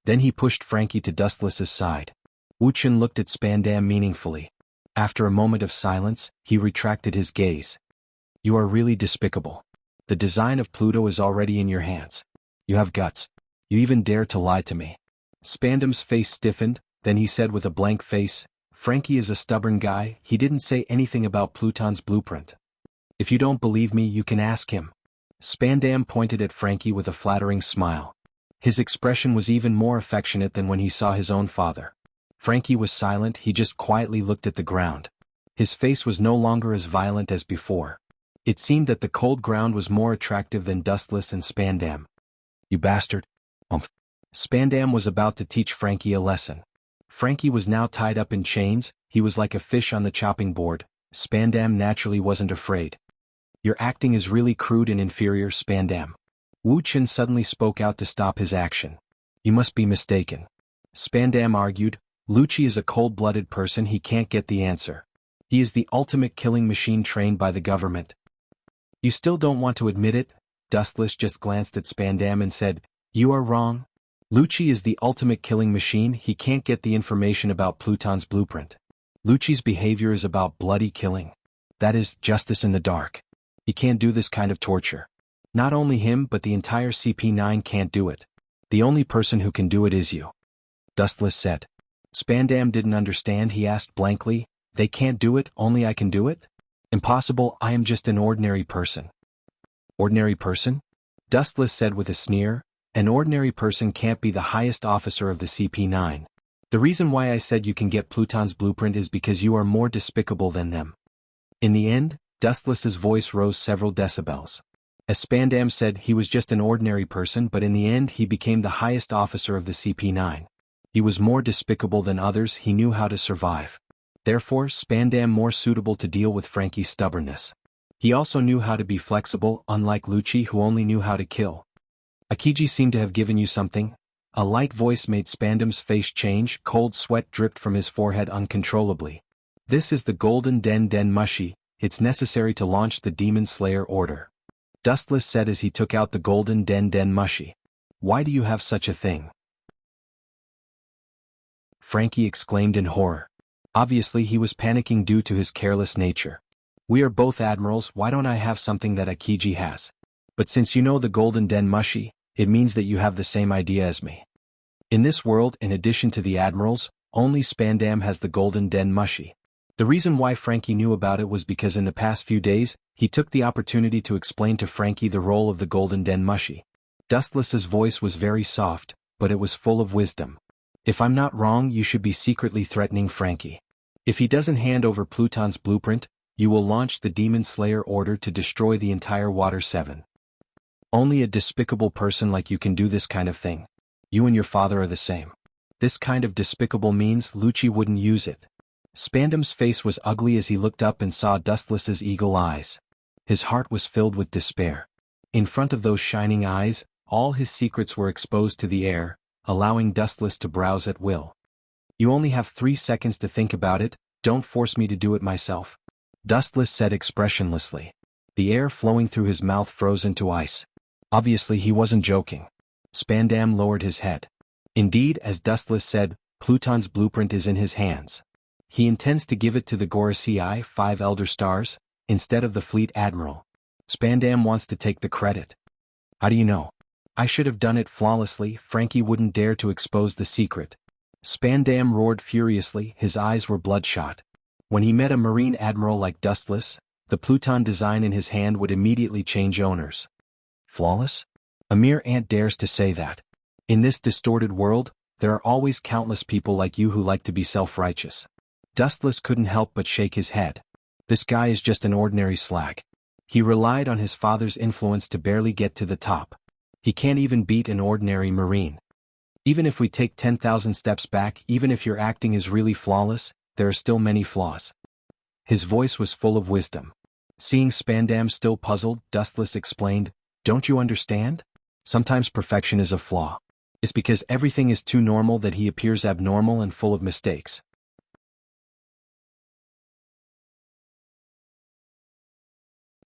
Then he pushed Frankie to Dustless's side. Wuchen looked at Spandam meaningfully. After a moment of silence, he retracted his gaze. You are really despicable. The design of Pluto is already in your hands. You have guts. You even dare to lie to me. Spandam's face stiffened, then he said with a blank face, Frankie is a stubborn guy, he didn't say anything about Pluton's blueprint. If you don't believe me, you can ask him. Spandam pointed at Frankie with a flattering smile. His expression was even more affectionate than when he saw his own father. Frankie was silent, he just quietly looked at the ground. His face was no longer as violent as before. It seemed that the cold ground was more attractive than Dustless and Spandam. You bastard. Spandam was about to teach Frankie a lesson. Frankie was now tied up in chains, he was like a fish on the chopping board. Spandam naturally wasn't afraid. Your acting is really crude and inferior, Spandam. Wuchen suddenly spoke out to stop his action. You must be mistaken. Spandam argued, Lucci is a cold-blooded person, he can't get the answer. He is the ultimate killing machine trained by the government. You still don't want to admit it? Dustless just glanced at Spandam and said, You are wrong. Lucci is the ultimate killing machine, he can't get the information about Pluton's blueprint. Lucci's behavior is about bloody killing. That is, justice in the dark. He can't do this kind of torture. Not only him but the entire CP9 can't do it. The only person who can do it is you. Dustless said. Spandam didn't understand, he asked blankly, They can't do it, only I can do it? Impossible, I am just an ordinary person. Ordinary person? Dustless said with a sneer, An ordinary person can't be the highest officer of the CP9. The reason why I said you can get Pluton's blueprint is because you are more despicable than them. In the end, Dustless's voice rose several decibels. As Spandam said, he was just an ordinary person, but in the end he became the highest officer of the CP9. He was more despicable than others, he knew how to survive. Therefore, Spandam more suitable to deal with Frankie's stubbornness. He also knew how to be flexible, unlike Lucci who only knew how to kill. Akiji seemed to have given you something. A light voice made Spandam's face change, cold sweat dripped from his forehead uncontrollably. This is the Golden Den Den Mushi, it's necessary to launch the Demon Slayer order. Dustless said as he took out the Golden Den Den Mushi. Why do you have such a thing? Frankie exclaimed in horror. Obviously he was panicking due to his careless nature. We are both admirals, why don't I have something that Akiji has? But since you know the Golden Den Mushi, it means that you have the same idea as me. In this world, in addition to the admirals, only Spandam has the Golden Den Mushi. The reason why Frankie knew about it was because in the past few days, he took the opportunity to explain to Frankie the role of the Golden Den Mushi. Dustless's voice was very soft, but it was full of wisdom. If I'm not wrong, you should be secretly threatening Frankie. If he doesn't hand over Pluton's blueprint, you will launch the Demon Slayer order to destroy the entire Water 7. Only a despicable person like you can do this kind of thing. You and your father are the same. This kind of despicable means Lucci wouldn't use it. Spandam's face was ugly as he looked up and saw Dustless's eagle eyes. His heart was filled with despair. In front of those shining eyes, all his secrets were exposed to the air, allowing Dustless to browse at will. You only have 3 seconds to think about it, don't force me to do it myself. Dustless said expressionlessly. The air flowing through his mouth froze into ice. Obviously he wasn't joking. Spandam lowered his head. Indeed, as Dustless said, Pluton's blueprint is in his hands. He intends to give it to the Gorosei 5 Elder Stars, instead of the Fleet Admiral. Spandam wants to take the credit. How do you know? I should have done it flawlessly, Frankie wouldn't dare to expose the secret. Spandam roared furiously, his eyes were bloodshot. When he met a Marine Admiral like Dustless, the Pluton design in his hand would immediately change owners. Flawless? A mere ant dares to say that. In this distorted world, there are always countless people like you who like to be self-righteous. Dustless couldn't help but shake his head. This guy is just an ordinary slag. He relied on his father's influence to barely get to the top. He can't even beat an ordinary Marine. Even if we take 10,000 steps back, even if your acting is really flawless, there are still many flaws. His voice was full of wisdom. Seeing Spandam still puzzled, Dustless explained, Don't you understand? Sometimes perfection is a flaw. It's because everything is too normal that he appears abnormal and full of mistakes.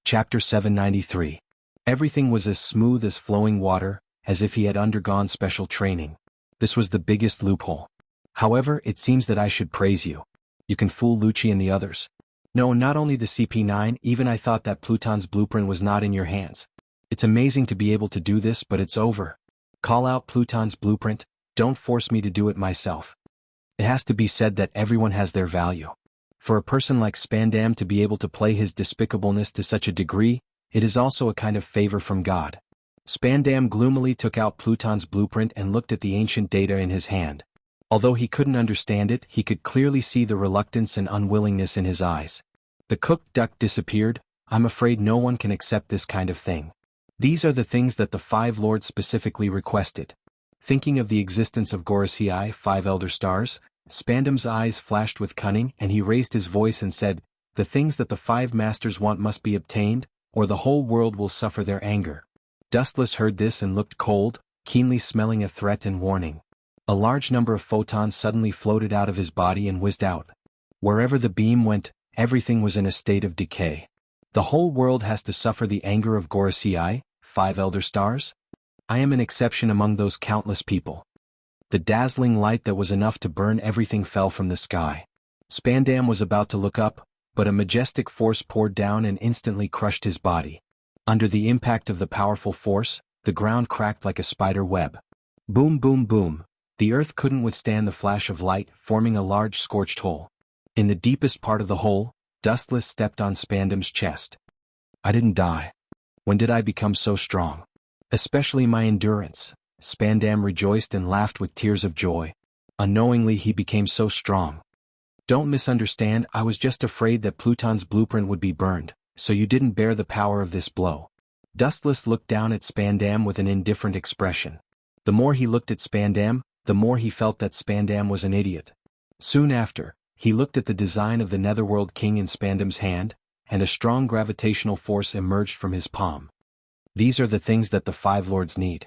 Chapter 793. Everything was as smooth as flowing water, as if he had undergone special training. This was the biggest loophole. However, it seems that I should praise you. You can fool Lucci and the others. No, not only the CP9, even I thought that Pluton's blueprint was not in your hands. It's amazing to be able to do this, but it's over. Call out Pluton's blueprint, don't force me to do it myself. It has to be said that everyone has their value. For a person like Spandam to be able to play his despicableness to such a degree, it is also a kind of favor from God. Spandam gloomily took out Pluton's blueprint and looked at the ancient data in his hand. Although he couldn't understand it, he could clearly see the reluctance and unwillingness in his eyes. The cooked duck disappeared. I'm afraid no one can accept this kind of thing. These are the things that the five lords specifically requested. Thinking of the existence of Gorosei, 5 elder stars, Spandam's eyes flashed with cunning and he raised his voice and said, the things that the 5 masters want must be obtained, or the whole world will suffer their anger. Dustless heard this and looked cold, keenly smelling a threat and warning. A large number of photons suddenly floated out of his body and whizzed out. Wherever the beam went, everything was in a state of decay. The whole world has to suffer the anger of Gorosei, 5 elder stars? I am an exception among those countless people. The dazzling light that was enough to burn everything fell from the sky. Spandam was about to look up, but a majestic force poured down and instantly crushed his body. Under the impact of the powerful force, the ground cracked like a spider web. Boom, boom, boom. The earth couldn't withstand the flash of light, forming a large scorched hole. In the deepest part of the hole, Dustless stepped on Spandam's chest. I didn't die. When did I become so strong? Especially my endurance. Spandam rejoiced and laughed with tears of joy. Unknowingly he became so strong. Don't misunderstand, I was just afraid that Pluton's blueprint would be burned, so you didn't bear the power of this blow. Dustless looked down at Spandam with an indifferent expression. The more he looked at Spandam, the more he felt that Spandam was an idiot. Soon after, he looked at the design of the Netherworld King in Spandam's hand, and a strong gravitational force emerged from his palm. These are the things that the 5 lords need.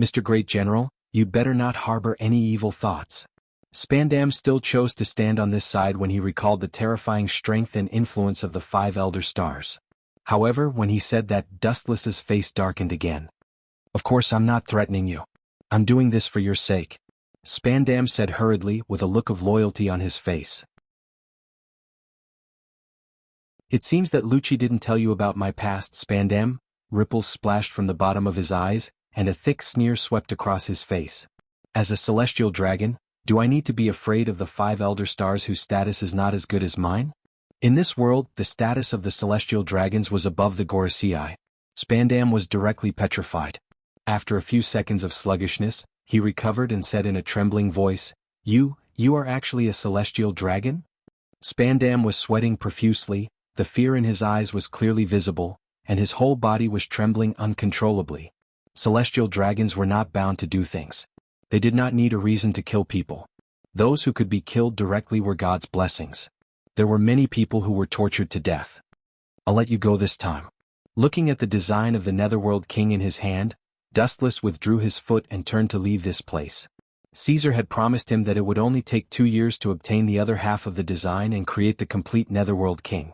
Mr. Great General, you'd better not harbor any evil thoughts. Spandam still chose to stand on this side when he recalled the terrifying strength and influence of the 5 elder stars. However, when he said that, Dustless's face darkened again. Of course I'm not threatening you. I'm doing this for your sake. Spandam said hurriedly with a look of loyalty on his face. It seems that Lucci didn't tell you about my past, Spandam. Ripples splashed from the bottom of his eyes, and a thick sneer swept across his face. As a celestial dragon, do I need to be afraid of the 5 elder stars whose status is not as good as mine? In this world, the status of the celestial dragons was above the Gorosei. Spandam was directly petrified. After a few seconds of sluggishness, he recovered and said in a trembling voice, You are actually a celestial dragon? Spandam was sweating profusely, the fear in his eyes was clearly visible, and his whole body was trembling uncontrollably. Celestial dragons were not bound to do things. They did not need a reason to kill people. Those who could be killed directly were God's blessings. There were many people who were tortured to death. I'll let you go this time. Looking at the design of the Netherworld King in his hand, Dustless withdrew his foot and turned to leave this place. Caesar had promised him that it would only take 2 years to obtain the other half of the design and create the complete Netherworld King.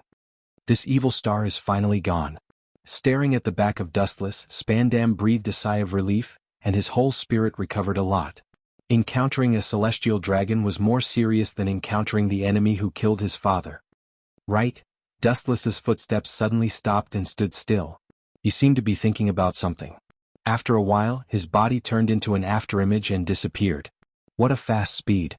This evil star is finally gone. Staring at the back of Dustless, Spandam breathed a sigh of relief, and his whole spirit recovered a lot. Encountering a celestial dragon was more serious than encountering the enemy who killed his father. Right? Dustless's footsteps suddenly stopped and stood still. He seemed to be thinking about something. After a while, his body turned into an afterimage and disappeared. What a fast speed.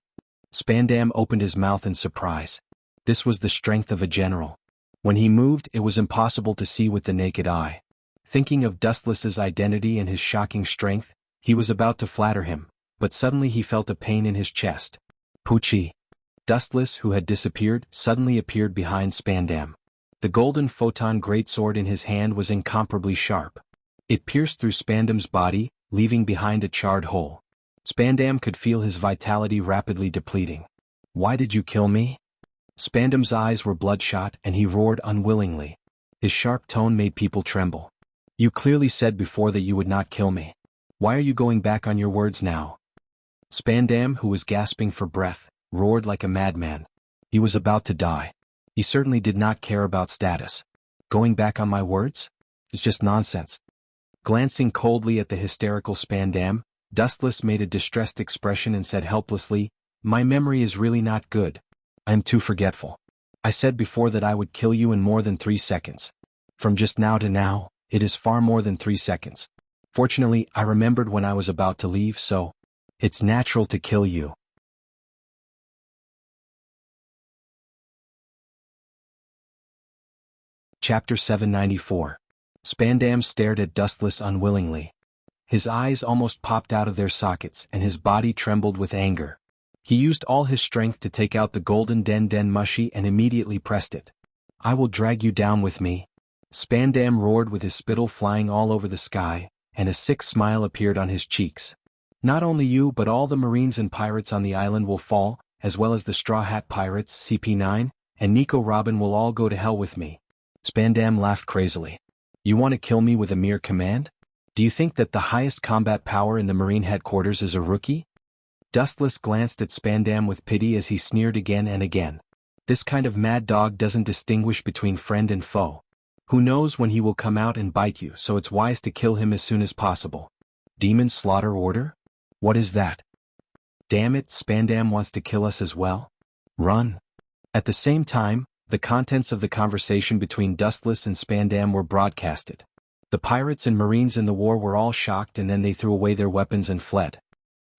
Spandam opened his mouth in surprise. This was the strength of a general. When he moved, it was impossible to see with the naked eye. Thinking of Dustless's identity and his shocking strength, he was about to flatter him, but suddenly he felt a pain in his chest. Poochie. Dustless, who had disappeared, suddenly appeared behind Spandam. The golden photon greatsword in his hand was incomparably sharp. It pierced through Spandam's body, leaving behind a charred hole. Spandam could feel his vitality rapidly depleting. Why did you kill me? Spandam's eyes were bloodshot and he roared unwillingly. His sharp tone made people tremble. You clearly said before that you would not kill me. Why are you going back on your words now? Spandam, who was gasping for breath, roared like a madman. He was about to die. He certainly did not care about status. Going back on my words? It's just nonsense. Glancing coldly at the hysterical Spandam, Dustless made a distressed expression and said helplessly, My memory is really not good. I am too forgetful. I said before that I would kill you in more than 3 seconds. From just now to now, it is far more than 3 seconds. Fortunately, I remembered when I was about to leave, so it's natural to kill you. Chapter 794. Spandam stared at Dustless unwillingly. His eyes almost popped out of their sockets and his body trembled with anger. He used all his strength to take out the golden den mushi and immediately pressed it. I will drag you down with me. Spandam roared with his spittle flying all over the sky, and a sick smile appeared on his cheeks. Not only you but all the Marines and pirates on the island will fall, as well as the Straw Hat Pirates, CP9, and Nico Robin will all go to hell with me. Spandam laughed crazily. You want to kill me with a mere command? Do you think that the highest combat power in the Marine headquarters is a rookie? Dustless glanced at Spandam with pity as he sneered again and again. This kind of mad dog doesn't distinguish between friend and foe. Who knows when he will come out and bite you, so it's wise to kill him as soon as possible. Demon slaughter order? What is that? Damn it, Spandam wants to kill us as well? Run. At the same time, the contents of the conversation between Dustless and Spandam were broadcasted. The pirates and Marines in the war were all shocked and then they threw away their weapons and fled.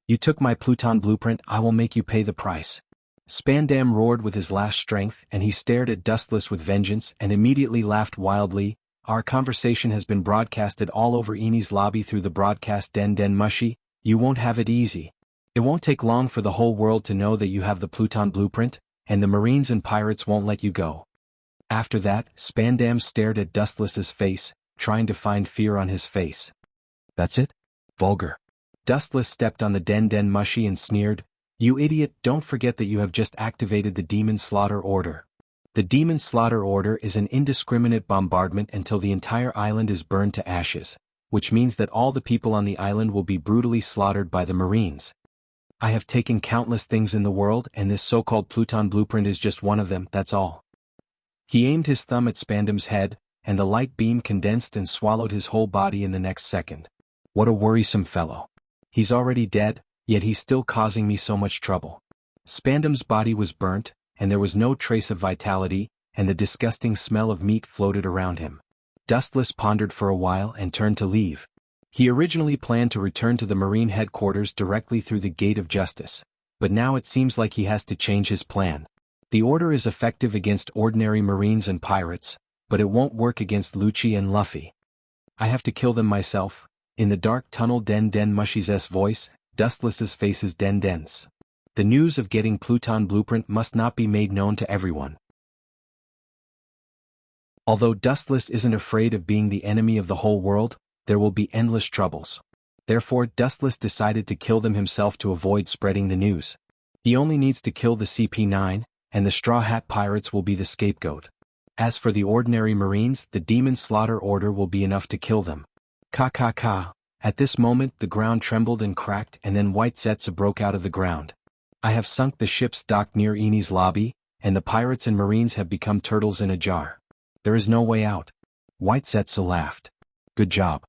You took my Pluton blueprint, I will make you pay the price. Spandam roared with his last strength and he stared at Dustless with vengeance and immediately laughed wildly. Our conversation has been broadcasted all over Eni's lobby through the broadcast den mushi. You won't have it easy. It won't take long for the whole world to know that you have the Pluton blueprint, and the Marines and pirates won't let you go. After that, Spandam stared at Dustless's face, trying to find fear on his face. That's it? Vulgar. Dustless stepped on the den mushi and sneered, You idiot, don't forget that you have just activated the Demon Slaughter Order. The Demon Slaughter Order is an indiscriminate bombardment until the entire island is burned to ashes, which means that all the people on the island will be brutally slaughtered by the Marines. I have taken countless things in the world and this so-called Pluton blueprint is just one of them, that's all. He aimed his thumb at Spandam's head, and the light beam condensed and swallowed his whole body in the next second. What a worrisome fellow. He's already dead, yet he's still causing me so much trouble. Spandam's body was burnt, and there was no trace of vitality, and the disgusting smell of meat floated around him. Dustless pondered for a while and turned to leave. He originally planned to return to the Marine headquarters directly through the Gate of Justice, but now it seems like he has to change his plan. The order is effective against ordinary Marines and pirates, but it won't work against Lucci and Luffy. I have to kill them myself. In the dark tunnel den mushi's voice, Dustless's face is dense. The news of getting Pluton blueprint must not be made known to everyone. Although Dustless isn't afraid of being the enemy of the whole world, there will be endless troubles. Therefore, Dustless decided to kill them himself to avoid spreading the news. He only needs to kill the CP9, and the Straw Hat Pirates will be the scapegoat. As for the ordinary Marines, the Demon Slaughter Order will be enough to kill them. Ka. At this moment the ground trembled and cracked and then White Zetsu broke out of the ground. I have sunk the ship's dock near Eni's lobby, and the pirates and Marines have become turtles in a jar. There is no way out. White Zetsu laughed. Good job.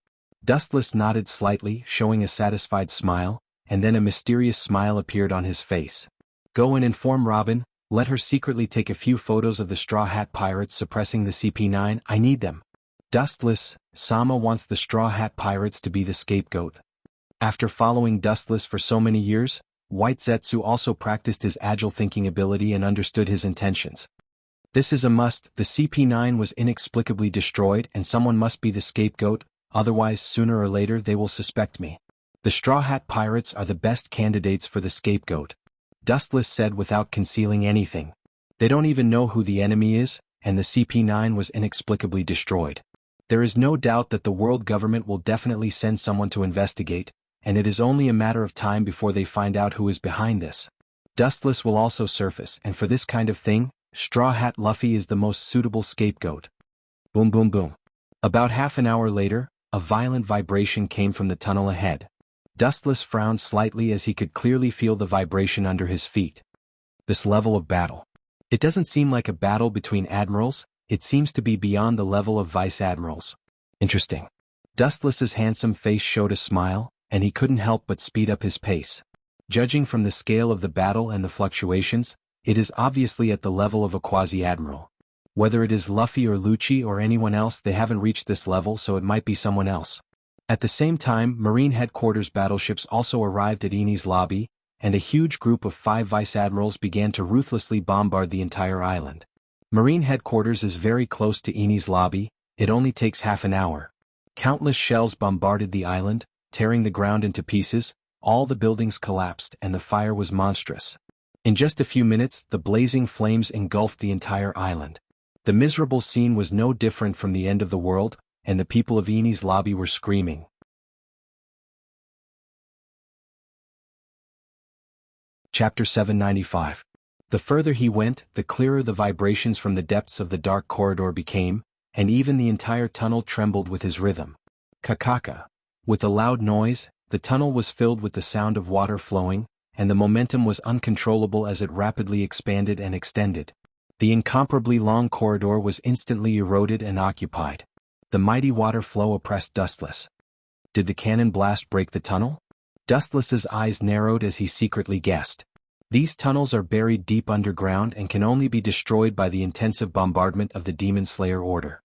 Dustless nodded slightly, showing a satisfied smile, and then a mysterious smile appeared on his face. Go and inform Robin, let her secretly take a few photos of the Straw Hat Pirates suppressing the CP9, I need them. Dustless, Sama wants the Straw Hat Pirates to be the scapegoat. After following Dustless for so many years, White Zetsu also practiced his agile thinking ability and understood his intentions. This is a must, the CP9 was inexplicably destroyed and someone must be the scapegoat, otherwise sooner or later they will suspect me. The Straw Hat Pirates are the best candidates for the scapegoat. Dustless said without concealing anything. They don't even know who the enemy is, and the CP9 was inexplicably destroyed. There is no doubt that the world government will definitely send someone to investigate, and it is only a matter of time before they find out who is behind this. Dustless will also surface, and for this kind of thing, Straw Hat Luffy is the most suitable scapegoat. Boom boom boom. About half an hour later, a violent vibration came from the tunnel ahead. Dustless frowned slightly as he could clearly feel the vibration under his feet. This level of battle. It doesn't seem like a battle between admirals, it seems to be beyond the level of vice admirals. Interesting. Dustless's handsome face showed a smile, and he couldn't help but speed up his pace. Judging from the scale of the battle and the fluctuations, it is obviously at the level of a quasi-admiral. Whether it is Luffy or Lucci or anyone else, they haven't reached this level, so it might be someone else. At the same time, Marine Headquarters battleships also arrived at Enies lobby, and a huge group of 5 vice-admirals began to ruthlessly bombard the entire island. Marine Headquarters is very close to Enies lobby, it only takes half an hour. Countless shells bombarded the island, tearing the ground into pieces, all the buildings collapsed and the fire was monstrous. In just a few minutes, the blazing flames engulfed the entire island. The miserable scene was no different from the end of the world, and the people of Enies lobby were screaming. Chapter 795. The further he went, the clearer the vibrations from the depths of the dark corridor became, and even the entire tunnel trembled with his rhythm. Kakaka. With a loud noise, the tunnel was filled with the sound of water flowing, and the momentum was uncontrollable as it rapidly expanded and extended. The incomparably long corridor was instantly eroded and occupied. The mighty water flow oppressed Dustless. Did the cannon blast break the tunnel? Dustless's eyes narrowed as he secretly guessed. These tunnels are buried deep underground and can only be destroyed by the intensive bombardment of the Demon Slayer Order.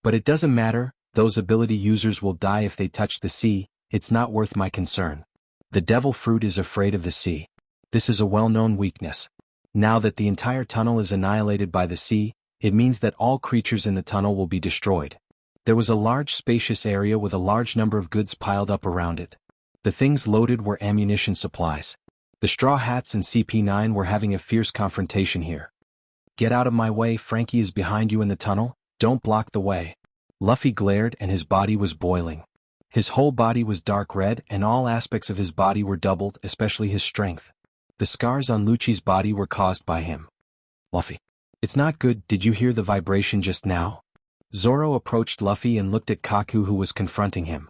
But it doesn't matter, those ability users will die if they touch the sea, it's not worth my concern. The devil fruit is afraid of the sea. This is a well-known weakness. Now that the entire tunnel is annihilated by the sea, it means that all creatures in the tunnel will be destroyed. There was a large spacious area with a large number of goods piled up around it. The things loaded were ammunition supplies. The Straw Hats and CP9 were having a fierce confrontation here. Get out of my way, Frankie is behind you in the tunnel, don't block the way. Luffy glared and his body was boiling. His whole body was dark red and all aspects of his body were doubled, especially his strength. The scars on Lucci's body were caused by him. Luffy. It's not good, did you hear the vibration just now? Zoro approached Luffy and looked at Kaku who was confronting him.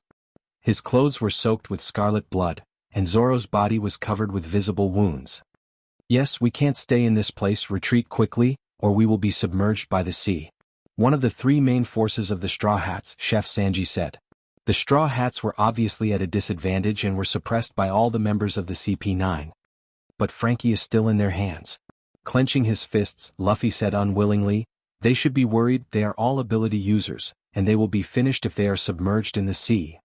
His clothes were soaked with scarlet blood, and Zoro's body was covered with visible wounds. Yes, we can't stay in this place, retreat quickly, or we will be submerged by the sea. One of the 3 main forces of the Straw Hats, Chef Sanji said. The Straw Hats were obviously at a disadvantage and were suppressed by all the members of the CP9. But Frankie is still in their hands. Clenching his fists, Luffy said unwillingly, they should be worried, they are all ability users, and they will be finished if they are submerged in the sea.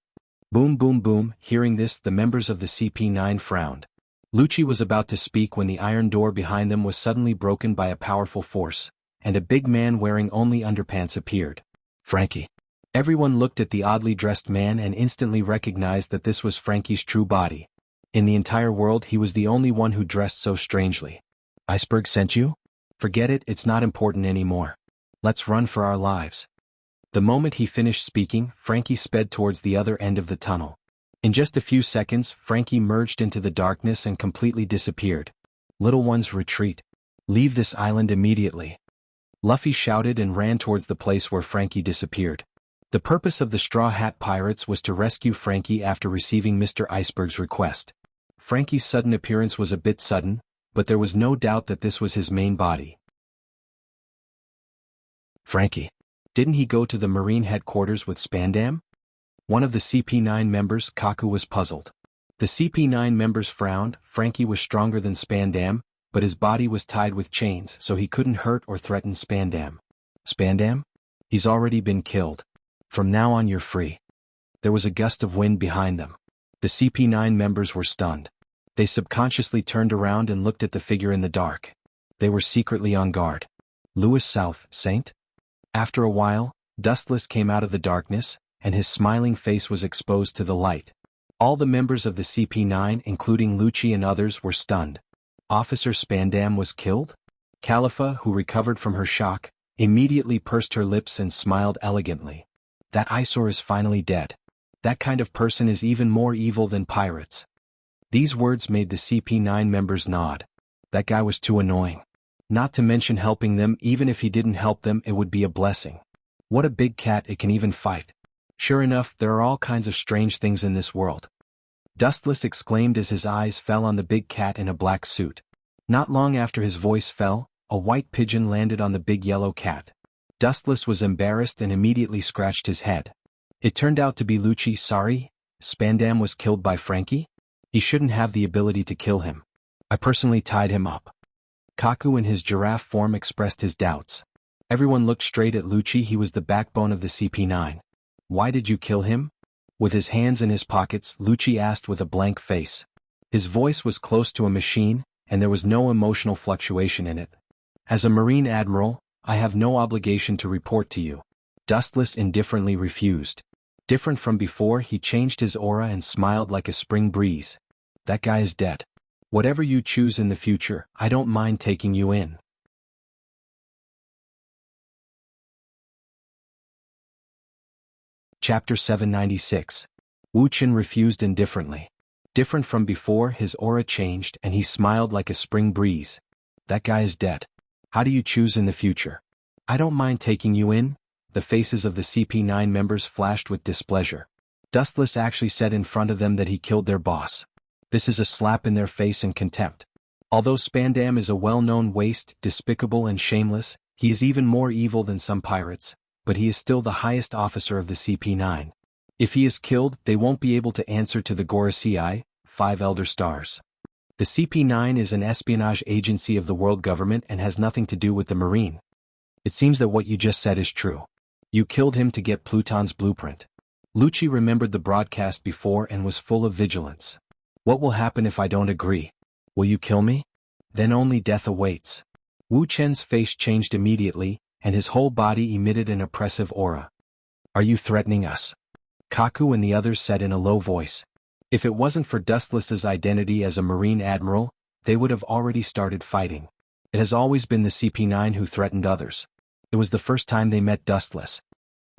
Boom boom boom, hearing this the members of the CP9 frowned. Lucci was about to speak when the iron door behind them was suddenly broken by a powerful force, and a big man wearing only underpants appeared. Frankie. Everyone looked at the oddly dressed man and instantly recognized that this was Frankie's true body. In the entire world he was the only one who dressed so strangely. Iceberg sent you? Forget it, it's not important anymore. Let's run for our lives. The moment he finished speaking, Frankie sped towards the other end of the tunnel. In just a few seconds, Frankie merged into the darkness and completely disappeared. Little ones, retreat. Leave this island immediately. Luffy shouted and ran towards the place where Frankie disappeared. The purpose of the Straw Hat Pirates was to rescue Frankie after receiving Mr. Iceberg's request. Frankie's sudden appearance was a bit sudden, but there was no doubt that this was his main body. Frankie. Didn't he go to the Marine headquarters with Spandam? One of the CP9 members, Kaku, was puzzled. The CP9 members frowned. Frankie was stronger than Spandam, but his body was tied with chains so he couldn't hurt or threaten Spandam. Spandam? He's already been killed. From now on you're free. There was a gust of wind behind them. The CP9 members were stunned. They subconsciously turned around and looked at the figure in the dark. They were secretly on guard. Louis South, Saint? After a while, Dustless came out of the darkness, and his smiling face was exposed to the light. All the members of the CP9, including Lucci and others, were stunned. Officer Spandam was killed? Khalifa, who recovered from her shock, immediately pursed her lips and smiled elegantly. That eyesore is finally dead. That kind of person is even more evil than pirates. These words made the CP9 members nod. That guy was too annoying. Not to mention helping them, even if he didn't help them it would be a blessing. What a big cat, it can even fight. Sure enough, there are all kinds of strange things in this world. Dustless exclaimed as his eyes fell on the big cat in a black suit. Not long after his voice fell, a white pigeon landed on the big yellow cat. Dustless was embarrassed and immediately scratched his head. It turned out to be Lucci. Sorry? Spandam was killed by Frankie? He shouldn't have the ability to kill him. I personally tied him up. Kaku in his giraffe form expressed his doubts. Everyone looked straight at Lucci. He was the backbone of the CP9. Why did you kill him? With his hands in his pockets, Lucci asked with a blank face. His voice was close to a machine, and there was no emotional fluctuation in it. As a Marine Admiral, I have no obligation to report to you. Dustless indifferently refused. Different from before, he changed his aura and smiled like a spring breeze. That guy is dead. Whatever you choose in the future, I don't mind taking you in. Chapter 796. Wu Qin refused indifferently. Different from before, his aura changed and he smiled like a spring breeze. That guy is dead. How do you choose in the future? I don't mind taking you in. The faces of the CP9 members flashed with displeasure. Dustless actually said in front of them that he killed their boss. This is a slap in their face and contempt. Although Spandam is a well-known waste, despicable and shameless, he is even more evil than some pirates, but he is still the highest officer of the CP9. If he is killed, they won't be able to answer to the Gorosei, 5 Elder Stars. The CP9 is an espionage agency of the world government and has nothing to do with the Marine. It seems that what you just said is true. You killed him to get Pluton's blueprint. Lucci remembered the broadcast before and was full of vigilance. What will happen if I don't agree? Will you kill me? Then only death awaits. Wu Chen's face changed immediately, and his whole body emitted an oppressive aura. Are you threatening us? Kaku and the others said in a low voice. If it wasn't for Dustless's identity as a Marine Admiral, they would have already started fighting. It has always been the CP9 who threatened others. It was the first time they met Dustless.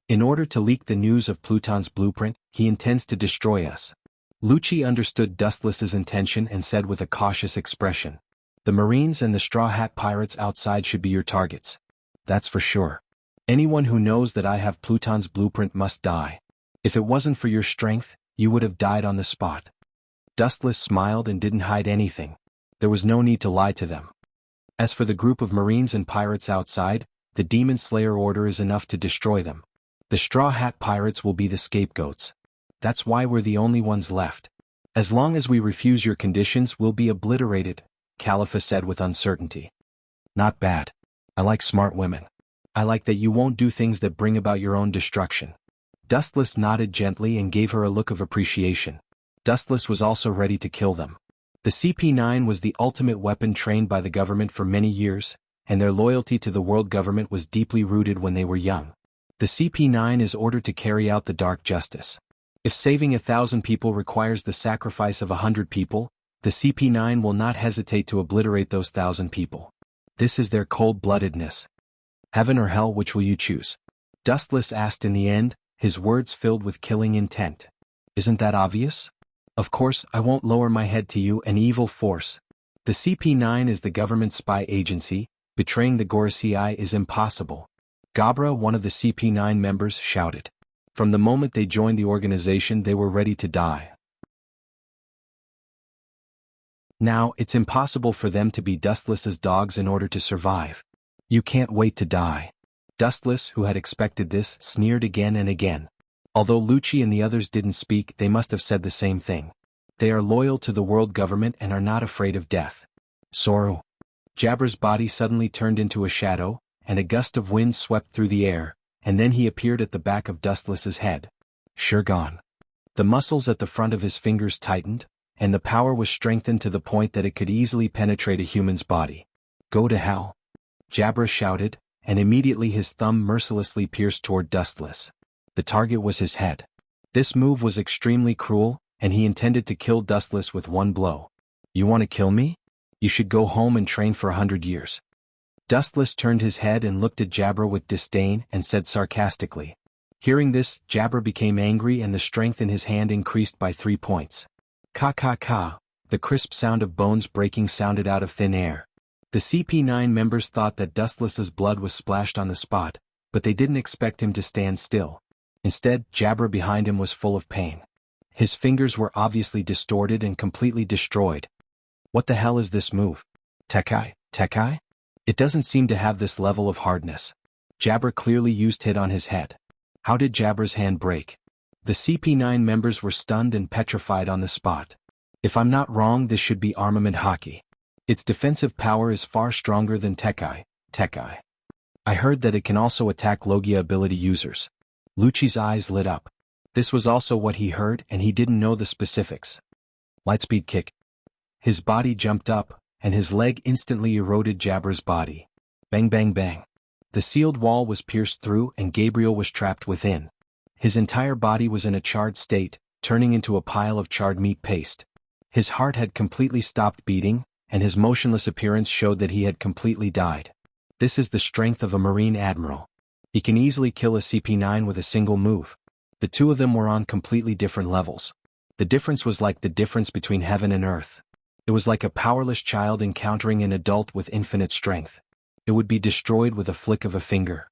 In order to leak the news of Pluton's blueprint, he intends to destroy us. Lucci understood Dustless's intention and said with a cautious expression. The Marines and the Straw Hat Pirates outside should be your targets. That's for sure. Anyone who knows that I have Pluton's blueprint must die. If it wasn't for your strength, you would have died on the spot. Dustless smiled and didn't hide anything. There was no need to lie to them. As for the group of Marines and pirates outside, the Demon Slayer order is enough to destroy them. The Straw Hat Pirates will be the scapegoats. That's why we're the only ones left. As long as we refuse your conditions, we'll be obliterated, Khalifa said with uncertainty. Not bad. I like smart women. I like that you won't do things that bring about your own destruction. Dustless nodded gently and gave her a look of appreciation. Dustless was also ready to kill them. The CP9 was the ultimate weapon trained by the government for many years, and their loyalty to the world government was deeply rooted when they were young. The CP9 is ordered to carry out the dark justice. If saving 1,000 people requires the sacrifice of 100 people, the CP9 will not hesitate to obliterate those 1,000 people. This is their cold-bloodedness. Heaven or hell, which will you choose? Dustless asked in the end, his words filled with killing intent. Isn't that obvious? Of course, I won't lower my head to you, an evil force. The CP9 is the government spy agency. Betraying the Gorosei is impossible. Gabra, one of the CP9 members, shouted. From the moment they joined the organization, they were ready to die. Now, it's impossible for them to be Dustless's dogs in order to survive. You can't wait to die. Dustless, who had expected this, sneered again and again. Although Lucci and the others didn't speak, they must have said the same thing. They are loyal to the world government and are not afraid of death. Soru. Jabber's body suddenly turned into a shadow, and a gust of wind swept through the air, and then he appeared at the back of Dustless's head. Sure gone. The muscles at the front of his fingers tightened, and the power was strengthened to the point that it could easily penetrate a human's body. Go to hell. Jabber shouted, and immediately his thumb mercilessly pierced toward Dustless. The target was his head. This move was extremely cruel, and he intended to kill Dustless with one blow. You want to kill me? You should go home and train for 100 years. Dustless turned his head and looked at Jabber with disdain and said sarcastically. Hearing this, Jabber became angry and the strength in his hand increased by 3 points. Ka. The crisp sound of bones breaking sounded out of thin air. The CP9 members thought that Dustless's blood was splashed on the spot, but they didn't expect him to stand still. Instead, Jabber behind him was full of pain. His fingers were obviously distorted and completely destroyed. What the hell is this move? Tekai? It doesn't seem to have this level of hardness. Jabber clearly used hit on his head. How did Jabber's hand break? The CP9 members were stunned and petrified on the spot. If I'm not wrong, this should be armament hockey. Its defensive power is far stronger than Tekai. I heard that it can also attack Logia ability users. Lucci's eyes lit up. This was also what he heard, and he didn't know the specifics. Lightspeed kick. His body jumped up, and his leg instantly eroded Jabber's body. Bang bang bang. The sealed wall was pierced through and Gabriel was trapped within. His entire body was in a charred state, turning into a pile of charred meat paste. His heart had completely stopped beating, and his motionless appearance showed that he had completely died. This is the strength of a Marine Admiral. He can easily kill a CP9 with a single move. The two of them were on completely different levels. The difference was like the difference between heaven and earth. It was like a powerless child encountering an adult with infinite strength. It would be destroyed with a flick of a finger.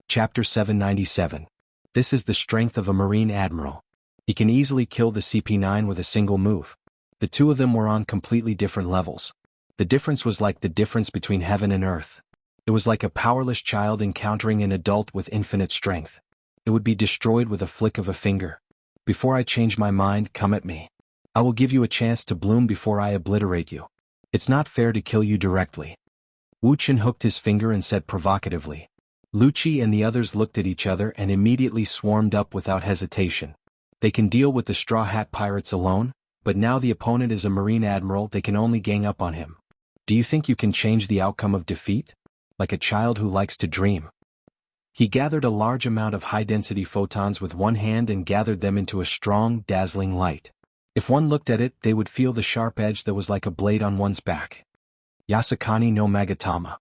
Chapter 797. This is the strength of a Marine Admiral. He can easily kill the CP9 with a single move. The two of them were on completely different levels. The difference was like the difference between heaven and earth. It was like a powerless child encountering an adult with infinite strength. It would be destroyed with a flick of a finger. Before I change my mind, come at me. I will give you a chance to bloom before I obliterate you. It's not fair to kill you directly. Wuchen hooked his finger and said provocatively. Lucci and the others looked at each other and immediately swarmed up without hesitation. They can deal with the Straw Hat Pirates alone, but now the opponent is a Marine Admiral, they can only gang up on him. Do you think you can change the outcome of defeat? Like a child who likes to dream. He gathered a large amount of high-density photons with one hand and gathered them into a strong, dazzling light. If one looked at it, they would feel the sharp edge that was like a blade on one's back. Yasukani no Magatama.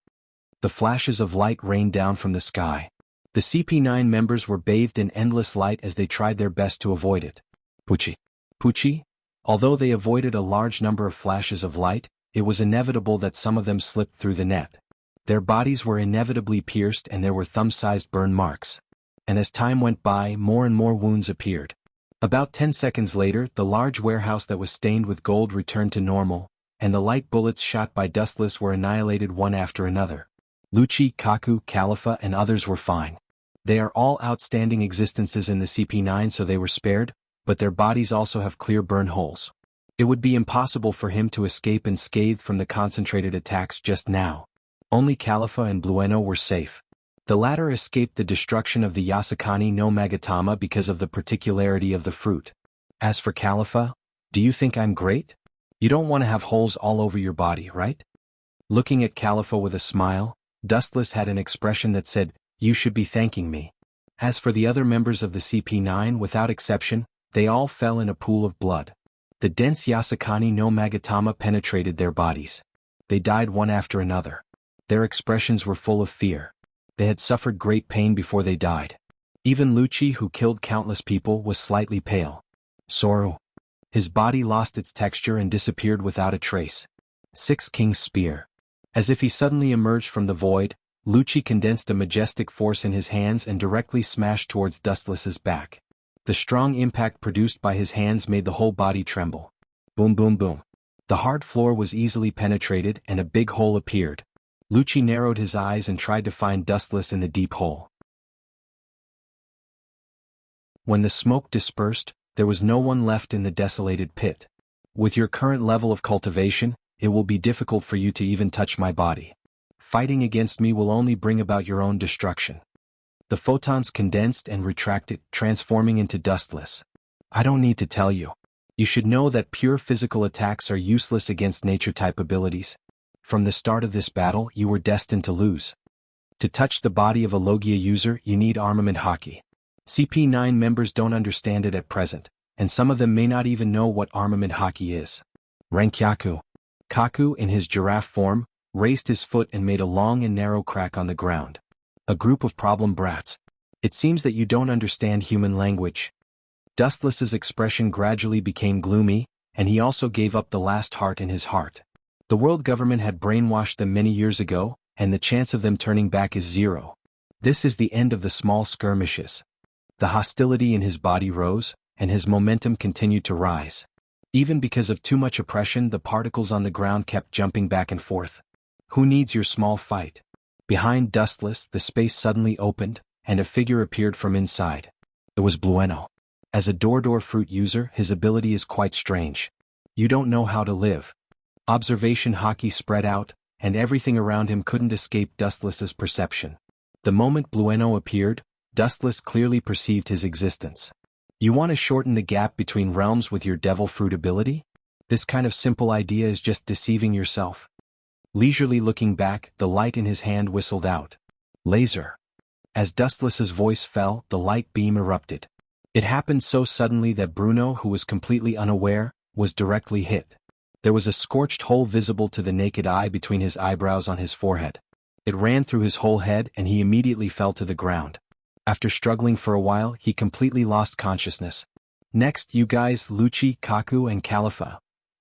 The flashes of light rained down from the sky. The CP9 members were bathed in endless light as they tried their best to avoid it. Pucci? Although they avoided a large number of flashes of light, it was inevitable that some of them slipped through the net. Their bodies were inevitably pierced and there were thumb-sized burn marks. And as time went by, more and more wounds appeared. About 10 seconds later, the large warehouse that was stained with gold returned to normal, and the light bullets shot by Dustless were annihilated one after another. Lucci, Kaku, Khalifa, and others were fine. They are all outstanding existences in the CP9, so they were spared, but their bodies also have clear burn holes. It would be impossible for him to escape unscathed from the concentrated attacks just now. Only Khalifa and Blueno were safe. The latter escaped the destruction of the Yasukani no Magatama because of the particularity of the fruit. As for Khalifa, do you think I'm great? You don't want to have holes all over your body, right? Looking at Khalifa with a smile, Dustless had an expression that said, you should be thanking me. As for the other members of the CP9, without exception, they all fell in a pool of blood. The dense Yasukani no Magatama penetrated their bodies. They died one after another. Their expressions were full of fear. They had suffered great pain before they died. Even Lucci, who killed countless people, was slightly pale. Sorrow. His body lost its texture and disappeared without a trace. Six King's Spear. As if he suddenly emerged from the void, Lucci condensed a majestic force in his hands and directly smashed towards Dustless's back. The strong impact produced by his hands made the whole body tremble. Boom boom boom. The hard floor was easily penetrated and a big hole appeared. Lucci narrowed his eyes and tried to find Dustless in the deep hole. When the smoke dispersed, there was no one left in the desolated pit. With your current level of cultivation, it will be difficult for you to even touch my body. Fighting against me will only bring about your own destruction. The photons condensed and retracted, transforming into Dustless. I don't need to tell you. You should know that pure physical attacks are useless against nature-type abilities. From the start of this battle, you were destined to lose. To touch the body of a Logia user, you need armament hockey. CP9 members don't understand it at present, and some of them may not even know what armament hockey is. Renkyaku. Kaku, in his giraffe form, raised his foot and made a long and narrow crack on the ground. A group of problem brats. It seems that you don't understand human language. Dustless's expression gradually became gloomy, and he also gave up the last heart in his heart. The world government had brainwashed them many years ago, and the chance of them turning back is zero. This is the end of the small skirmishes. The hostility in his body rose, and his momentum continued to rise. Even because of too much oppression, the particles on the ground kept jumping back and forth. Who needs your small fight? Behind Dustless, the space suddenly opened, and a figure appeared from inside. It was Blueno. As a door fruit user, his ability is quite strange. You don't know how to live. Observation hockey spread out, and everything around him couldn't escape Dustless's perception. The moment Blueno appeared, Dustless clearly perceived his existence. You want to shorten the gap between realms with your devil fruit ability? This kind of simple idea is just deceiving yourself. Leisurely looking back, the light in his hand whistled out. Laser. As Dustless's voice fell, the light beam erupted. It happened so suddenly that Bruno, who was completely unaware, was directly hit. There was a scorched hole visible to the naked eye between his eyebrows on his forehead. It ran through his whole head and he immediately fell to the ground. After struggling for a while, he completely lost consciousness. Next, you guys, Lucci, Kaku and Califa.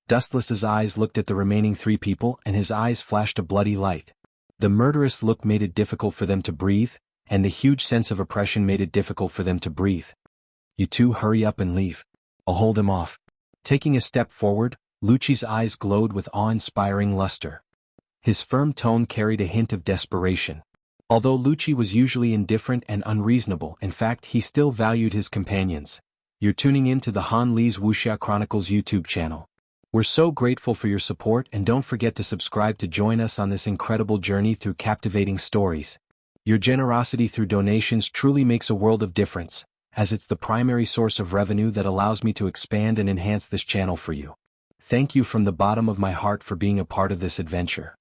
Dustless's eyes looked at the remaining three people and his eyes flashed a bloody light. The murderous look made it difficult for them to breathe, and the huge sense of oppression made it difficult for them to breathe. You two hurry up and leave. I'll hold him off. Taking a step forward, Lucci's eyes glowed with awe-inspiring luster. His firm tone carried a hint of desperation. Although Lucci was usually indifferent and unreasonable, in fact he still valued his companions. You're tuning in to the Han Lee's Wuxia Chronicles YouTube channel. We're so grateful for your support and don't forget to subscribe to join us on this incredible journey through captivating stories. Your generosity through donations truly makes a world of difference, as it's the primary source of revenue that allows me to expand and enhance this channel for you. Thank you from the bottom of my heart for being a part of this adventure.